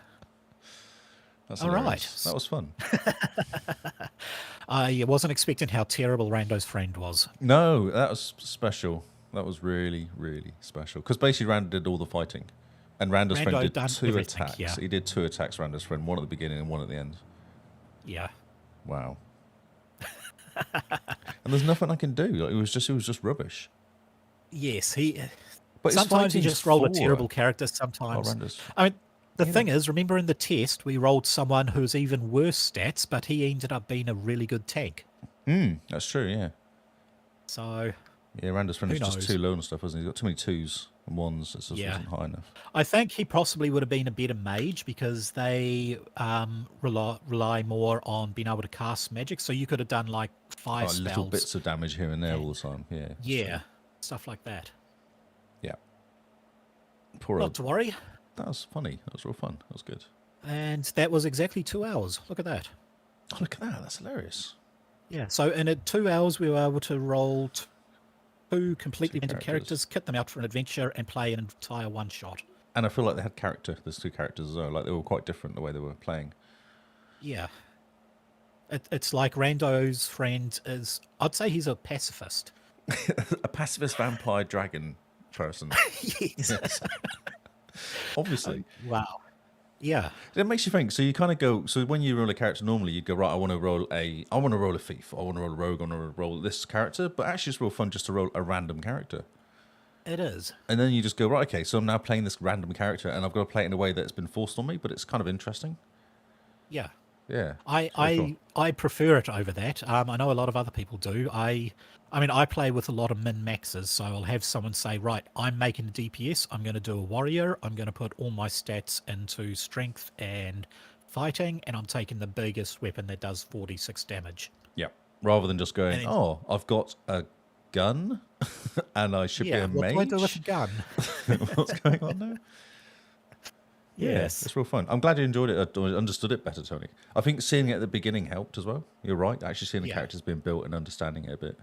That's All hilarious. right. That was fun. I wasn't expecting how terrible Rando's friend was. No, that was special. That was really, really special. Because basically, Rando did all the fighting, and Rando's friend Rando did done 2 everything, attacks. yeah. He did 2 attacks. Rando's friend, one at the beginning and one at the end. Yeah. Wow. And there's nothing I can do. Like, it was just rubbish. Yes, But his sometimes you fighting's just roll a 4. terrible character. Sometimes, Rando's. I mean, the Yeah. thing is, remember in the test we rolled someone who's even worse stats, but he ended up being a really good tank. That's true. Yeah. So Yeah, Rando's friend Who is just knows? too low and stuff, wasn't he? He's got too many 2s and 1s. It just Yeah. wasn't high enough. I think he possibly would have been a better mage because they rely more on being able to cast magic. So you could have done like 5 spells. Little bits of damage here and there all the time. Yeah. Yeah, stuff like that. Yeah. Poor Not old. to worry. That was funny. That was real fun. That was good. And that was exactly 2 hours. Look at that. Oh, look at that. That's hilarious. Yeah, so in 2 hours we were able to roll 2 completely random characters, kit them out for an adventure, and play an entire one-shot. And I feel like they had character. There's 2 characters as well. Like they were quite different the way they were playing. Yeah. It's like Rando's friend is, I'd say he's a pacifist. A pacifist vampire dragon person. Yes. Obviously. Wow. Yeah. It makes you think. So you kind of go. So when you roll a character, normally you go right. I want to roll a thief. I want to roll a rogue. I want to roll this character. But actually, it's real fun just to roll a random character. It is. And then you just go right. Okay, so I'm now playing this random character, and I've got to play it in a way that's been forced on me. But it's kind of interesting. Yeah. Yeah. I prefer it over that. I know a lot of other people do. I mean, I play with a lot of min-maxes, so I'll have someone say, right, I'm making a DPS, I'm going to do a warrior, I'm going to put all my stats into strength and fighting, and I'm taking the biggest weapon that does 46 damage. Yeah. Rather than just going, And then- oh, I've got a gun, and I should be a what mage. do I do with a gun? What's going on there? Yes. It's real fun. I'm glad you enjoyed it or understood it better, Tony. I think seeing it at the beginning helped as well. You're right. Actually seeing the Yeah. characters being built and understanding it a bit.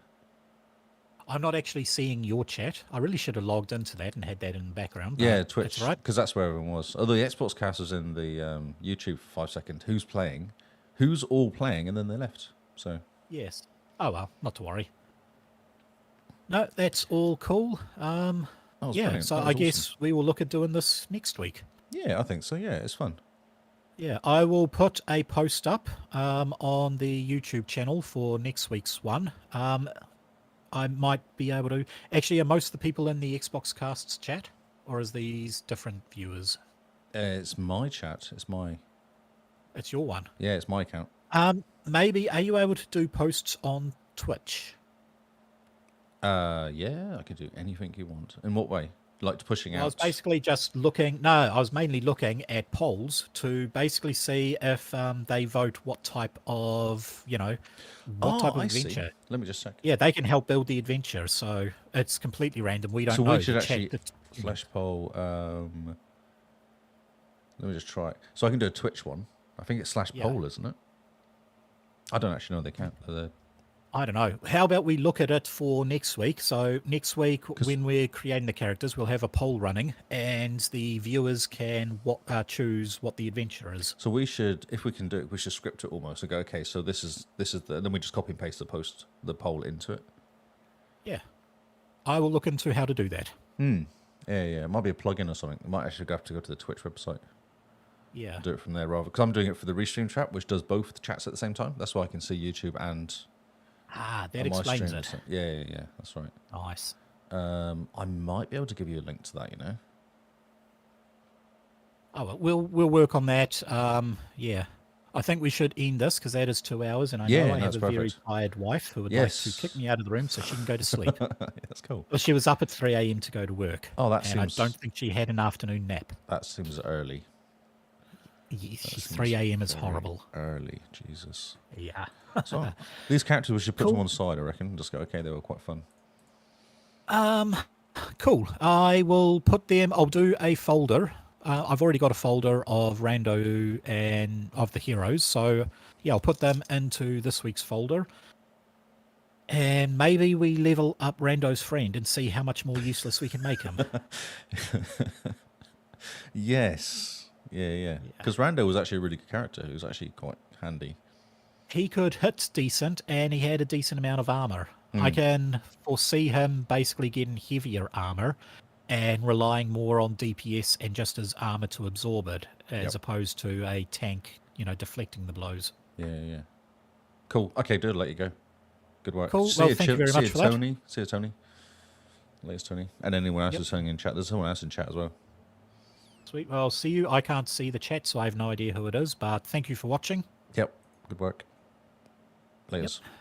I'm not actually seeing your chat. I really should have logged into that and had that in the background. but Yeah, Twitch. That's right. Because that's where everyone was. Although the Xbox cast was in the YouTube for 5 seconds. Who's playing? Who's all playing? And then they left. So, Yes. Oh, well, not to worry. No, that's all cool. that was Yeah, brilliant. so That I was guess we will look at doing this next week. awesome. Yeah, I think so. Yeah, it's fun. Yeah, I will put a post up on the YouTube channel for next week's one. I might be able to. Actually, are most of the people in the Xbox Casts chat, or is these different viewers? It's my chat. It's my... It's your one. Yeah, it's my account. Maybe, are you able to do posts on Twitch? Yeah, I could do anything you want. In what way? Like pushing out? I was basically just looking. No, I was mainly looking at polls to basically see if they vote what type of, what type of I see. adventure. Let me just check. Yeah, they can help build the adventure, so it's completely random. We don't So know. we should The chat actually that- slash poll. Let me just try it. So I can do a Twitch one. I think it's slash Yeah. poll, isn't it? I don't actually know they count. I don't know. How about we look at it for next week? So next week, when we're creating the characters, we'll have a poll running, and the viewers can choose what the adventure is. So we should, if we can do it, we should script it almost and go, okay, so this is and then we just copy and paste the poll into it. Yeah, I will look into how to do that. Yeah. It might be a plugin or something. It might actually have to go to the Twitch website. Yeah. Do it from there rather, because I'm doing it for the Restream chat, which does both the chats at the same time. That's why I can see YouTube and That on my explains stream. it. Yeah. That's right. Nice. I might be able to give you a link to that. Oh, well, we'll work on that. Yeah. I think we should end this because that is 2 hours, and I Yeah, know I have that's a very perfect. tired wife who would Yes. like to kick me out of the room so she can go to sleep. That's cool. Well, she was up at 3 a.m. to go to work. Oh, that and seems I don't think she had an afternoon nap. that seems early. Yes, That seems 3 a.m. is very horrible. Early, Jesus. Yeah. So these characters, we should put Cool. them on the side, I reckon. Just go, okay, they were quite fun. Cool. I will put them. I'll do a folder. I've already got a folder of Rando and of the heroes, so yeah, I'll put them into this week's folder. And maybe we level up Rando's friend and see how much more useless we can make him. Yes. Yeah. Because Rando was actually a really good character. He was actually quite handy. He could hit decent, and he had a decent amount of armor. I can foresee him basically getting heavier armor and relying more on DPS and just his armor to absorb it, as opposed to a tank, deflecting the blows. Yeah. Cool. Okay, dude, I'll let you go. Good work. Cool. Well, thank you very much for that. Tony. See you, Tony. Latest Tony. And anyone else who's saying in chat. There's someone else in chat as well. Sweet. Well, see you. I can't see the chat, so I have no idea who it is, but thank you for watching. Yep. Good work. Latest. Yep.